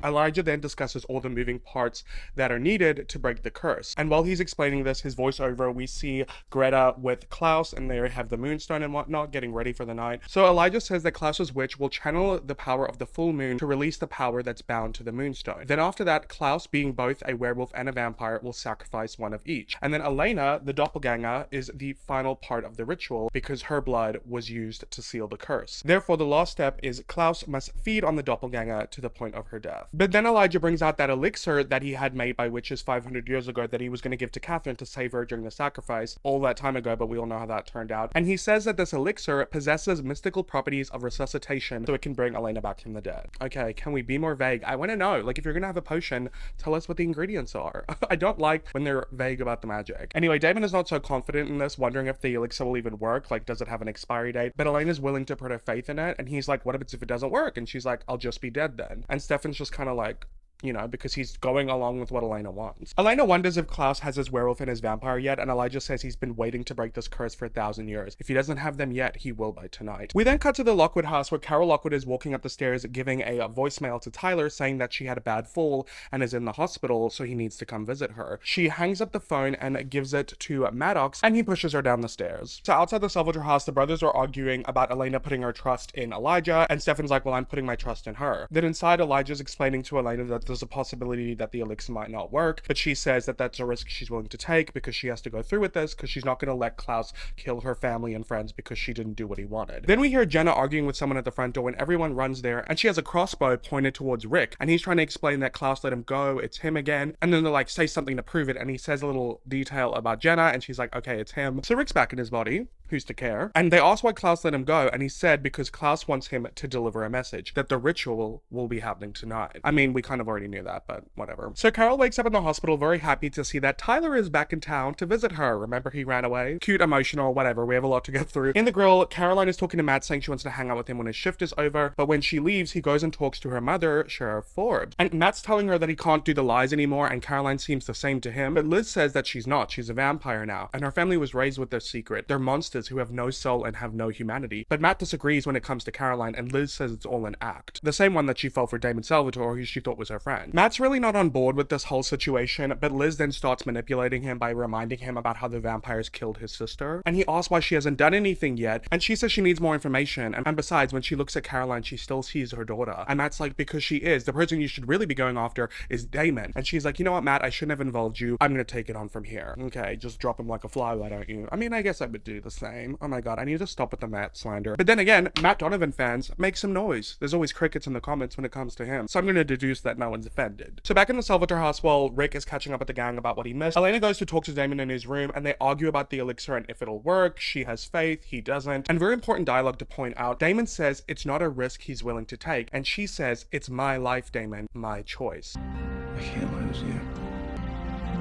[SPEAKER 4] Elijah then discusses all the moving parts that are needed to break the curse. And while he's explaining this, his voiceover, we see Greta with Klaus, and they have the moonstone and whatnot, getting ready for the night. So Elijah says that Klaus's witch will channel the power of the full moon to release the power that's bound to the moonstone. Then after that, Klaus, being both a werewolf and a vampire, will sacrifice one of each. And then Elena, the doppelganger, is the final part of the ritual because her blood was used to seal the curse. Therefore, the last step is Klaus must feed on the doppelganger to the point of her death. But then Elijah brings out that elixir that he had made by witches 500 years ago that he was going to give to Catherine to save her during the sacrifice all that time ago, but we all know how that turned out. And he says that this elixir possesses mystical properties of resuscitation so it can bring Elena back from the dead. Okay, can we be more vague? I want to know, like, if you're going to have a potion, tell us what the ingredients are. I don't like when they're vague about the magic. Anyway, Damon is not so confident in this, wondering if the elixir will even work. Like, does it have an expiry date? But Elena's willing to put her faith in it, and he's like, what if it doesn't work? And she's like, I'll just be dead then. And Stefan's just kind of like, you know, because he's going along with what Elena wants. Elena wonders if Klaus has his werewolf and his vampire yet, and Elijah says he's been waiting to break this curse for 1,000 years. If he doesn't have them yet, he will by tonight. We then cut to the Lockwood house where Carol Lockwood is walking up the stairs giving a voicemail to Tyler saying that she had a bad fall and is in the hospital, so he needs to come visit her. She hangs up the phone and gives it to Maddox, and he pushes her down the stairs. So outside the Salvator house, the brothers are arguing about Elena putting her trust in Elijah, and Stefan's like, well, I'm putting my trust in her. Then inside, Elijah's explaining to Elena that there's a possibility that the elixir might not work, but she says that that's a risk she's willing to take because she has to go through with this because she's not going to let Klaus kill her family and friends because she didn't do what he wanted. Then we hear Jenna arguing with someone at the front door and everyone runs there, and she has a crossbow pointed towards Rick, and he's trying to explain that Klaus let him go, it's him again, and then they're like, say something to prove it, and he says a little detail about Jenna, and she's like, okay, it's him. So Rick's back in his body. Who's to care? And they ask why Klaus let him go, and he said because Klaus wants him to deliver a message that the ritual will be happening tonight. I mean, we kind of already knew that, but whatever. So Carol wakes up in the hospital very happy to see that Tyler is back in town to visit her. Remember, he ran away? Cute, emotional, whatever. We have a lot to get through. In the grill, Caroline is talking to Matt, saying she wants to hang out with him when his shift is over, but when she leaves, he goes and talks to her mother, Sheriff Forbes. And Matt's telling her that he can't do the lies anymore, and Caroline seems the same to him, but Liz says that she's not. She's a vampire now, and her family was raised with their secret. They're monsters who have no soul and have no humanity. But Matt disagrees when it comes to Caroline, and Liz says it's all an act. The same one that she fell for Damon Salvatore, who she thought was her friend. Matt's really not on board with this whole situation, but Liz then starts manipulating him by reminding him about how the vampires killed his sister, and he asks why she hasn't done anything yet, and she says she needs more information, and besides, when she looks at Caroline, she still sees her daughter. And Matt's like, because she is. The person you should really be going after is Damon. And she's like, you know what, Matt, I shouldn't have involved you. I'm gonna take it on from here. Okay, just drop him like a fly, why don't you? I mean, I guess I would do the same. Oh my god, I need to stop with the Matt slander. But then again, Matt Donovan fans, make some noise. There's always crickets in the comments when it comes to him. So I'm gonna deduce that no one's offended. So back in the Salvatore house, while Rick is catching up with the gang about what he missed, Elena goes to talk to Damon in his room, and they argue about the elixir and if it'll work. She has faith, he doesn't. And very important dialogue to point out, Damon says it's not a risk he's willing to take, and she says, it's my life, Damon, my choice.
[SPEAKER 6] I can't lose you.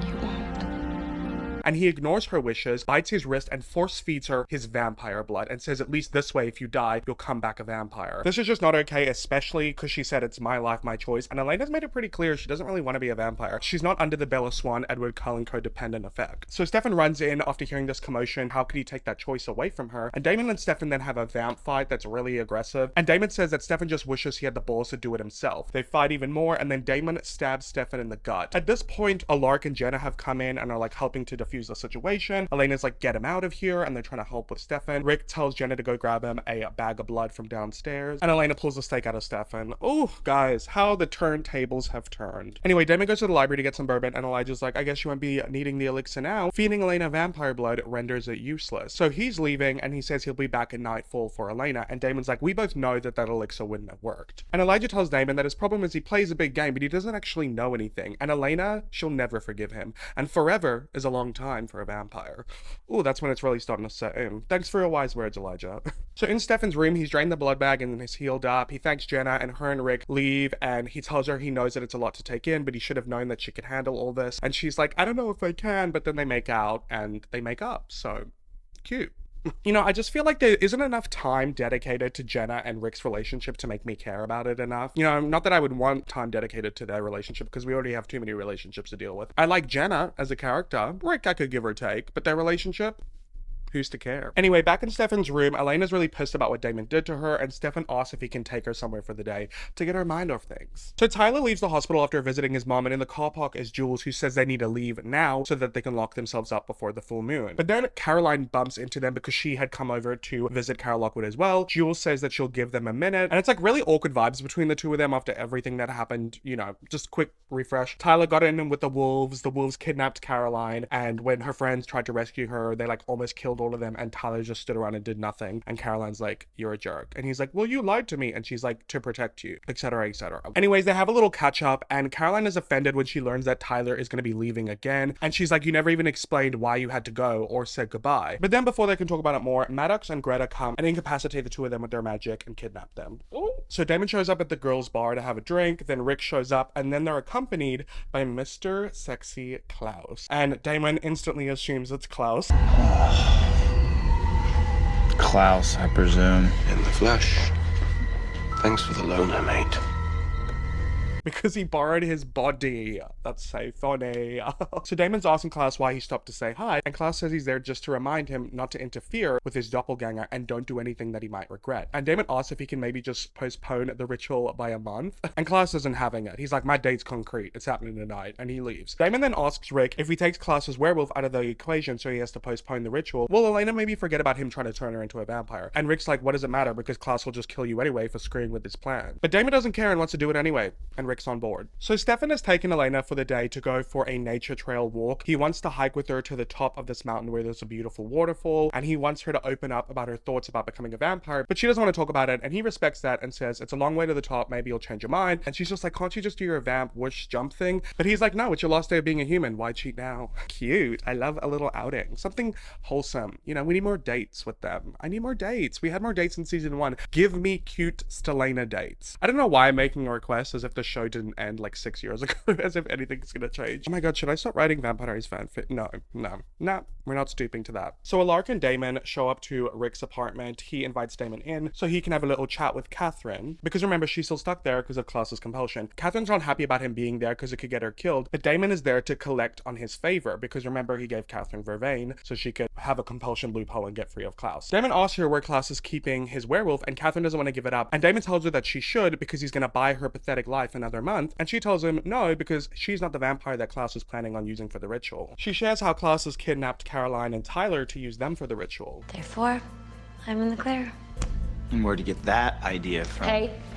[SPEAKER 5] You won't.
[SPEAKER 4] And he ignores her wishes, bites his wrist, and force feeds her his vampire blood, and says at least this way, if you die, you'll come back a vampire. This is just not okay, especially because she said it's my life, my choice, and Elena's made it pretty clear she doesn't really want to be a vampire. She's not under the Bella Swan, Edward Cullen codependent effect. So Stefan runs in after hearing this commotion. How could he take that choice away from her? And Damon and Stefan then have a vamp fight that's really aggressive, and Damon says that Stefan just wishes he had the balls to do it himself. They fight even more, and then Damon stabs Stefan in the gut. At this point, Alaric and Jenna have come in and are like helping to defuse the situation. Elena's like, get him out of here, and they're trying to help with Stefan. Rick tells Jenna to go grab him a bag of blood from downstairs, and Elena pulls the steak out of Stefan. Oh, guys, how the turntables have turned. Anyway, Damon goes to the library to get some bourbon, and Elijah's like, I guess you won't be needing the elixir now. Feeding Elena vampire blood renders it useless. So he's leaving, and he says he'll be back at nightfall for Elena, and Damon's like, we both know that elixir wouldn't have worked. And Elijah tells Damon that his problem is he plays a big game, but he doesn't actually know anything, and Elena, she'll never forgive him, and forever is a long time for a vampire. Ooh, that's when it's really starting to set in. Thanks for your wise words, Elijah. So in Stefan's room, he's drained the blood bag and is healed up. He thanks Jenna, and her and Rick leave, and he tells her he knows that it's a lot to take in, but he should have known that she could handle all this. And she's like, I don't know if I can, but then they make out and they make up. So cute. You know, I just feel like there isn't enough time dedicated to Jenna and Rick's relationship to make me care about it enough. You know, not that I would want time dedicated to their relationship, because we already have too many relationships to deal with. I like Jenna as a character. Rick I could give or take, but their relationship? Who's to care? Anyway, back in Stefan's room, Elena's really pissed about what Damon did to her, and Stefan asks if he can take her somewhere for the day to get her mind off things. So Tyler leaves the hospital after visiting his mom, and in the car park is Jules, who says they need to leave now so that they can lock themselves up before the full moon. But then Caroline bumps into them because she had come over to visit Carol Lockwood as well. Jules says that she'll give them a minute, and it's like really awkward vibes between the two of them after everything that happened. You know, just quick refresh. Tyler got in with the wolves kidnapped Caroline, and when her friends tried to rescue her, they like almost killed all of them, and Tyler just stood around and did nothing, and Caroline's like, you're a jerk, and he's like, well, you lied to me, and she's like, to protect you, etc, etc. Anyways, they have a little catch up, and Caroline is offended when she learns that Tyler is going to be leaving again, and she's like, you never even explained why you had to go or said goodbye. But then before they can talk about it more, Maddox and Greta come and incapacitate the two of them with their magic and kidnap them. Ooh. So Damon shows up at the girls' bar to have a drink, then Rick shows up, and then they're accompanied by Mr. Sexy Klaus, and Damon instantly assumes it's Klaus.
[SPEAKER 6] Klaus, I presume.
[SPEAKER 9] In the flesh. Thanks for the loaner, mate.
[SPEAKER 4] Because he borrowed his body. That's so funny. So Damon's asking Klaus why he stopped to say hi, and Klaus says he's there just to remind him not to interfere with his doppelganger and don't do anything that he might regret. And Damon asks if he can maybe just postpone the ritual by a month, and Klaus isn't having it. He's like, my date's concrete, it's happening tonight, and he leaves. Damon then asks Rick if he takes Klaus's werewolf out of the equation so he has to postpone the ritual, will Elena maybe forget about him trying to turn her into a vampire? And Rick's like, what does it matter, because Klaus will just kill you anyway for screwing with his plan. But Damon doesn't care and wants to do it anyway, and Rick's on board. So Stefan has taken Elena for the day to go for a nature trail walk. He wants to hike with her to the top of this mountain where there's a beautiful waterfall, and he wants her to open up about her thoughts about becoming a vampire, but she doesn't want to talk about it, and he respects that and says, it's a long way to the top, maybe you'll change your mind. And she's just like, can't you just do your vamp whoosh jump thing? But he's like, no, it's your last day of being a human, why cheat now? Cute. I love a little outing, something wholesome. You know, we need more dates with them. I need more dates. We had more dates in season 1. Give me cute Stelena dates. I don't know why I'm making a request as if the show didn't end like 6 years ago, as if anything's gonna change. Oh my god, should I start writing Vampire Diaries fanfic? No, we're not stooping to that. So Alaric and Damon show up to Rick's apartment. He invites Damon in so he can have a little chat with Catherine, because remember, she's still stuck there because of Klaus's compulsion. Catherine's not happy about him being there because it could get her killed, but Damon is there to collect on his favor, because remember, he gave Catherine vervain so she could have a compulsion loophole and get free of Klaus. Damon asks her where Klaus is keeping his werewolf, and Catherine doesn't want to give it up, and Damon tells her that she should because he's gonna buy her pathetic life another month, and she tells him no, because she's not the vampire that Klaus is planning on using for the ritual. She shares how Klaus has kidnapped Caroline and Tyler to use them for the ritual.
[SPEAKER 3] Therefore, I'm in the clear.
[SPEAKER 8] And where'd you get that idea from?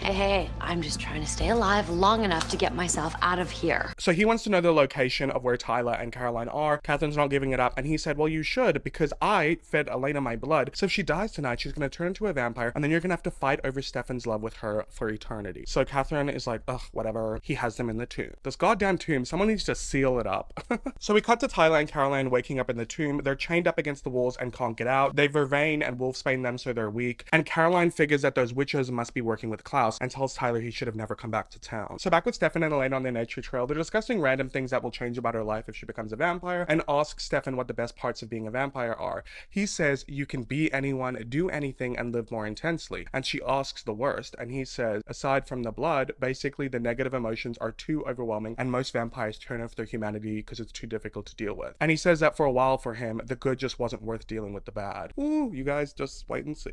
[SPEAKER 3] Hey, I'm just trying to stay alive long enough to get myself out of here.
[SPEAKER 4] So he wants to know the location of where Tyler and Caroline are. Catherine's not giving it up, and he said, well, you should, because I fed Elena my blood, so if she dies tonight, she's gonna turn into a vampire, and then you're gonna have to fight over Stefan's love with her for eternity. So Catherine is like, ugh, whatever. He has them in the tomb. This goddamn tomb, someone needs to seal it up. So we cut to Tyler and Caroline waking up in the tomb. They're chained up against the walls and can't get out. They vervain and wolfsbane them so they're weak, and Caroline figures that those witches must be working with Klaus and tells Tyler he should have never come back to town. So back with Stefan and Elena on their nature trail, they're discussing random things that will change about her life if she becomes a vampire, and asks Stefan what the best parts of being a vampire are. He says you can be anyone, do anything, and live more intensely. And she asks the worst, and he says, aside from the blood, basically the negative emotions are too overwhelming, and most vampires turn off their humanity because it's too difficult to deal with. And he says that for a while for him, the good just wasn't worth dealing with the bad. Ooh, you guys just wait and see.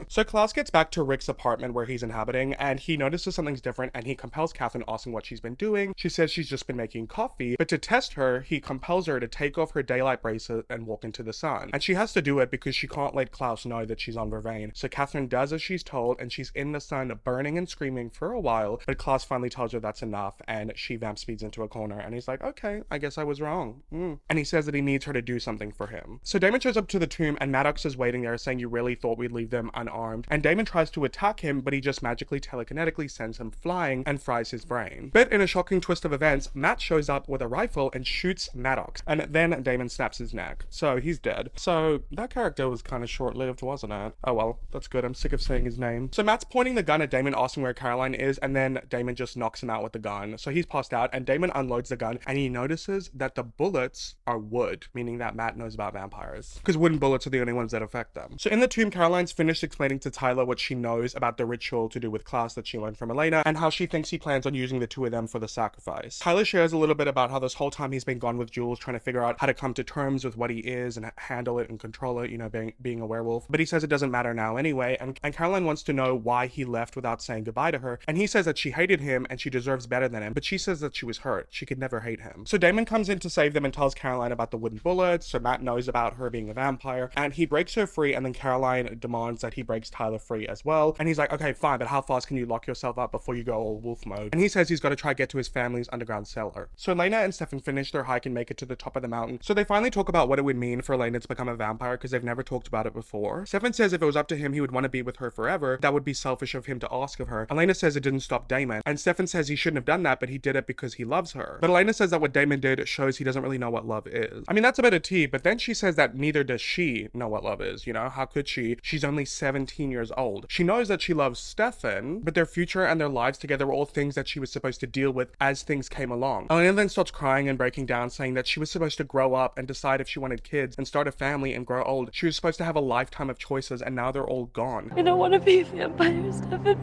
[SPEAKER 4] So Klaus gets back to Rick's apartment where he's inhabiting, and he notices something's different, and he compels Catherine, asking what she's been doing. She says she's just been making coffee, but to test her, he compels her to take off her daylight bracelet and walk into the sun. And she has to do it because she can't let Klaus know that she's on vervain. So Catherine does as she's told, and she's in the sun burning and screaming for a while, but Klaus finally tells her that's enough, and she vamp speeds into a corner, and he's like, okay, I guess I was wrong. And he says that he needs her to do something for him. So Damon shows up to the tomb, and Maddox is waiting there saying, you really thought we'd leave them unarmed? And Damon tries to attack him, but he just magically telekinetically sends him flying and fries his brain. But in a shocking twist of events, Matt shows up with a rifle and shoots Maddox, and then Damon snaps his neck. So he's dead. So that character was kind of short-lived, wasn't it? Oh well, that's good. I'm sick of saying his name. So Matt's pointing the gun at Damon, asking where Caroline is, and then Damon just knocks him out with the gun. So he's passed out, and Damon unloads the gun, and he notices that the bullets are wood, meaning that Matt knows about vampires, because wooden bullets are the only ones that affect them. So in the tomb, Caroline's finished explaining to Tyler what she knows about the ritual to do with Klaus that she learned from Elena, and how she thinks he plans on using the two of them for the sacrifice. Tyler shares a little bit about how this whole time he's been gone with Jules, trying to figure out how to come to terms with what he is and handle it and control it, you know, being a werewolf. But he says it doesn't matter now anyway, and Caroline wants to know why he left without saying goodbye to her, and he says that she hated him and she deserves better than him, but she says that she was hurt. She could never hate him. So Damon comes in to save them and tells Caroline about the wooden bullets, so Matt knows about her being a vampire, and he breaks her free, and then Caroline demands that he breaks Tyler free as well, and he's like, okay, fine, but how fast can you lock yourself up before you go all wolf mode? And he says he's got to try to get to his family's underground cellar. So Elena and Stefan finish their hike and make it to the top of the mountain. So they finally talk about what it would mean for Elena to become a vampire, because they've never talked about it before. Stefan says if it was up to him, he would want to be with her forever. That would be selfish of him to ask of her. Elena says it didn't stop Damon, and Stefan says he shouldn't have done that, but he did it because he loves her. But Elena says that what Damon did shows he doesn't really know what love is. I mean, that's a bit of tea, but then she says that neither does she know what love is, you know? How could she? She's only 17 years old. She knows that she loves Stefan, but their future and their lives together were all things that she was supposed to deal with as things came along. Elena then starts crying and breaking down, saying that she was supposed to grow up and decide if she wanted kids and start a family and grow old. She was supposed to have a lifetime of choices, and now they're all gone.
[SPEAKER 7] I don't want to be a vampire, Stefan.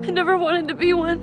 [SPEAKER 7] I never wanted to be one.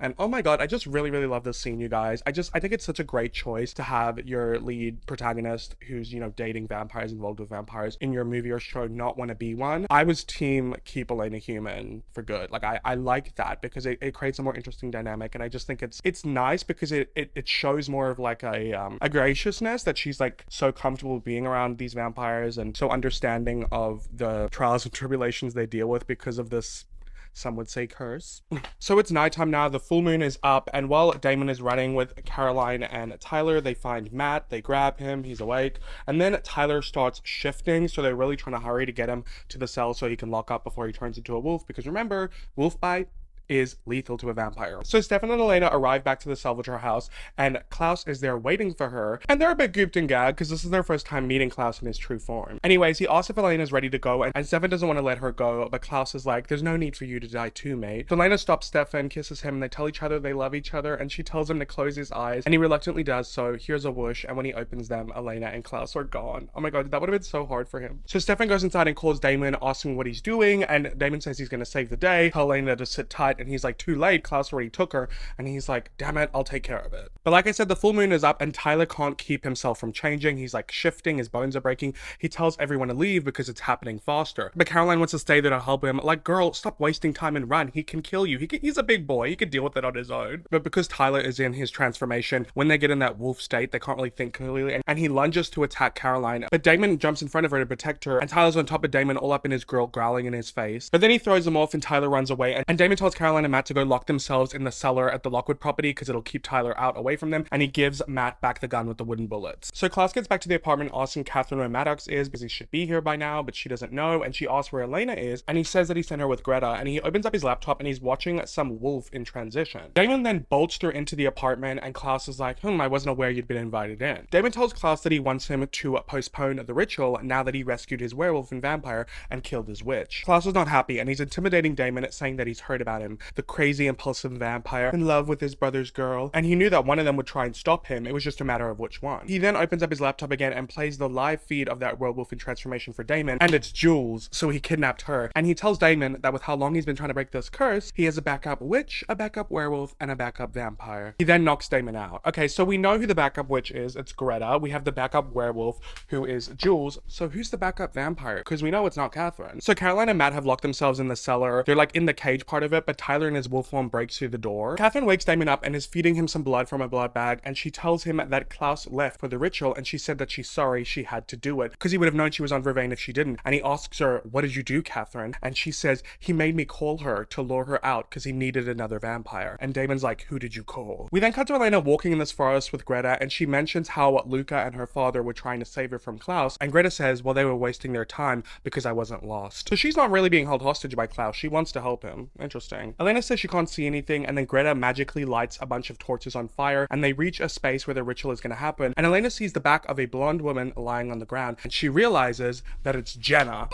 [SPEAKER 4] And oh my god, I just really, really love this scene, you guys. I think it's such a great choice to have your lead protagonist who's, you know, dating vampires, involved with vampires in your movie or show not want to be one. I was team keep Elena human for good. Like I like that because it creates a more interesting dynamic, and I just think it's nice because it shows more of like a graciousness that she's like so comfortable being around these vampires and so understanding of the trials and tribulations they deal with because of this, some would say, curse. So it's nighttime now, the full moon is up, and while Damon is running with Caroline and Tyler, they find Matt, they grab him, he's awake, and then Tyler starts shifting, so they're really trying to hurry to get him to the cell so he can lock up before he turns into a wolf, because remember, wolf bite is lethal to a vampire. So Stefan and Elena arrive back to the Salvatore house, and Klaus is there waiting for her, and they're a bit gooped and gagged because this is their first time meeting Klaus in his true form. Anyways, he asks if Elena's ready to go, and Stefan doesn't want to let her go, but Klaus is like, there's no need for you to die too, mate. So Elena stops Stefan, kisses him, and they tell each other they love each other, and she tells him to close his eyes, and he reluctantly does so. Here's a whoosh, and when he opens them, Elena and Klaus are gone. Oh my god, that would have been so hard for him. So Stefan goes inside and calls Damon, asking what he's doing, and Damon says he's going to save the day, tell Elena to sit tight, and he's like, too late. Klaus already took her, and he's like, damn it, I'll take care of it. But like I said, the full moon is up, and Tyler can't keep himself from changing. He's like shifting, his bones are breaking. He tells everyone to leave because it's happening faster. But Caroline wants to stay there to help him. Like, girl, stop wasting time and run. He can kill you. He's a big boy. He can deal with it on his own. But because Tyler is in his transformation, when they get in that wolf state, they can't really think clearly, and he lunges to attack Caroline. But Damon jumps in front of her to protect her, and Tyler's on top of Damon, all up in his grill, growling in his face. But then he throws him off, and Tyler runs away, and Damon tells Caroline and Matt to go lock themselves in the cellar at the Lockwood property because it'll keep Tyler out away from them, and he gives Matt back the gun with the wooden bullets. So Klaus gets back to the apartment asking Catherine where Maddox is because he should be here by now, but she doesn't know, and she asks where Elena is, and he says that he sent her with Greta, and he opens up his laptop and he's watching some wolf in transition. Damon then bolts her into the apartment, and Klaus is like, I wasn't aware you'd been invited in. Damon tells Klaus that he wants him to postpone the ritual now that he rescued his werewolf and vampire and killed his witch. Klaus is not happy, and he's intimidating Damon, saying that he's heard about him, the crazy impulsive vampire in love with his brother's girl, and he knew that one of them would try and stop him. It was just a matter of which one. He then opens up his laptop again and plays the live feed of that werewolf in transformation for Damon, and it's Jules, so he kidnapped her, and he tells Damon that with how long he's been trying to break this curse, he has a backup witch, a backup werewolf, and a backup vampire. He then knocks Damon out. Okay, so we know who the backup witch is. It's Greta. We have the backup werewolf, who is Jules. So who's the backup vampire? Because we know it's not Catherine. So Caroline and Matt have locked themselves in the cellar. They're like in the cage part of it, but Tyler in his wolf form breaks through the door. Catherine wakes Damon up and is feeding him some blood from a blood bag, and she tells him that Klaus left for the ritual, and she said that she's sorry she had to do it because he would have known she was on Vervain if she didn't. And he asks her, what did you do, Catherine? And she says he made me call her to lure her out because he needed another vampire. And Damon's like, who did you call? We then cut to Elena walking in this forest with Greta, and she mentions how Luca and her father were trying to save her from Klaus, and Greta says, well, they were wasting their time because I wasn't lost. So she's not really being held hostage by Klaus. She wants to help him. Interesting. Elena says she can't see anything, and then Greta magically lights a bunch of torches on fire, and they reach a space where the ritual is going to happen, and Elena sees the back of a blonde woman lying on the ground, and she realizes that it's Jenna.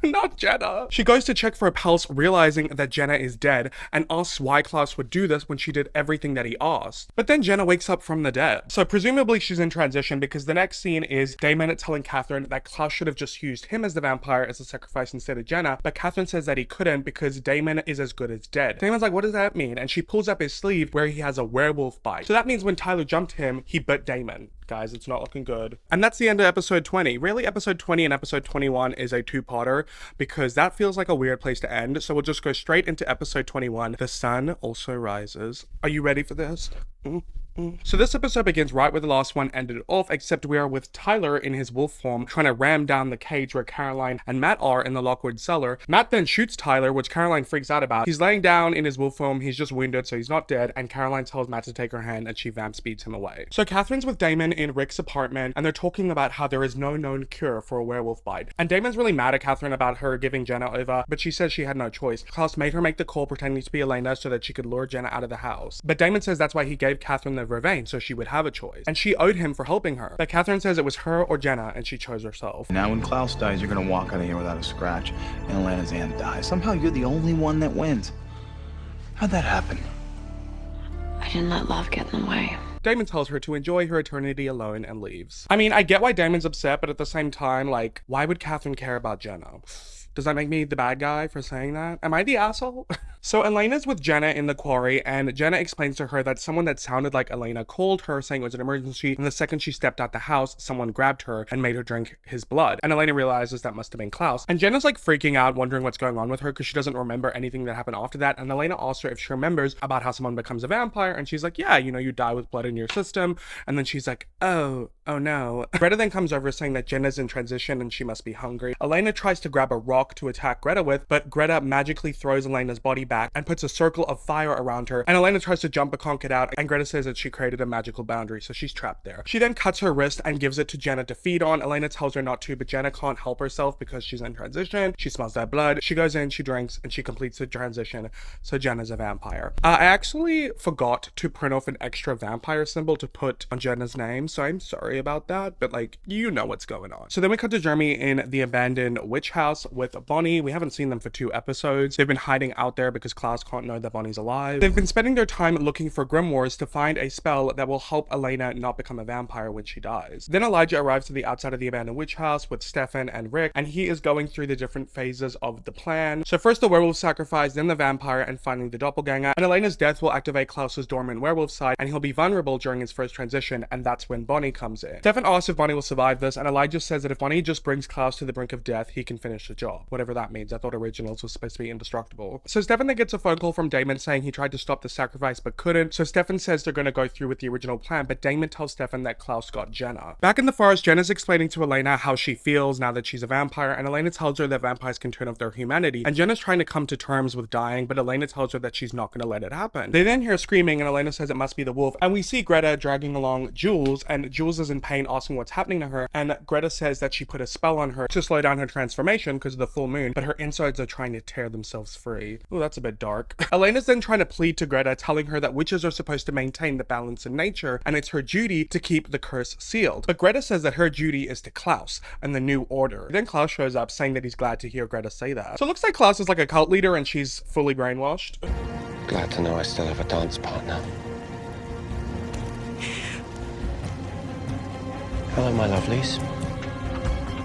[SPEAKER 4] Not Jenna. She goes to check for a pulse, realizing that Jenna is dead, and asks why Klaus would do this when she did everything that he asked. But then Jenna wakes up from the dead. So presumably she's in transition, because the next scene is Damon telling Catherine that Klaus should have just used him as the vampire as a sacrifice instead of Jenna, but Catherine says that he couldn't because Damon is as good as dead. Damon's like, what does that mean? And she pulls up his sleeve where he has a werewolf bite. So that means when Tyler jumped him, he bit Damon. Guys, it's not looking good. And that's the end of episode 20. Really, episode 20 and episode 21 is a two-parter because that feels like a weird place to end. So we'll just go straight into episode 21. The sun also rises. Are you ready for this? So this episode begins right where the last one ended off, except we are with Tyler in his wolf form trying to ram down the cage where Caroline and Matt are in the Lockwood cellar. Matt then shoots Tyler, which Caroline freaks out about. He's laying down in his wolf form, he's just wounded, so he's not dead, and Caroline tells Matt to take her hand and she vamp speeds him away. So Catherine's with Damon in Rick's apartment, and they're talking about how there is no known cure for a werewolf bite. And Damon's really mad at Catherine about her giving Jenna over, but she says she had no choice. Klaus made her make the call pretending to be Elena so that she could lure Jenna out of the house. But Damon says that's why he gave Catherine the Vervain, so she would have a choice. And she owed him for helping her. But Catherine says it was her or Jenna, and she chose herself.
[SPEAKER 6] Now when Klaus dies, you're gonna walk out of here without a scratch, and Elena's aunt dies. Somehow you're the only one that wins. How'd that happen?
[SPEAKER 3] I didn't let love get in the way.
[SPEAKER 4] Damon tells her to enjoy her eternity alone and leaves. I mean, I get why Damon's upset, but at the same time, like, why would Catherine care about Jenna? Does that make me the bad guy for saying that? Am I the asshole? So Elena's with Jenna in the quarry, and Jenna explains to her that someone that sounded like Elena called her saying it was an emergency, and the second she stepped out the house, someone grabbed her and made her drink his blood. And Elena realizes that must have been Klaus. And Jenna's like freaking out, wondering what's going on with her because she doesn't remember anything that happened after that. And Elena asks her if she remembers about how someone becomes a vampire, and she's like, yeah, you know, you die with blood in your system. And then she's like, oh no. Greta then comes over saying that Jenna's in transition and she must be hungry. Elena tries to grab a rock to attack Greta with, but Greta magically throws Elena's body back and puts a circle of fire around her. And Elena tries to jump but can't get out, and Greta says that she created a magical boundary, so she's trapped there. She then cuts her wrist and gives it to Jenna to feed on. Elena tells her not to, but Jenna can't help herself because she's in transition. She smells that blood. She goes in, she drinks, and she completes the transition, so Jenna's a vampire. I actually forgot to print off an extra vampire symbol to put on Jenna's name, so I'm sorry about that, but like, you know what's going on. So then we cut to Jeremy in the abandoned witch house with Bonnie. We haven't seen them for 2 episodes. They've been hiding out there because Klaus can't know that Bonnie's alive. They've been spending their time looking for grimoires to find a spell that will help Elena not become a vampire when she dies. Then Elijah arrives to the outside of the abandoned witch house with Stefan and Rick, and he is going through the different phases of the plan. So first the werewolf sacrifice, then the vampire, and finally the doppelganger. And Elena's death will activate Klaus's dormant werewolf side, and he'll be vulnerable during his first transition, and that's when Bonnie comes in. Stefan asks if Bonnie will survive this, and Elijah says that if Bonnie just brings Klaus to the brink of death, he can finish the job. Whatever that means. I thought originals was supposed to be indestructible. So Stefan then gets a phone call from Damon saying he tried to stop the sacrifice but couldn't. So Stefan says they're going to go through with the original plan, but Damon tells Stefan that Klaus got Jenna. Back in the forest, Jenna's explaining to Elena how she feels now that she's a vampire, and Elena tells her that vampires can turn off their humanity, and Jenna's trying to come to terms with dying, but Elena tells her that she's not going to let it happen. They then hear screaming, and Elena says it must be the wolf, and we see Greta dragging along Jules, and Jules is in pain asking what's happening to her, and Greta says that she put a spell on her to slow down her transformation because of the full moon, but her insides are trying to tear themselves free. Oh, that's a bit dark. Elena's then trying to plead to Greta, telling her that witches are supposed to maintain the balance in nature, and it's her duty to keep the curse sealed. But Greta says that her duty is to Klaus and the new order. Then Klaus shows up saying that he's glad to hear Greta say that. So it looks like Klaus is like a cult leader and she's fully brainwashed.
[SPEAKER 9] Glad to know I still have a dance partner. Hello, my lovelies.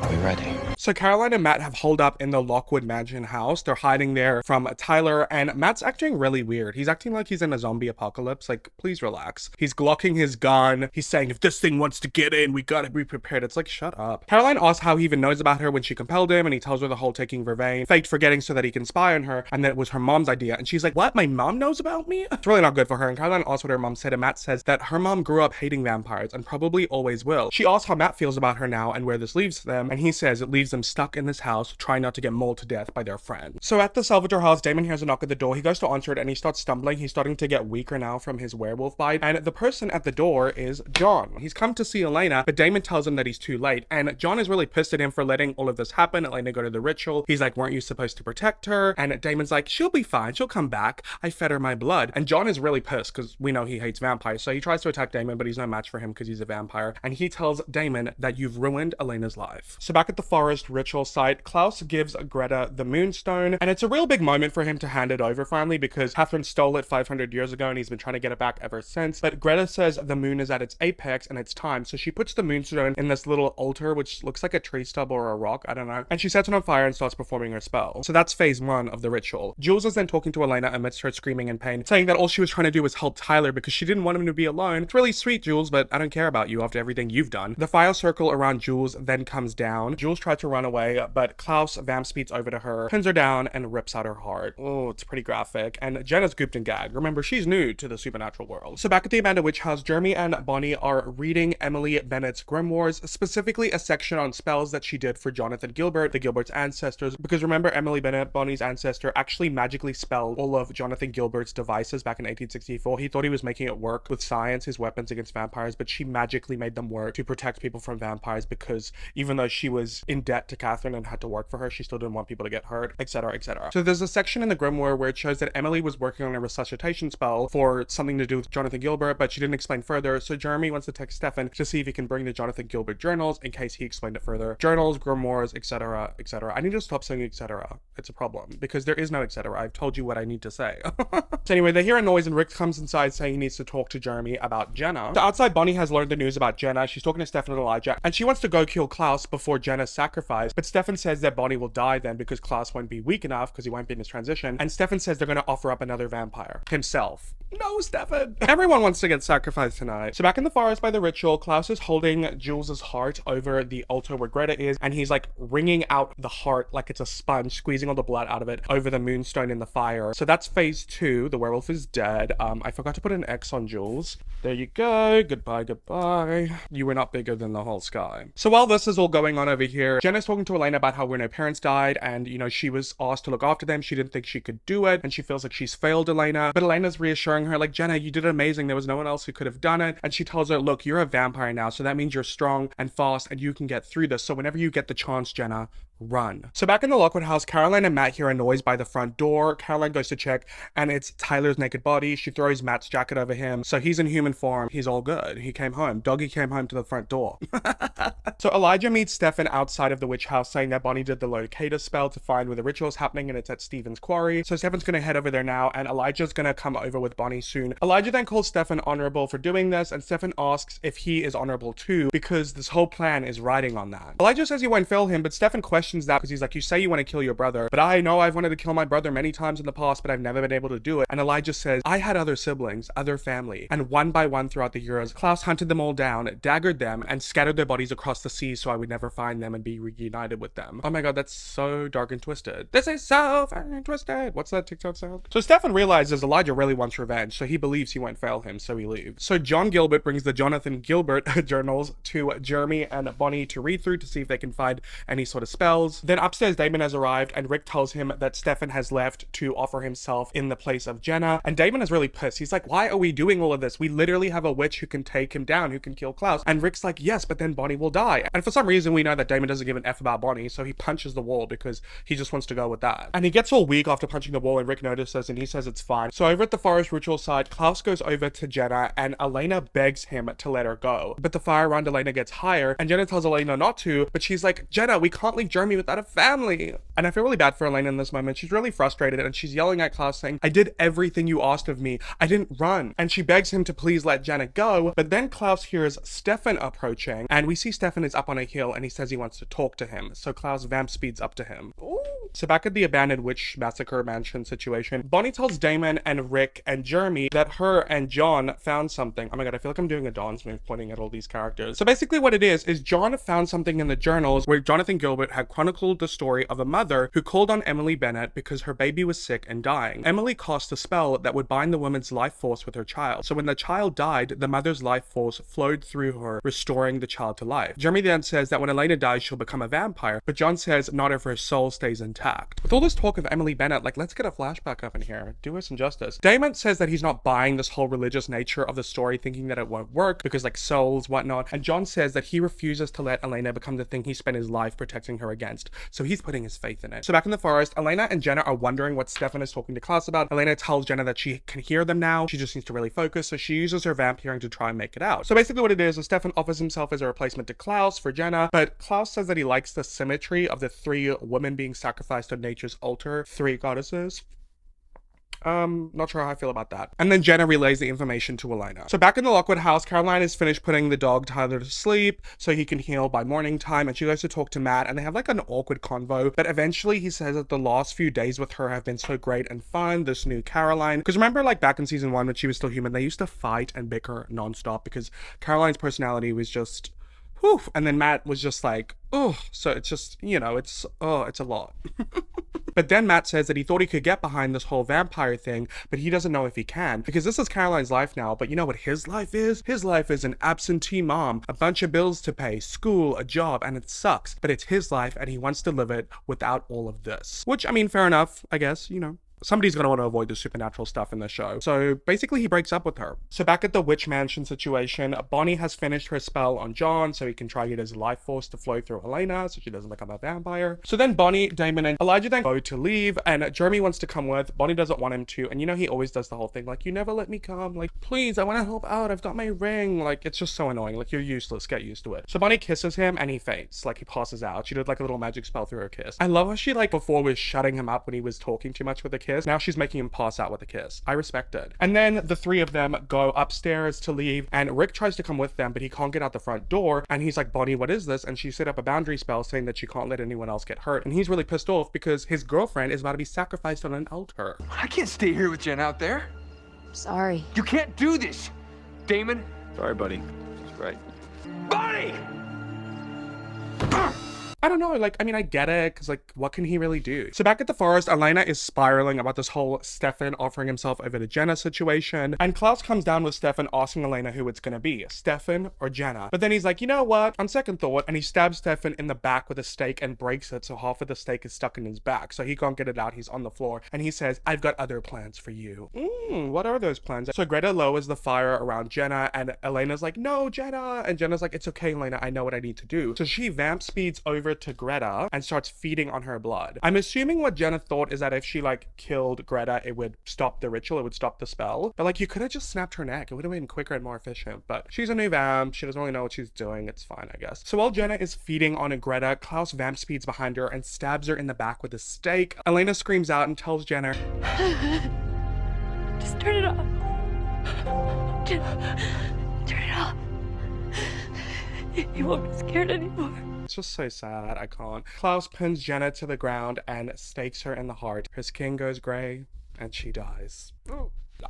[SPEAKER 9] Are we ready?
[SPEAKER 4] So Caroline and Matt have holed up in the Lockwood Mansion house. They're hiding there from Tyler, and Matt's acting really weird. He's acting like he's in a zombie apocalypse. Like, please relax. He's glocking his gun. He's saying, if this thing wants to get in, we gotta be prepared. It's like, shut up. Caroline asks how he even knows about her when she compelled him, and he tells her the whole taking Vervain, faked forgetting so that he can spy on her, and that it was her mom's idea. And she's like, what? My mom knows about me? It's really not good for her. And Caroline asks what her mom said, and Matt says that her mom grew up hating vampires and probably always will. She asks how Matt feels about her now and where this leaves them, and he says it leaves them stuck in this house trying not to get mauled to death by their friend. So at the Salvatore house, Damon hears a knock at the door. He goes to answer it and he starts stumbling. He's starting to get weaker now from his werewolf bite, and the person at the door is John. He's come to see Elena, but Damon tells him that he's too late, and John is really pissed at him for letting all of this happen. Elena go to the ritual. He's like, weren't you supposed to protect her? And Damon's like, she'll be fine, she'll come back, I fed her my blood. And John is really pissed because we know he hates vampires, so he tries to attack Damon, but he's no match for him because he's a vampire, and he tells Damon that you've ruined Elena's life. So back at the forest ritual site, Klaus gives Greta the moonstone, and it's a real big moment for him to hand it over finally because Catherine stole it 500 years ago and he's been trying to get it back ever since. But Greta says the moon is at its apex and it's time, so she puts the moonstone in this little altar which looks like a tree stub or a rock, I don't know, and she sets it on fire and starts performing her spell. So that's phase 1 of the ritual. Jules is then talking to Elena amidst her screaming in pain, saying that all she was trying to do was help Tyler because she didn't want him to be alone. It's really sweet, Jules, but I don't care about you after everything you've done. The fire circle around Jules then comes down. Jules tries to run away, but Klaus vamp speeds over to her, pins her down, and rips out her heart. Oh, it's pretty graphic. And Jenna's gooped and gagged. Remember, she's new to the supernatural world. So back at the abandoned witch house, Jeremy and Bonnie are reading Emily Bennett's grimoires, specifically a section on spells that she did for Jonathan Gilbert, the Gilbert's ancestors, because remember, Emily Bennett, Bonnie's ancestor, actually magically spelled all of Jonathan Gilbert's devices back in 1864. He thought he was making it work with science, his weapons against vampires, but she magically made them work to protect people from vampires because even though she was in debt to Catherine and had to work for her, she still didn't want people to get hurt, etc., etc. So there's a section in the grimoire where it shows that Emily was working on a resuscitation spell for something to do with Jonathan Gilbert, but she didn't explain further, so Jeremy wants to text Stefan to see if he can bring the Jonathan Gilbert journals in case he explained it further. Journals, grimoires, etc., etc. I need to stop saying etc. It's a problem, because there is no etc. I've told you what I need to say. So anyway, they hear a noise and Rick comes inside saying he needs to talk to Jeremy about Jenna. So outside, Bonnie has learned the news about Jenna. She's talking to Stefan and Elijah, and she wants to go kill Klaus before Jenna's sacrifice sacrificed, but Stefan says that Bonnie will die then because Klaus won't be weak enough because he won't be in his transition, and Stefan says they're going to offer up another vampire, himself. No, Stefan! Everyone wants to get sacrificed tonight. So back in the forest by the ritual, Klaus is holding Jules's heart over the altar where Greta is, and he's like wringing out the heart like it's a sponge, squeezing all the blood out of it over the moonstone in the fire. So that's phase 2. The werewolf is dead. I forgot to put an X on Jules. There you go. Goodbye, goodbye. You were not bigger than the whole sky. So while this is all going on over here, Jenna's talking to Elena about how when her parents died and, you know, she was asked to look after them, she didn't think she could do it, and she feels like she's failed Elena. But Elena's reassuring her, like, Jenna, you did amazing. There was no one else who could have done it. And she tells her, look, you're a vampire now, so that means you're strong and fast and you can get through this. So whenever you get the chance, Jenna, run. So back in the Lockwood house, Caroline and Matt hear a noise by the front door. Caroline goes to check, and it's Tyler's naked body. She throws Matt's jacket over him, so he's in human form. He's all good. He came home. Doggy came home to the front door. So Elijah meets Stefan outside of the witch house, saying that Bonnie did the locator spell to find where the ritual's happening, and it's at Stephen's quarry. So Stefan's gonna head over there now, and Elijah's gonna come over with Bonnie soon. Elijah then calls Stefan honorable for doing this, and Stefan asks if he is honorable too, because this whole plan is riding on that. Elijah says he won't fail him, but Stefan questions that because he's like, you say you want to kill your brother, but I know I've wanted to kill my brother many times in the past, but I've never been able to do it. And Elijah says, I had other siblings, other family, and one by one throughout the years, Klaus hunted them all down, daggered them, and scattered their bodies across the sea so I would never find them and be reunited with them. Oh my god, that's so dark and twisted. This is so fucking twisted. What's that TikTok sound? So Stefan realizes Elijah really wants revenge, so he believes he won't fail him, so he leaves. So John Gilbert brings the Jonathan Gilbert journals to Jeremy and Bonnie to read through to see if they can find any sort of spells. Then upstairs, Damon has arrived, and Rick tells him that Stefan has left to offer himself in the place of Jenna, and Damon is really pissed. He's like, why are we doing all of this? We literally have a witch who can take him down, who can kill Klaus. And Rick's like, yes, but then Bonnie will die. And for some reason, we know that Damon doesn't give an F about Bonnie, so he punches the wall because he just wants to go with that. And he gets all weak after punching the wall, and Rick notices, and he says it's fine. So over at the forest ritual side, Klaus goes over to Jenna, and Elena begs him to let her go. But the fire around Elena gets higher, and Jenna tells Elena not to, but she's like, Jenna, we can't leave Jeremy without a family. And I feel really bad for Elena in this moment. She's really frustrated, and she's yelling at Klaus saying, I did everything you asked of me. I didn't run. And she begs him to please let Jenna go, but then Klaus hears Stefan approaching, and we see Stefan is up on a hill, and he says he wants to talk to him. So Klaus vamp speeds up to him. Ooh. So back at the abandoned witch massacre mansion situation, Bonnie tells Damon and Rick and Jeremy that her and John found something. Oh my god, I feel like I'm doing a dance move pointing at all these characters. So basically what it is John found something in the journals where Jonathan Gilbert had chronicled the story of a mother who called on Emily Bennett because her baby was sick and dying. Emily cast a spell that would bind the woman's life force with her child. So when the child died, the mother's life force flowed through her, restoring the child to life. Jeremy then says that when Elena dies, she'll become a vampire, but John says not if her soul stays intact. With all this talk of Emily Bennett, like, let's get a flashback up in here. Do her some justice. Damon says that he's not buying this whole religious nature of the story, thinking that it won't work because, like, souls, whatnot. And John says that he refuses to let Elena become the thing he spent his life protecting her against. So he's putting his faith in it. So back in the forest, Elena and Jenna are wondering what Stefan is talking to Klaus about. Elena tells Jenna that she can hear them now. She just needs to really focus. So she uses her vamp hearing to try and make it out. So basically what it is Stefan offers himself as a replacement to Klaus for Jenna, but Klaus says that he likes the symmetry of the 3 women being sacrificed on nature's altar, 3 goddesses. Not sure how I feel about that. And then Jenna relays the information to Elena. So back in the Lockwood house, Caroline is finished putting the dog Tyler to sleep so he can heal by morning time, and she goes to talk to Matt, and they have like an awkward convo, but eventually he says that the last few days with her have been so great and fun, this new Caroline. Because remember, like back in season 1 when she was still human, they used to fight and bicker nonstop because Caroline's personality was just whew, and then Matt was just like, oh, so it's just, you know, it's a lot. But then Matt says that he thought he could get behind this whole vampire thing, but he doesn't know if he can, because this is Caroline's life now, but you know what his life is? His life is an absentee mom, a bunch of bills to pay, school, a job, and it sucks, but it's his life and he wants to live it without all of this. Which, I mean, fair enough, I guess, you know. Somebody's gonna want to avoid the supernatural stuff in the show. So basically he breaks up with her. So back at the witch mansion situation, Bonnie has finished her spell on John so he can try to get his life force to flow through Elena so she doesn't become a vampire. So then Bonnie, Damon, and Elijah then go to leave, and Jeremy wants to come with. Bonnie doesn't want him to, and you know he always does the whole thing like, you never let me come, like, please, I want to help out, I've got my ring. Like, it's just so annoying. Like, you're useless, get used to it. So Bonnie kisses him and he faints, like he passes out. She did like a little magic spell through her kiss. I love how she, like, before was shutting him up when he was talking too much with the kiss, kiss. Now she's making him pass out with a kiss. I respect it. And then the three of them go upstairs to leave, and Rick tries to come with them, but he can't get out the front door. And he's like, Bonnie, what is this? And she set up a boundary spell saying that she can't let anyone else get hurt. And he's really pissed off because his girlfriend is about to be sacrificed on an altar.
[SPEAKER 2] I can't stay here with Jen out there.
[SPEAKER 3] Sorry.
[SPEAKER 2] You can't do this. Damon?
[SPEAKER 6] Sorry, buddy. She's right.
[SPEAKER 2] Bonnie!
[SPEAKER 4] I don't know, like, I mean, I get it, because, like, what can he really do? So back at the forest, Elena is spiraling about this whole Stefan offering himself over to Jenna situation, and Klaus comes down with Stefan asking Elena who it's gonna be, Stefan or Jenna. But then he's like, you know what, on second thought, and he stabs Stefan in the back with a stake and breaks it, so half of the stake is stuck in his back, so he can't get it out, he's on the floor, and he says, I've got other plans for you. What are those plans? So Greta lowers the fire around Jenna, and Elena's like, no, Jenna, and Jenna's like, it's okay, Elena, I know what I need to do. So she vamp speeds over to Greta and starts feeding on her blood. I'm assuming what Jenna thought is that if she like killed Greta, it would stop the ritual, it would stop the spell. But like, you could have just snapped her neck. It would have been quicker and more efficient. But she's a new vamp. She doesn't really know what she's doing. It's fine, I guess. So while Jenna is feeding on Greta, Klaus vamp speeds behind her and stabs her in the back with a stake. Elena screams out and tells Jenna,
[SPEAKER 3] Just turn it off. Turn it off. You won't be scared anymore.
[SPEAKER 4] it's just so sad, I can't. Klaus pins Jenna to the ground and stakes her in the heart. Her skin goes gray and she dies.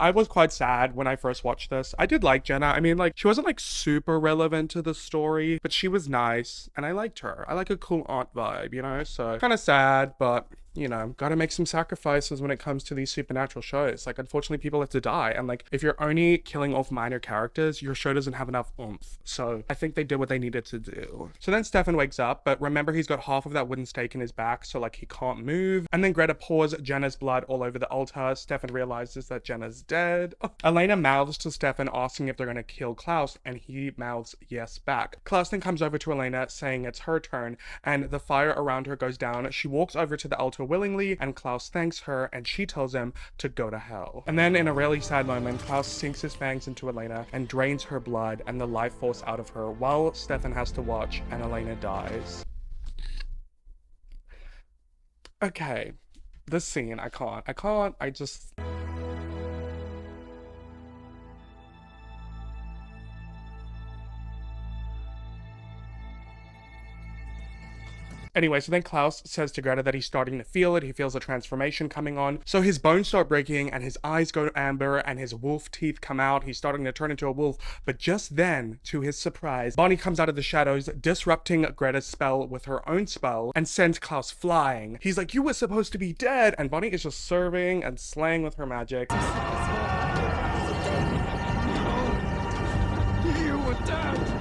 [SPEAKER 4] I was quite sad when I first watched this. I did like Jenna. I mean, like, she wasn't like super relevant to the story, but she was nice and I liked her. I like a cool aunt vibe, you know? So kind of sad, but you know, gotta make some sacrifices when it comes to these supernatural shows. Like, unfortunately, people have to die. And like, if you're only killing off minor characters, your show doesn't have enough oomph. So I think they did what they needed to do. So then Stefan wakes up, but remember, he's got half of that wooden stake in his back, so like he can't move. And then Greta pours Jenna's blood all over the altar. Stefan realizes that Jenna's dead. Elena mouths to Stefan, asking if they're gonna kill Klaus, and he mouths yes back. Klaus then comes over to Elena, saying it's her turn, and the fire around her goes down. She walks over to the altar willingly, and Klaus thanks her, and she tells him to go to hell. And then in a really sad moment, Klaus sinks his fangs into Elena and drains her blood and the life force out of her, while Stefan has to watch and Elena dies. Okay, this scene, I just... Anyway, so then Klaus says to Greta that he's starting to feel it. He feels a transformation coming on. So his bones start breaking and his eyes go amber and his wolf teeth come out. He's starting to turn into a wolf. But just then, to his surprise, Bonnie comes out of the shadows, disrupting Greta's spell with her own spell and sends Klaus flying. He's like, you were supposed to be dead. And Bonnie is just serving and slaying with her magic.
[SPEAKER 2] You were dead.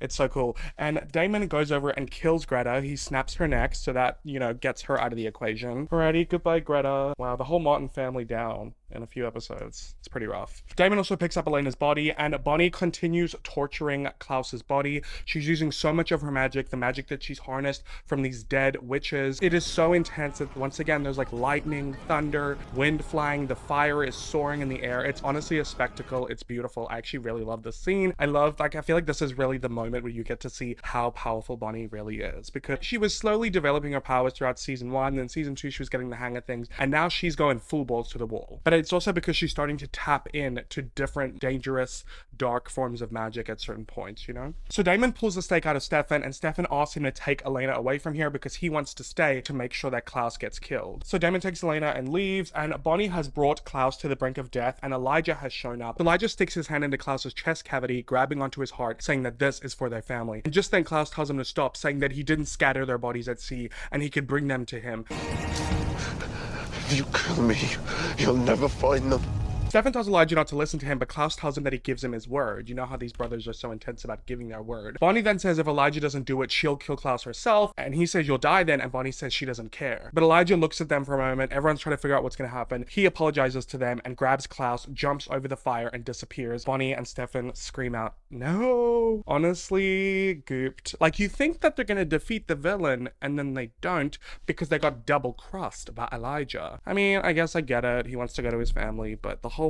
[SPEAKER 4] It's so cool. And Damon goes over and kills Greta. He snaps her neck, so that, you know, gets her out of the equation. Alrighty, goodbye, Greta. Wow, the whole Martin family down in a few episodes. It's pretty rough. Damon also picks up Elena's body, and Bonnie continues torturing Klaus's body. She's using so much of her magic, the magic that she's harnessed from these dead witches. It is so intense that once again, there's like lightning, thunder, wind flying, the fire is soaring in the air. It's honestly a spectacle. It's beautiful. I actually really love this scene. I feel like this is really the moment where you get to see how powerful Bonnie really is, because she was slowly developing her powers throughout season 1, then season 2 she was getting the hang of things, and now she's going full balls to the wall. But it's also because she's starting to tap in to different dangerous dark forms of magic at certain points, you know? So Damon pulls the stake out of Stefan, and Stefan asks him to take Elena away from here because he wants to stay to make sure that Klaus gets killed. So Damon takes Elena and leaves, and Bonnie has brought Klaus to the brink of death, and Elijah has shown up. Elijah sticks his hand into Klaus's chest cavity, grabbing onto his heart, saying that this is for their family. And just then Klaus tells him to stop, saying that he didn't scatter their bodies at sea and he could bring them to him.
[SPEAKER 9] If you kill me, you'll never find them.
[SPEAKER 4] Stefan tells Elijah not to listen to him, but Klaus tells him that he gives him his word. You know how these brothers are so intense about giving their word. Bonnie then says if Elijah doesn't do it, she'll kill Klaus herself, and he says you'll die then, and Bonnie says she doesn't care. But Elijah looks at them for a moment. Everyone's trying to figure out what's going to happen. He apologizes to them and grabs Klaus, jumps over the fire, and disappears. Bonnie and Stefan scream out, no. Honestly, gooped. Like, you think that they're going to defeat the villain, and then they don't, because they got double crossed by Elijah. I mean, I guess I get it. He wants to go to his family, but the whole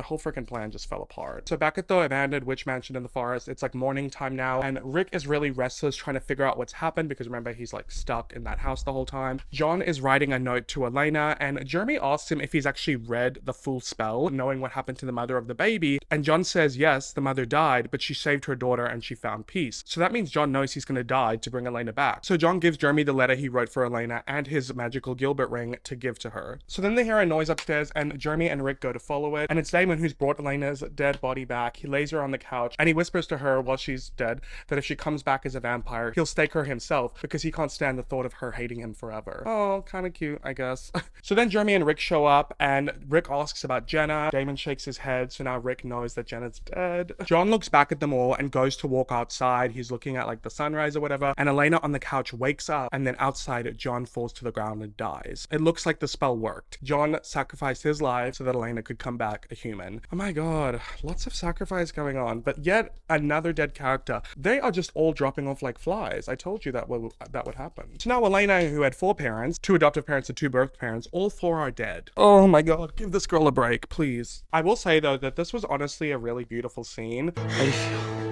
[SPEAKER 4] whole freaking plan just fell apart. So back at the abandoned witch mansion in the forest, it's like morning time now, and Rick is really restless trying to figure out what's happened because remember, he's like stuck in that house the whole time. John is writing a note to Elena, and Jeremy asks him if he's actually read the full spell, knowing what happened to the mother of the baby, and John says yes, the mother died, but she saved her daughter and she found peace. So that means John knows he's gonna die to bring Elena back. So John gives Jeremy the letter he wrote for Elena and his magical Gilbert ring to give to her. So then they hear a noise upstairs, and Jeremy and Rick go to follow it, and it's Damon who's brought Elena's dead body back. He lays her on the couch and he whispers to her while she's dead that if she comes back as a vampire, he'll stake her himself because he can't stand the thought of her hating him forever. Oh, kind of cute, I guess. So then Jeremy and Rick show up, and Rick asks about Jenna. Damon shakes his head, so now Rick knows that Jenna's dead. John looks back at them all and goes to walk outside. He's looking at like the sunrise or whatever, and Elena on the couch wakes up, and then outside John falls to the ground and dies. It looks like the spell worked. John sacrificed his life so that Elena could come back a human. Oh my god, lots of sacrifice going on, but yet another dead character. They are just all dropping off like flies. I told you that would happen. So now Elena, who had 4 parents, 2 adoptive parents and 2 birth parents, all 4 are dead. Oh my god, give this girl a break, please. I will say though that this was honestly a really beautiful scene.
[SPEAKER 9] How do you feel?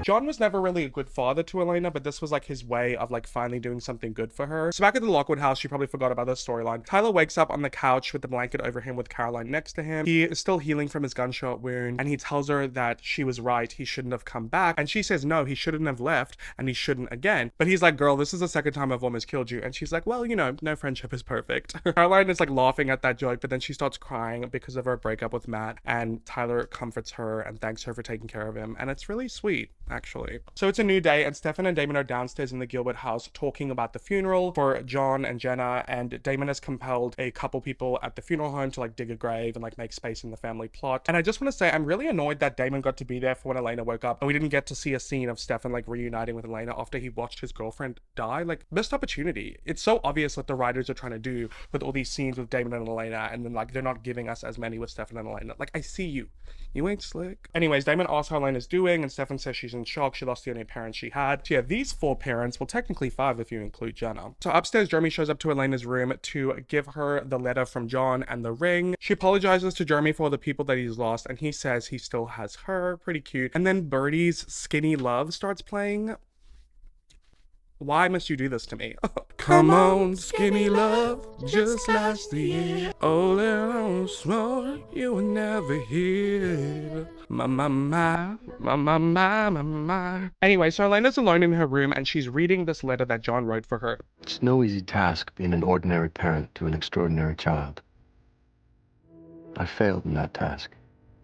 [SPEAKER 4] John was never really a good father to Elena, but this was like his way of like finally doing something good for her. So back at the Lockwood house, she probably forgot about this storyline. Tyler wakes up on the couch with the blanket over him with Caroline next to him. He is still healing from his gunshot wound, and he tells her that she was right, he shouldn't have come back. And she says no, he shouldn't have left, and he shouldn't again. But he's like, girl, this is the second time I've almost killed you. And she's like, well, you know, no friendship is perfect. Caroline is like laughing at that joke, but then she starts crying because of her breakup with Matt, and Tyler comforts her and thanks her for taking care of him, and it's really sweet, actually. So it's a new day, and Stefan and Damon are downstairs in the Gilbert house talking about the funeral for John and Jenna, and Damon has compelled a couple people at the funeral home to like dig a grave and like make space in the family plot. And I just want to say I'm really annoyed that Damon got to be there for when Elena woke up, and we didn't get to see a scene of Stefan like reuniting with Elena after he watched his girlfriend die. Like, missed opportunity. It's so obvious what the writers are trying to do with all these scenes with Damon and Elena, and then like they're not giving us as many with Stefan and Elena. Like, I see you. You ain't slick. Anyways, Damon asks how Elena's doing, and Stefan says she's in shock. She lost the only parents she had. So yeah, these 4 parents, well technically 5 if you include Jenna. So upstairs, Jeremy shows up to Elena's room to give her the letter from John and the ring. She apologizes to Jeremy for the people that he's lost, and he says he still has her. Pretty cute. And then Birdie's Skinny Love starts playing. Why must you do this to me? Come on, skinny love, just last the year. Oh, little small, you were never here. My. Anyway, so Elena's alone in her room, and she's reading this letter that John wrote for her.
[SPEAKER 9] It's no easy task being an ordinary parent to an extraordinary child. I failed in that task.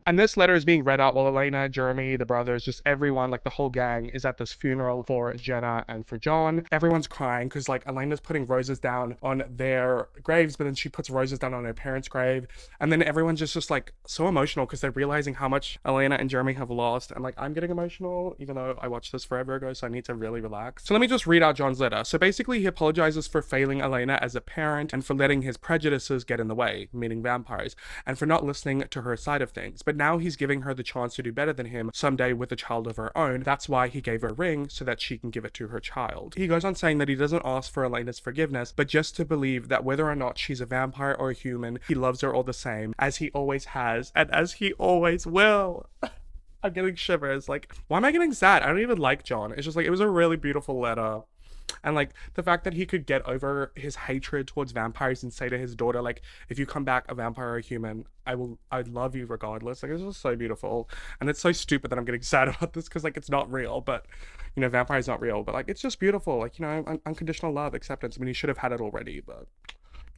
[SPEAKER 4] And this letter is being read out while Elena, Jeremy, the brothers, just everyone, like the whole gang, is at this funeral for Jenna and for John. Everyone's crying because like Elena's putting roses down on their graves, but then she puts roses down on her parents' grave. And then everyone's just like so emotional because they're realizing how much Elena and Jeremy have lost. And like, I'm getting emotional, even though I watched this forever ago, so I need to really relax. So let me just read out John's letter. So basically he apologizes for failing Elena as a parent and for letting his prejudices get in the way, meaning vampires, and for not listening to her side of things. But now he's giving her the chance to do better than him someday with a child of her own. That's why he gave her a ring, so that she can give it to her child. He goes on saying that he doesn't ask for Elena's forgiveness, but just to believe that whether or not she's a vampire or a human, he loves her all the same, as he always has, and as he always will. I'm getting shivers. Like, why am I getting sad? I don't even like John. It's just like, it was a really beautiful letter. And like the fact that he could get over his hatred towards vampires and say to his daughter, like, if you come back a vampire or a human, I'd love you regardless. Like, it's just so beautiful. And it's so stupid that I'm getting sad about this because like it's not real, but you know, vampires not real, but like it's just beautiful. Like, you know, unconditional love, acceptance. I mean, he should have had it already, but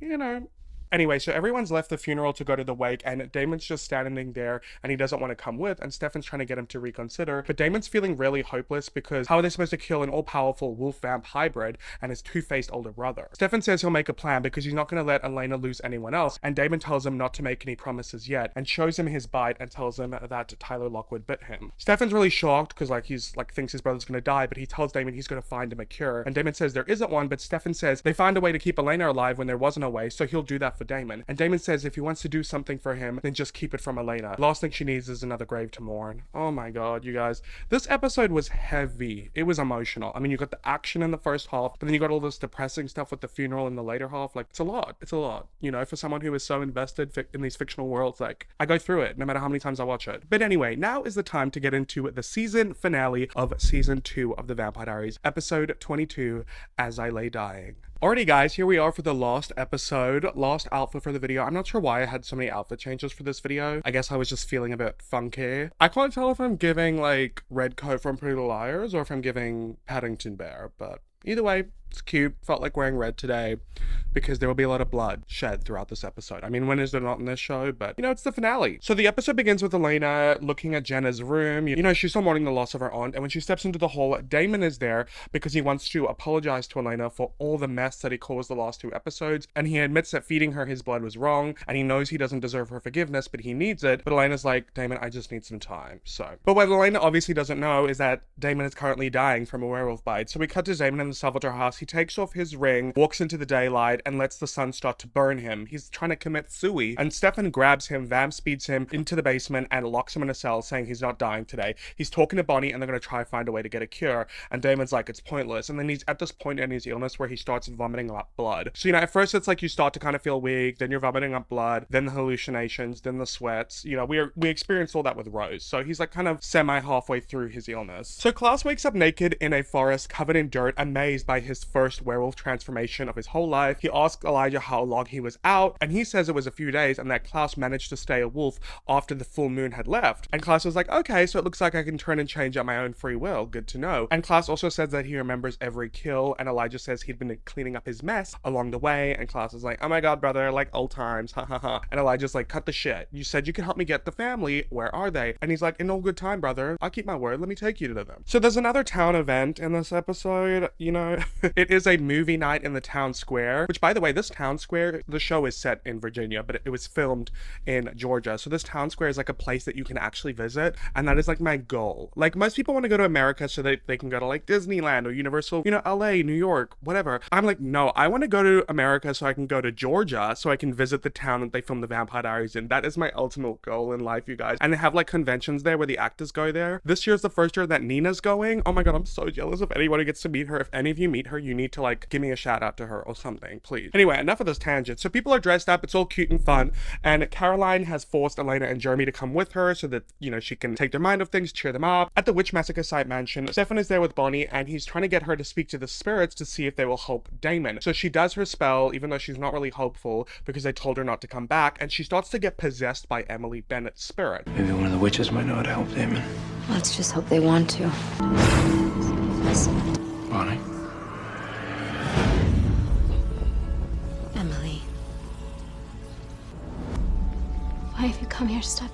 [SPEAKER 4] you know. Anyway, so everyone's left the funeral to go to the wake, and Damon's just standing there, and he doesn't want to come with, and Stefan's trying to get him to reconsider, but Damon's feeling really hopeless because how are they supposed to kill an all-powerful wolf-vamp hybrid and his two-faced older brother? Stefan says he'll make a plan because he's not going to let Elena lose anyone else, and Damon tells him not to make any promises yet, and shows him his bite and tells him that Tyler Lockwood bit him. Stefan's really shocked because like he's like thinks his brother's going to die, but he tells Damon he's going to find him a cure, and Damon says there isn't one, but Stefan says they found a way to keep Elena alive when there wasn't a way, so he'll do that for for Damon. And Damon says if he wants to do something for him, then just keep it from Elena. The last thing she needs is another grave to mourn. Oh my god, you guys. This episode was heavy. It was emotional. I mean, you got the action in the first half, but then you got all this depressing stuff with the funeral in the later half. Like, it's a lot. It's a lot. You know, for someone who is so invested in these fictional worlds, like, I go through it no matter how many times I watch it. But anyway, now is the time to get into the season finale of season 2 of the Vampire Diaries, episode 22, As I Lay Dying. Alrighty guys, here we are for the last episode, last outfit for the video. I'm not sure why I had so many outfit changes for this video. I guess I was just feeling a bit funky. I can't tell if I'm giving like Red Coat from Pretty Little Liars or if I'm giving Paddington Bear, but either way, it's cute. Felt like wearing red today because there will be a lot of blood shed throughout this episode. I mean, when is there not in this show? But, you know, it's the finale. So the episode begins with Elena looking at Jenna's room. You know, she's still mourning the loss of her aunt. And when she steps into the hall, Damon is there because he wants to apologize to Elena for all the mess that he caused the last 2 episodes. And he admits that feeding her his blood was wrong. And he knows he doesn't deserve her forgiveness, but he needs it. But Elena's like, Damon, I just need some time. So, but what Elena obviously doesn't know is that Damon is currently dying from a werewolf bite. So we cut to Damon in the Salvatore house. He takes off his ring, walks into the daylight, and lets the sun start to burn him. He's trying to commit suicide, and Stefan grabs him, vamp speeds him into the basement, and locks him in a cell, saying he's not dying today. He's talking to Bonnie, and they're going to try to find a way to get a cure, and Damon's like, it's pointless. And then he's at this point in his illness where he starts vomiting up blood. So, you know, at first it's like you start to kind of feel weak, then you're vomiting up blood, then the hallucinations, then the sweats. You know, we experienced all that with Rose. So he's like kind of halfway through his illness. So Klaus wakes up naked in a forest covered in dirt, amazed by his first werewolf transformation of his whole life. He asks Elijah how long he was out, and he says it was a few days, and that Klaus managed to stay a wolf after the full moon had left. And Klaus was like, okay, so it looks like I can turn and change at my own free will. Good to know. And Klaus also says that he remembers every kill, and Elijah says he'd been cleaning up his mess along the way, and Klaus is like, oh my god, brother, like old times, ha ha ha. And Elijah's like, cut the shit. You said you could help me get the family. Where are they? And he's like, in all good time, brother. I'll keep my word. Let me take you to them. So there's another town event in this episode, you know. It is a movie night in the town square, which, by the way, this town square, the show is set in Virginia, but it was filmed in Georgia. So this town square is like a place that you can actually visit, and that is like my goal. Like, most people want to go to America so that they can go to like Disneyland or Universal, you know, LA, New York, whatever. I'm like, no, I want to go to America so I can go to Georgia so I can visit the town that they filmed the Vampire Diaries in. That is my ultimate goal in life, you guys. And they have like conventions there where the actors go there. This year's the first year that Nina's going. Oh my god, I'm so jealous if anyone gets to meet her. If any of you meet her, you need to like give me a shout out to her or something, please. Anyway, enough of this tangent. So people are dressed up, it's all cute and fun, and Caroline has forced Elena and Jeremy to come with her so that, you know, she can take their mind off things, cheer them up. At the Witch Massacre site mansion, Stefan is there with Bonnie, and he's trying to get her to speak to the spirits to see if they will help Damon. So she does her spell, even though she's not really hopeful because they told her not to come back, and she starts to get possessed by Emily Bennett's spirit.
[SPEAKER 9] Maybe one of the witches might know how to help Damon.
[SPEAKER 3] Let's just hope they want to.
[SPEAKER 9] Bonnie?
[SPEAKER 1] Emily. Why have you come here, Stefan?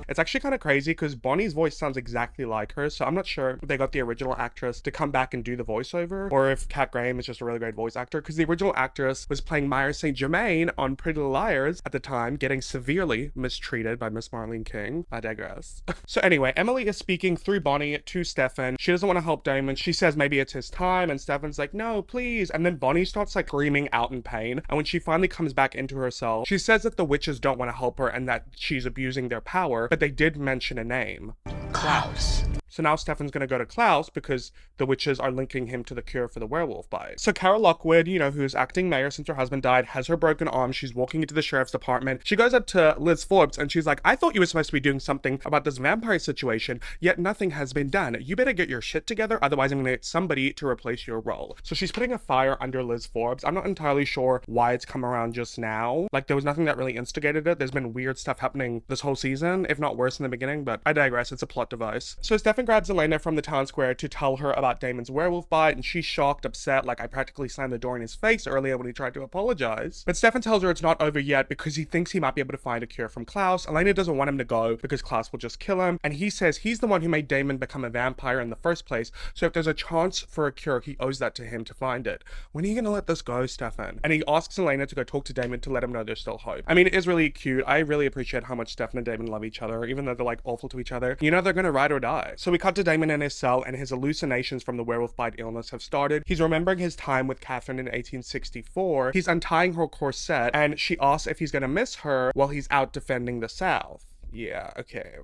[SPEAKER 4] It's actually kind of crazy because Bonnie's voice sounds exactly like her, so I'm not sure if they got the original actress to come back and do the voiceover, or if Kat Graham is just a really great voice actor, because the original actress was playing Myra St. Germain on Pretty Little Liars at the time, getting severely mistreated by Miss Marlene King. I digress. So anyway, Emily is speaking through Bonnie to Stefan. She doesn't want to help Damon. She says maybe it's his time, and Stefan's like, no, please. And then Bonnie starts like screaming out in pain, and when she finally comes back into herself, she says that the witches don't want to help her and that she's abusing their power, but they did mention a name.
[SPEAKER 3] Klaus.
[SPEAKER 4] So now Stefan's gonna go to Klaus because the witches are linking him to the cure for the werewolf bite. So Carol Lockwood, you know, who's acting mayor since her husband died, has her broken arm. She's walking into the sheriff's department. She goes up to Liz Forbes and she's like, I thought you were supposed to be doing something about this vampire situation, yet nothing has been done. You better get your shit together, otherwise I'm gonna get somebody to replace your role. So she's putting a fire under Liz Forbes. I'm not entirely sure why it's come around just now. Like, there was nothing that really instigated it. There's been weird stuff happening this whole season, if not worse in the beginning, but I digress. It's a plot device. So Stefan grabs Elena from the town square to tell her about Damon's werewolf bite, and she's shocked, upset, like I practically slammed the door in his face earlier when he tried to apologize. But Stefan tells her it's not over yet because he thinks he might be able to find a cure from Klaus. Elena doesn't want him to go because Klaus will just kill him, and he says he's the one who made Damon become a vampire in the first place, so if there's a chance for a cure, he owes that to him to find it. When are you gonna let this go, Stefan? And he asks Elena to go talk to Damon to let him know there's still hope. I mean, it is really cute. I really appreciate how much Stefan and Damon love each other, even though they're like awful to each other. You know they're gonna ride or die. So we cut to Damon in his cell, and his hallucinations from the werewolf bite illness have started. He's remembering his time with Catherine in 1864. He's untying her corset, and she asks if he's gonna miss her while he's out defending the South. Yeah, okay.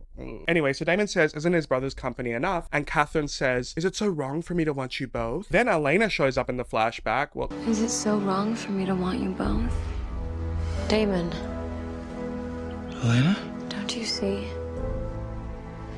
[SPEAKER 4] Anyway, so Damon says, isn't his brother's company enough? And Catherine says, is it so wrong for me to want you both? Then Elena shows up in the flashback. Well,
[SPEAKER 3] Is it so wrong for me to want you both? Damon,
[SPEAKER 6] Elena?
[SPEAKER 3] don't you see?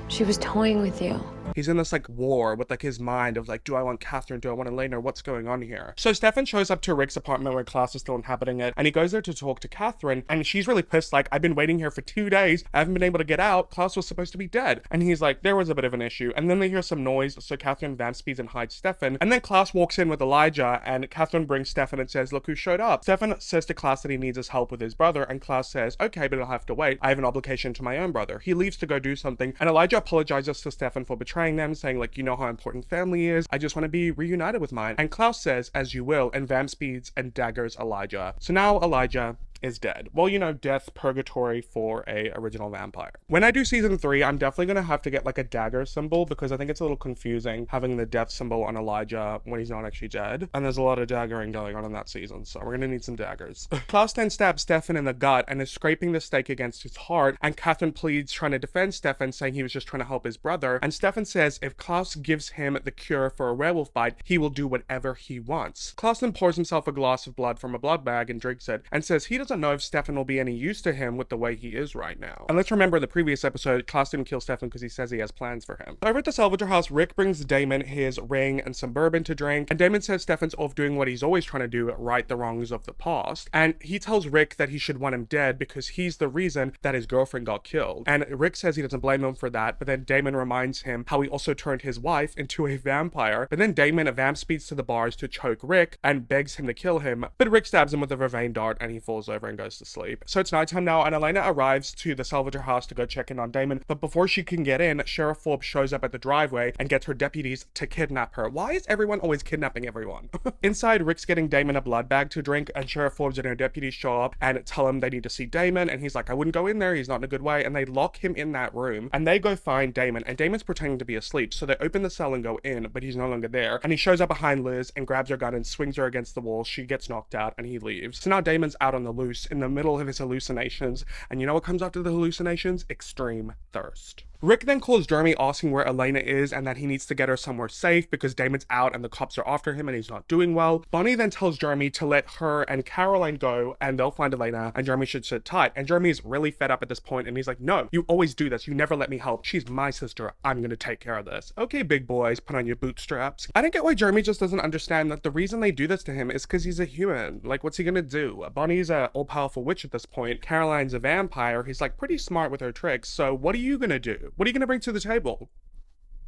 [SPEAKER 3] She was toying with you.
[SPEAKER 4] he's in this like war with like his mind of like, do I want Catherine? Do I want Elena? What's going on here? So Stefan shows up to Rick's apartment where Klaus is still inhabiting it, and he goes there to talk to Catherine, and she's really pissed, like, I've been waiting here for 2 days. I haven't been able to get out. Klaus was supposed to be dead. And he's like, there was a bit of an issue. And then they hear some noise, so Catherine vamp speeds and hides Stefan. And then Klaus walks in with Elijah, and Catherine brings Stefan and says, look who showed up. Stefan says to Klaus that he needs his help with his brother, and Klaus says, okay, but I'll have to wait. I have an obligation to my own brother. He leaves to go do something, and Elijah apologizes to Stefan for betraying them, saying like, you know how important family is. I just want to be reunited with mine. And Klaus says, as you will, and vamp speeds and daggers Elijah. So now Elijah is dead. Well, you know, death, purgatory for a original vampire. When I do season 3, I'm definitely gonna have to get like a dagger symbol, because I think it's a little confusing having the death symbol on Elijah when he's not actually dead. And there's a lot of daggering going on in that season, so we're gonna need some daggers. Klaus then stabs Stefan in the gut and is scraping the stake against his heart, and Catherine pleads, trying to defend Stefan, saying he was just trying to help his brother. And Stefan says if Klaus gives him the cure for a werewolf bite, he will do whatever he wants. Klaus then pours himself a glass of blood from a blood bag and drinks it, and says he doesn't know if Stefan will be any use to him with the way he is right now. And let's remember the previous episode, Klaus didn't kill Stefan because he says he has plans for him. Over at the Salvager house, Rick brings Damon his ring and some bourbon to drink, and Damon says Stefan's off doing what he's always trying to do, right the wrongs of the past. And he tells Rick that he should want him dead because he's the reason that his girlfriend got killed. And Rick says he doesn't blame him for that, but then Damon reminds him how he also turned his wife into a vampire. But then Damon vamp speeds to the bars to choke Rick and begs him to kill him, but Rick stabs him with a vervain dart and he falls over and goes to sleep. So it's nighttime now, and Elena arrives to the Salvager house to go check in on Damon, but before she can get in, Sheriff Forbes shows up at the driveway and gets her deputies to kidnap her. Why is everyone always kidnapping everyone? Inside, Rick's getting Damon a blood bag to drink, and Sheriff Forbes and her deputies show up and tell him they need to see Damon, and he's like, I wouldn't go in there, he's not in a good way, and they lock him in that room, and they go find Damon, and Damon's pretending to be asleep, so they open the cell and go in, but he's no longer there, and he shows up behind Liz and grabs her gun and swings her against the wall. She gets knocked out and he leaves. So now Damon's out on the loose in the middle of his hallucinations, and you know what comes after the hallucinations? Extreme thirst. Rick then calls Jeremy asking where Elena is and that he needs to get her somewhere safe because Damon's out and the cops are after him and he's not doing well. Bonnie then tells Jeremy to let her and Caroline go and they'll find Elena, and Jeremy should sit tight. And Jeremy is really fed up at this point and he's like, no, you always do this. You never let me help. She's my sister. I'm gonna take care of this. Okay, big boys, put on your bootstraps. I don't get why Jeremy just doesn't understand that the reason they do this to him is because he's a human. Like, what's he gonna do? Bonnie's a all-powerful witch at this point. Caroline's a vampire. He's like pretty smart with her tricks. So what are you gonna do? What are you gonna bring to the table?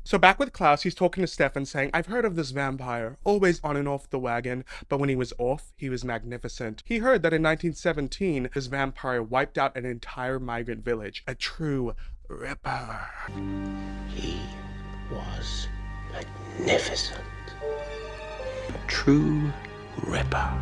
[SPEAKER 4] So back with Klaus, he's talking to Stefan saying, I've heard of this vampire, always on and off the wagon, but when he was off, he was magnificent. He heard that in 1917, this vampire wiped out an entire migrant village, a true ripper.
[SPEAKER 9] He was magnificent. A true ripper.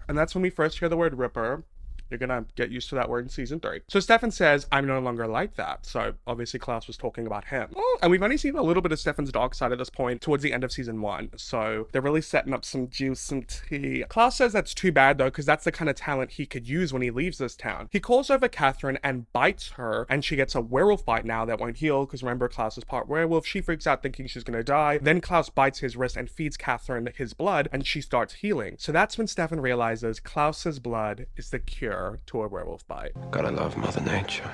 [SPEAKER 4] And that's when we first hear the word ripper. You're gonna get used to that word in season 3. So Stefan says, I'm no longer like that. So obviously Klaus was talking about him. And we've only seen a little bit of Stefan's dark side at this point towards the end of season 1. So they're really setting up some juice, some tea. Klaus says that's too bad though, because that's the kind of talent he could use when he leaves this town. He calls over Catherine and bites her, and she gets a werewolf bite now that won't heal, because remember, Klaus is part werewolf. She freaks out thinking she's gonna die. Then Klaus bites his wrist and feeds Catherine his blood, and she starts healing. So that's when Stefan realizes Klaus's blood is the cure to a werewolf bite.
[SPEAKER 9] Gotta love Mother Nature.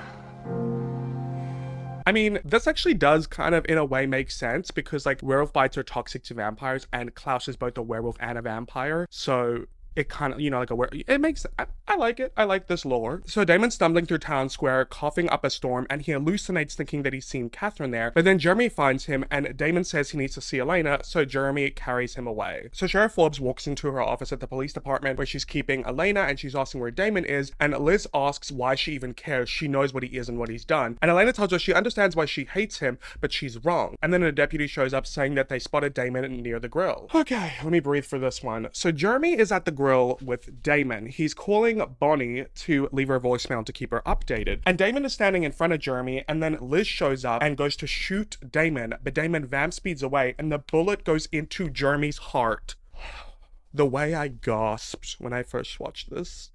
[SPEAKER 4] I mean, this actually does kind of in a way make sense because like werewolf bites are toxic to vampires and Klaus is both a werewolf and a vampire. So it kind of, you know, like it makes, I like it. I like this lore. So Damon's stumbling through town square, coughing up a storm, and he hallucinates thinking that he's seen Catherine there. But then Jeremy finds him, and Damon says he needs to see Elena, so Jeremy carries him away. So Sheriff Forbes walks into her office at the police department where she's keeping Elena, and she's asking where Damon is, and Liz asks why she even cares. She knows what he is and what he's done. And Elena tells her she understands why she hates him, but she's wrong. And then a deputy shows up saying that they spotted Damon near the grill. Okay, let me breathe for this one. So Jeremy is at the grill grill with Damon. He's calling Bonnie to leave her a voicemail to keep her updated. And Damon is standing in front of Jeremy, and then Liz shows up and goes to shoot Damon, but Damon vamp speeds away and the bullet goes into Jeremy's heart. The way I gasped when I first watched this.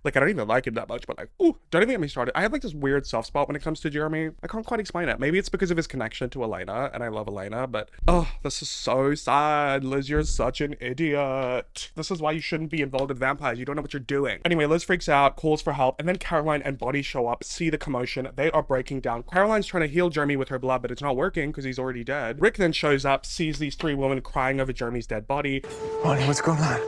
[SPEAKER 4] Like, I don't even like him that much, but like, ooh, don't even get me started. I have like this weird soft spot when it comes to Jeremy. I can't quite explain it. Maybe it's because of his connection to Elena, and I love Elena, but oh, this is so sad. Liz, you're such an idiot. This is why you shouldn't be involved with vampires. You don't know what you're doing. Anyway, Liz freaks out, calls for help, and then Caroline and Bonnie show up, see the commotion. They are breaking down. Caroline's trying to heal Jeremy with her blood, but it's not working because he's already dead. Rick then shows up, sees these three women crying over Jeremy's dead body.
[SPEAKER 6] Bonnie, what's going on?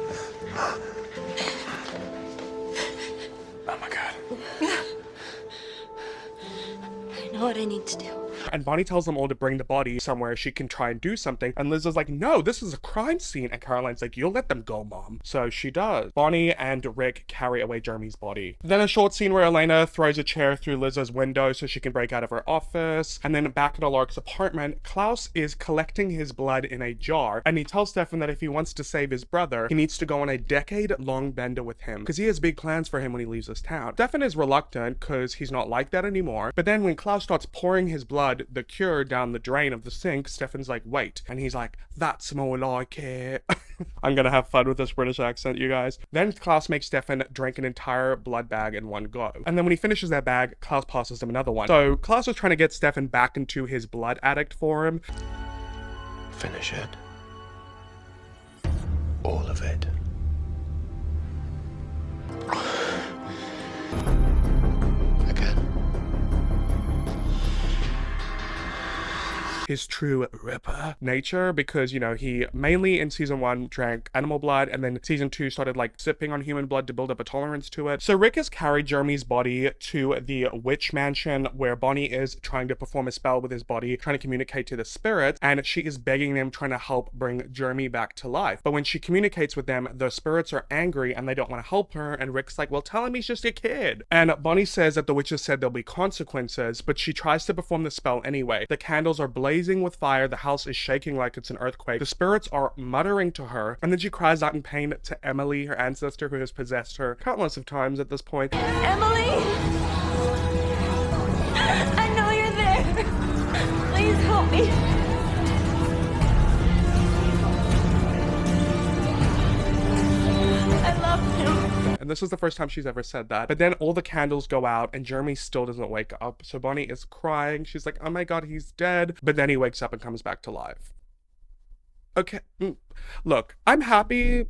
[SPEAKER 3] I know what I need to do.
[SPEAKER 4] And Bonnie tells them all to bring the body somewhere she can try and do something. And Liz is like, no, this is a crime scene. And Caroline's like, you'll let them go, Mom. So she does. Bonnie and Rick carry away Jeremy's body. Then a short scene where Elena throws a chair through Liz's window so she can break out of her office. And then back at Alarc's apartment, Klaus is collecting his blood in a jar. And he tells Stefan that if he wants to save his brother, he needs to go on a decade-long bender with him because he has big plans for him when he leaves this town. Stefan is reluctant because he's not like that anymore. But then when Klaus starts pouring his blood, the cure, down the drain of the sink, Stefan's like, wait. And he's like, that's more like it. I'm gonna have fun with this British accent, you guys. Then Klaus makes Stefan drink an entire blood bag in one go. And then when he finishes that bag, Klaus passes him another one. So Klaus was trying to get Stefan back into his blood addict form.
[SPEAKER 9] Finish it. All of it. Again.
[SPEAKER 4] His true Ripper nature, because, you know, he mainly in season 1 drank animal blood, and then season 2 started like sipping on human blood to build up a tolerance to it. So Rick has carried Jeremy's body to the witch mansion where Bonnie is trying to perform a spell with his body, trying to communicate to the spirits, and she is begging them, trying to help bring Jeremy back to life. But when she communicates with them, the spirits are angry and they don't want to help her, and Rick's like, well, tell him he's just a kid. And Bonnie says that the witches said there'll be consequences, but she tries to perform the spell anyway. The candles are blazing with fire, the house is shaking like it's an earthquake, the spirits are muttering to her, and then she cries out in pain to Emily, her ancestor who has possessed her countless of times at this point.
[SPEAKER 7] Emily! I know you're there! Please help me! I love him.
[SPEAKER 4] And this is the first time she's ever said that. But then all the candles go out and Jeremy still doesn't wake up. So Bonnie is crying. She's like, oh my God, he's dead. But then he wakes up and comes back to life. Okay. Look, I'm happy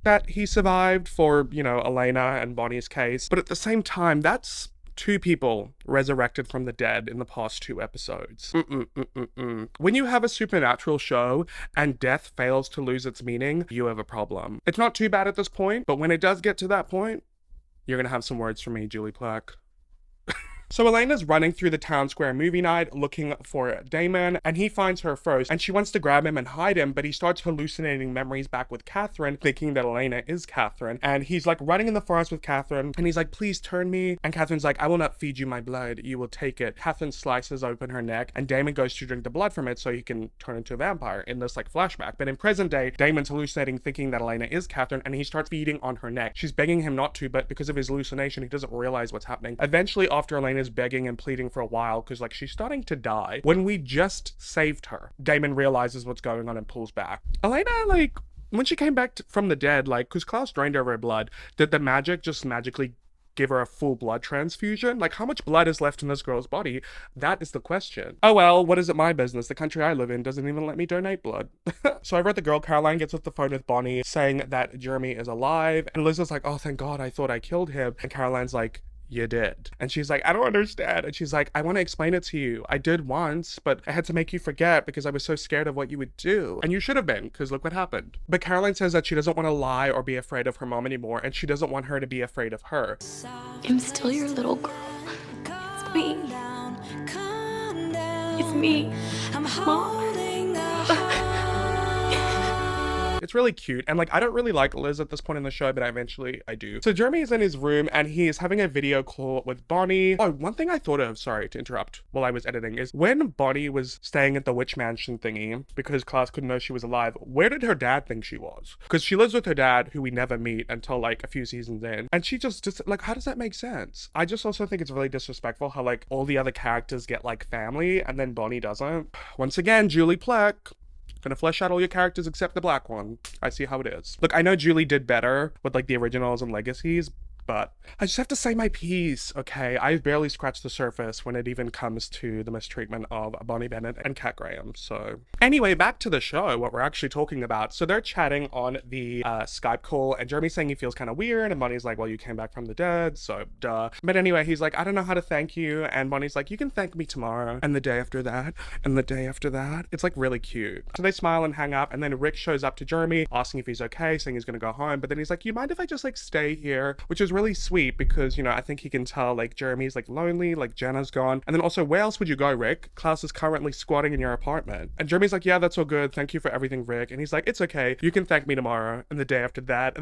[SPEAKER 4] that he survived for, you know, Elena and Bonnie's case. But at the same time, that's 2 people resurrected from the dead in the past 2 episodes. When you have a supernatural show and death fails to lose its meaning, you have a problem. It's not too bad at this point, but when it does get to that point, you're gonna have some words from me, Julie Plec. So Elena's running through the town square movie night looking for Damon, and he finds her first, and she wants to grab him and hide him, but he starts hallucinating memories back with Catherine, thinking that Elena is Catherine. And he's like running in the forest with Catherine, and he's like, please turn me. And Catherine's like, I will not feed you my blood, you will take it. Catherine slices open her neck, and Damon goes to drink the blood from it so he can turn into a vampire in this like flashback. But in present day, Damon's hallucinating, thinking that Elena is Catherine, and he starts feeding on her neck. She's begging him not to, but because of his hallucination, he doesn't realize what's happening. Eventually, after Elena is begging and pleading for a while because like she's starting to die, when we just saved her, Damon realizes what's going on and pulls back. Elena, like, when she came back from the dead, like, because Klaus drained her blood, did the magic just magically give her a full blood transfusion? Like, how much blood is left in this girl's body? That is the question. Oh well, what is it my business? The country I live in doesn't even let me donate blood. So I read the girl, Caroline gets off the phone with Bonnie saying that Jeremy is alive, and Liz is like, oh thank God, I thought I killed him. And Caroline's like, you did. And she's like, I don't understand. And she's like, I want to explain it to you. I did once, but I had to make you forget because I was so scared of what you would do. And you should have been, because look what happened. But Caroline says that she doesn't want to lie or be afraid of her mom anymore, and she doesn't want her to be afraid of her.
[SPEAKER 10] I'm still your little girl. It's me. It's me. Mom.
[SPEAKER 4] It's really cute. And like, I don't really like Liz at this point in the show, but eventually I do. So Jeremy is in his room and he is having a video call with Bonnie. Oh, one thing I thought of, sorry to interrupt while I was editing, is when Bonnie was staying at the witch mansion thingy because Klaus couldn't know she was alive, where did her dad think she was? Because she lives with her dad, who we never meet until like a few seasons in, and she just like, how does that make sense? I just also think it's really disrespectful how like all the other characters get like family and then Bonnie doesn't. Once again, Julie Plec, gonna flesh out all your characters except the black one. I see how it is. Look, I know Julie did better with like the originals and legacies, but I just have to say my piece, okay? I've barely scratched the surface when it even comes to the mistreatment of Bonnie Bennett and Kat Graham. So anyway, back to the show, what we're actually talking about. So they're chatting on the Skype call and Jeremy's saying he feels kind of weird and Bonnie's like, well, you came back from the dead, so duh. But anyway, he's like, I don't know how to thank you. And Bonnie's like, you can thank me tomorrow and the day after that and the day after that. It's like really cute. So they smile and hang up and then Rick shows up to Jeremy asking if he's okay, saying he's gonna go home. But then he's like, you mind if I just like stay here? Which is really sweet because, you know, I think he can tell like Jeremy's like lonely, like Jenna's gone. And then also, where else would you go, Rick? Klaus is currently squatting in your apartment. And Jeremy's like, yeah, that's all good. Thank you for everything, Rick. And he's like, it's okay. You can thank me tomorrow and the day after that.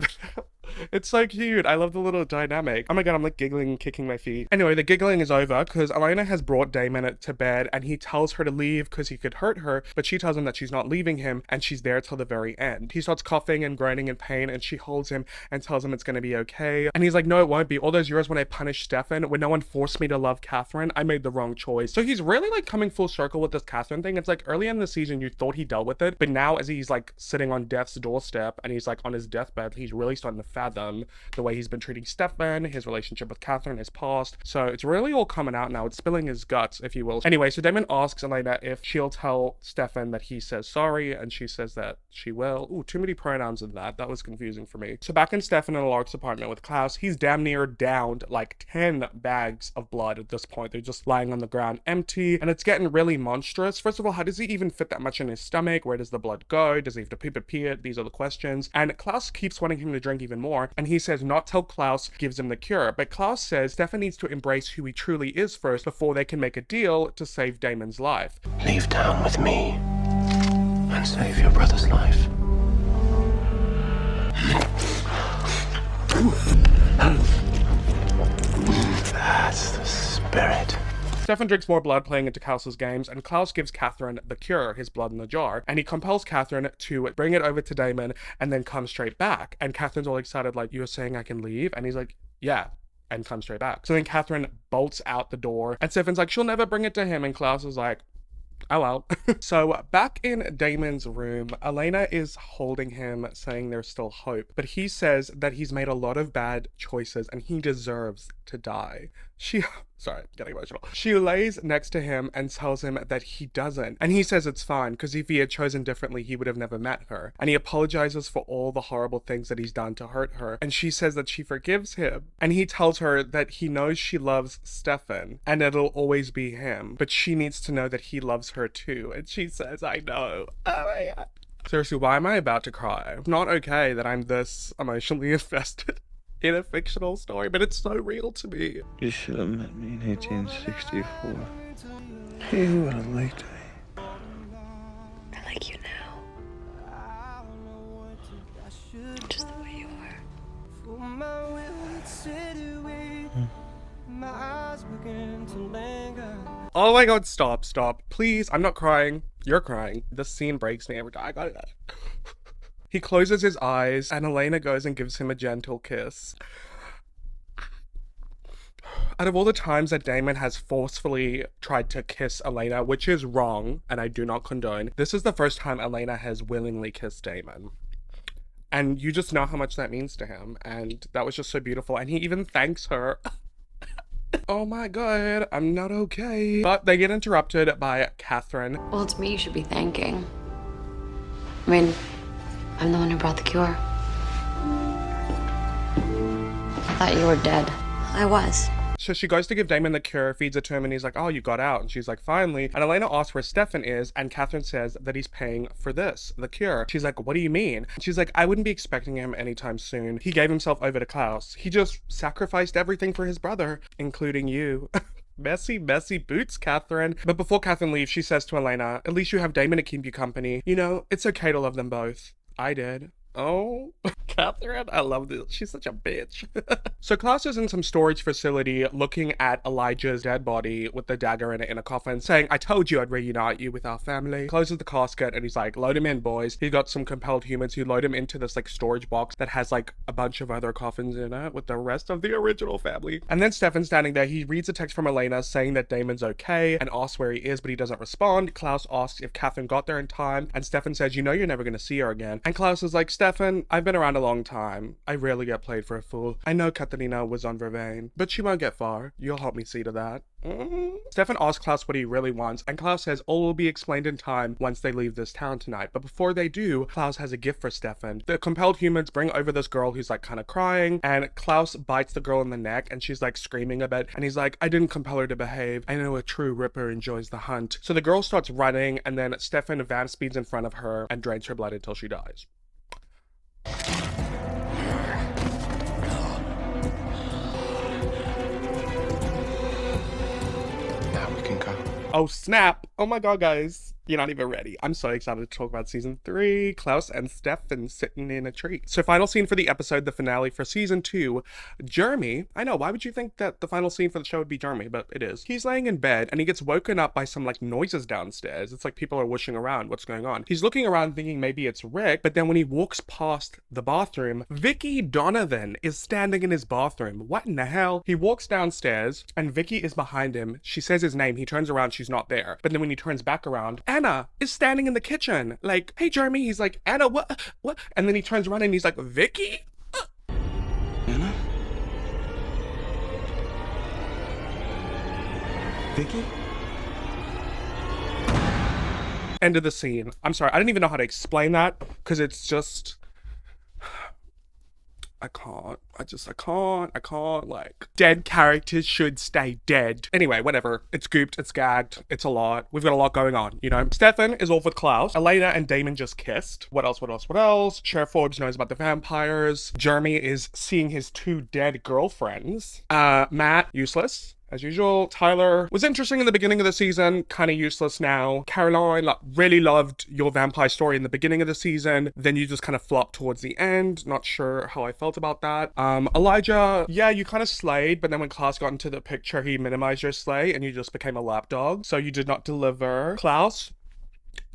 [SPEAKER 4] It's so cute. I love the little dynamic. Oh my god, I'm like giggling, kicking my feet. Anyway, the giggling is over because Elena has brought Damon to bed and he tells her to leave because he could hurt her, but she tells him that she's not leaving him and she's there till the very end. He starts coughing and groaning in pain and she holds him and tells him it's gonna be okay. And he's like, no, it won't be. All those years when I punished Stefan, when no one forced me to love Catherine, I made the wrong choice. So he's really like coming full circle with this Catherine thing. It's like early in the season you thought he dealt with it, but now as he's like sitting on death's doorstep and he's like on his deathbed, he's really starting to fathom the way he's been treating Stefan, his relationship with Catherine, his past. So it's really all coming out now. It's spilling his guts, if you will. Anyway, so Damon asks Elena if she'll tell Stefan that he says sorry, and she says that she will. Ooh, too many pronouns in that. That was confusing for me. So back in Stefan and Lark's apartment with Klaus, he's damn near downed like 10 bags of blood at this point. They're just lying on the ground empty, and it's getting really monstrous. First of all, how does he even fit that much in his stomach? Where does the blood go? Does he have to poop it, pee it? These are the questions. And Klaus keeps wanting him to drink even more, and he says not till Klaus gives him the cure. But Klaus says Stefan needs to embrace who he truly is first before they can make a deal to save Damon's life.
[SPEAKER 9] Leave town with me and save your brother's life. That's the spirit.
[SPEAKER 4] Stefan drinks more blood playing into Klaus's games, and Klaus gives Catherine the cure, his blood in the jar, and he compels Catherine to bring it over to Damon and then come straight back. And Catherine's all excited, like, you're saying I can leave? And he's like, yeah, and come straight back. So then Catherine bolts out the door, and Stefan's like, she'll never bring it to him, and Klaus is like, oh well. So back in Damon's room, Elena is holding him, saying there's still hope, but he says that he's made a lot of bad choices and he deserves to die. Sorry, getting emotional. She lays next to him and tells him that he doesn't. And he says it's fine, because if he had chosen differently, he would have never met her. And he apologizes for all the horrible things that he's done to hurt her. And she says that she forgives him. And he tells her that he knows she loves Stefan, and it'll always be him. But she needs to know that he loves her too. And she says, I know. Oh my god. Seriously, why am I about to cry? It's not okay that I'm this emotionally invested in a fictional story, but it's so real to me.
[SPEAKER 2] You should have met me in 1864. Hey, what a late day.
[SPEAKER 3] I like you now. Just the way you are.
[SPEAKER 4] Oh my god, stop. Please, I'm not crying. You're crying. This scene breaks me every time. I got it. He closes his eyes, and Elena goes and gives him a gentle kiss. Out of all the times that Damon has forcefully tried to kiss Elena, which is wrong, and I do not condone, this is the first time Elena has willingly kissed Damon. And you just know how much that means to him, and that was just so beautiful, and he even thanks her. Oh my god, I'm not okay. But they get interrupted by Catherine.
[SPEAKER 3] Well, it's me you should be thanking. I mean, I'm the one who brought the cure. I thought you were dead. I was.
[SPEAKER 4] So she goes to give Damon the cure, feeds it to him, and he's like, oh, you got out. And she's like, finally. And Elena asks where Stefan is, and Catherine says that he's paying for this, the cure. She's like, what do you mean? And she's like, I wouldn't be expecting him anytime soon. He gave himself over to Klaus. He just sacrificed everything for his brother, including you. Messy boots, Catherine. But before Catherine leaves, she says to Elena, at least you have Damon to keep you company. You know, it's okay to love them both. I did. Oh, Catherine, I love this. She's such a bitch. So Klaus is in some storage facility looking at Elijah's dead body with the dagger in a coffin, saying, I told you I'd reunite you with our family. Closes the casket and he's like, load him in, boys. He got some compelled humans who load him into this like storage box that has like a bunch of other coffins in it with the rest of the original family. And then Stefan's standing there. He reads a text from Elena saying that Damon's okay and asks where he is, but he doesn't respond. Klaus asks if Catherine got there in time, and Stefan says, you know you're never gonna see her again. And Klaus is like, Stefan, I've been around a long time. I rarely get played for a fool. I know Katerina was on Vervain, but she won't get far. You'll help me see to that. Stefan asks Klaus what he really wants, and Klaus says all will be explained in time once they leave this town tonight. But before they do, Klaus has a gift for Stefan. The compelled humans bring over this girl who's like kind of crying, and Klaus bites the girl in the neck, and she's like screaming a bit, and he's like, I didn't compel her to behave. I know a true Ripper enjoys the hunt. So the girl starts running, and then Stefan van speeds in front of her and drains her blood until she dies. Oh snap! Oh my god, guys. You're not even ready. I'm so excited to talk about season 3. Klaus and Stefan sitting in a tree. So final scene for the episode, the finale for season 2. Jeremy, I know, why would you think that the final scene for the show would be Jeremy? But it is. He's laying in bed and he gets woken up by some like noises downstairs. It's like people are whooshing around. What's going on? He's looking around thinking maybe it's Rick, but then when he walks past the bathroom, Vicky Donovan is standing in his bathroom. What in the hell? He walks downstairs and Vicky is behind him. She says his name. He turns around. She's not there. But then when he turns back around, Anna is standing in the kitchen. Like, hey, Jeremy. He's like, Anna, what? And then he turns around and he's like, Vicky?
[SPEAKER 6] Anna? Vicky?
[SPEAKER 4] End of the scene. I'm sorry. I don't even know how to explain that because it's just... I can't. Like, dead characters should stay dead. Anyway, whatever. It's gooped, it's gagged, it's a lot. We've got a lot going on, you know? Stefan is off with Klaus. Elena and Damon just kissed. What else? Sheriff Forbes knows about the vampires. Jeremy is seeing his 2 dead girlfriends. Matt, useless. As usual. Tyler was interesting in the beginning of the season, kind of useless now. Caroline, like, really loved your vampire story in the beginning of the season, then you just kind of flopped towards the end. Not sure how I felt about that. Elijah, yeah, you kind of slayed, but then when Klaus got into the picture, he minimized your slay, and you just became a lapdog, so you did not deliver. Klaus,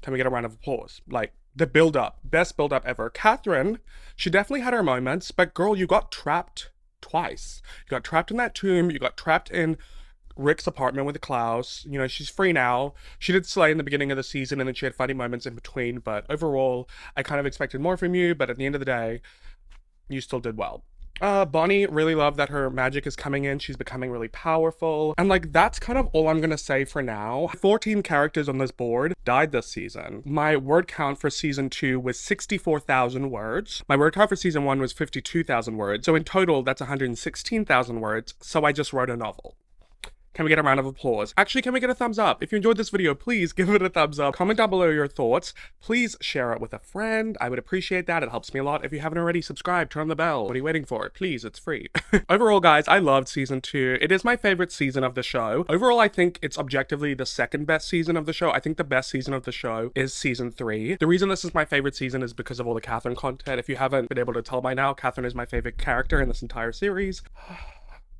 [SPEAKER 4] can we get a round of applause? Like, the build-up, best build-up ever. Catherine, she definitely had her moments, but girl, you got trapped twice. You got trapped in that tomb, you got trapped in Rick's apartment with Klaus. You know, she's free now. She did slay in the beginning of the season and then she had funny moments in between, but overall, I kind of expected more from you, but at the end of the day, you still did well. Bonnie, really love that her magic is coming in. She's becoming really powerful. And like, that's kind of all I'm gonna say for now. 14 characters on this board died this season. My word count for season 2 was 64,000 words. My word count for season 1 was 52,000 words. So in total, that's 116,000 words. So I just wrote a novel. Can we get a round of applause? Actually, can we get a thumbs up? If you enjoyed this video, please give it a thumbs up. Comment down below your thoughts. Please share it with a friend. I would appreciate that. It helps me a lot. If you haven't already, subscribe, turn on the bell. What are you waiting for? Please, it's free. Overall, guys, I loved season 2. It is my favorite season of the show. Overall, I think it's objectively the second best season of the show. I think the best season of the show is season 3. The reason this is my favorite season is because of all the Catherine content. If you haven't been able to tell by now, Catherine is my favorite character in this entire series.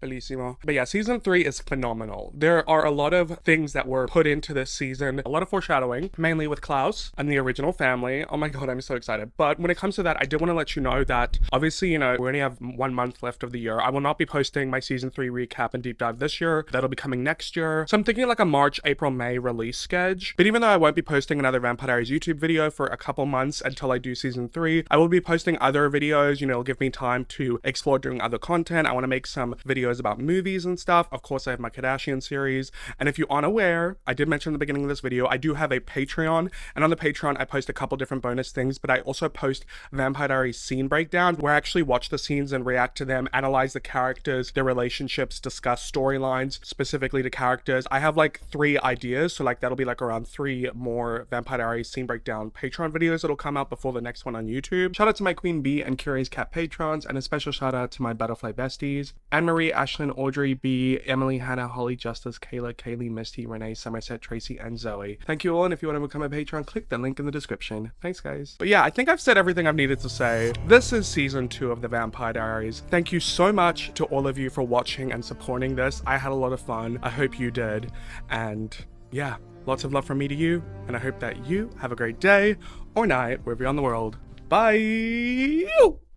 [SPEAKER 4] Bellissimo. But yeah, season 3 is phenomenal. There are a lot of things that were put into this season, a lot of foreshadowing, mainly with Klaus and the original family. Oh my god, I'm so excited. But when it comes to that, I did want to let you know that obviously, you know, we only have 1 month left of the year. I will not be posting my season 3 recap and deep dive this year. That'll be coming next year. So I'm thinking like a March, April, May release schedule. But even though I won't be posting another Vampire Diaries YouTube video for a couple months until I do season 3, I will be posting other videos. You know, it'll give me time to explore doing other content. I want to make some videos about movies and stuff. Of course, I have my Kardashian series. And if you're unaware, I did mention in the beginning of this video, I do have a Patreon. And on the Patreon, I post a couple different bonus things, but I also post Vampire Diaries scene breakdown, where I actually watch the scenes and react to them, analyze the characters, their relationships, discuss storylines specifically to characters. I have like 3 ideas, so like that'll be like around 3 more Vampire Diaries scene breakdown Patreon videos that'll come out before the next one on YouTube. Shout out to my Queen Bee and Curious Cat patrons, and a special shout out to my Butterfly besties, Anne-Marie, Ashlyn, Audrey, B, Emily, Hannah, Holly, Justice, Kayla, Kaylee, Misty, Renee, Somerset, Tracy, and Zoe. Thank you all, and if you want to become a patron, click the link in the description. Thanks, guys. But yeah, I think I've said everything I've needed to say. This is season 2 of the Vampire Diaries. Thank you so much to all of you for watching and supporting this. I had a lot of fun. I hope you did. And yeah, lots of love from me to you, and I hope that you have a great day or night wherever you're in the world. Bye!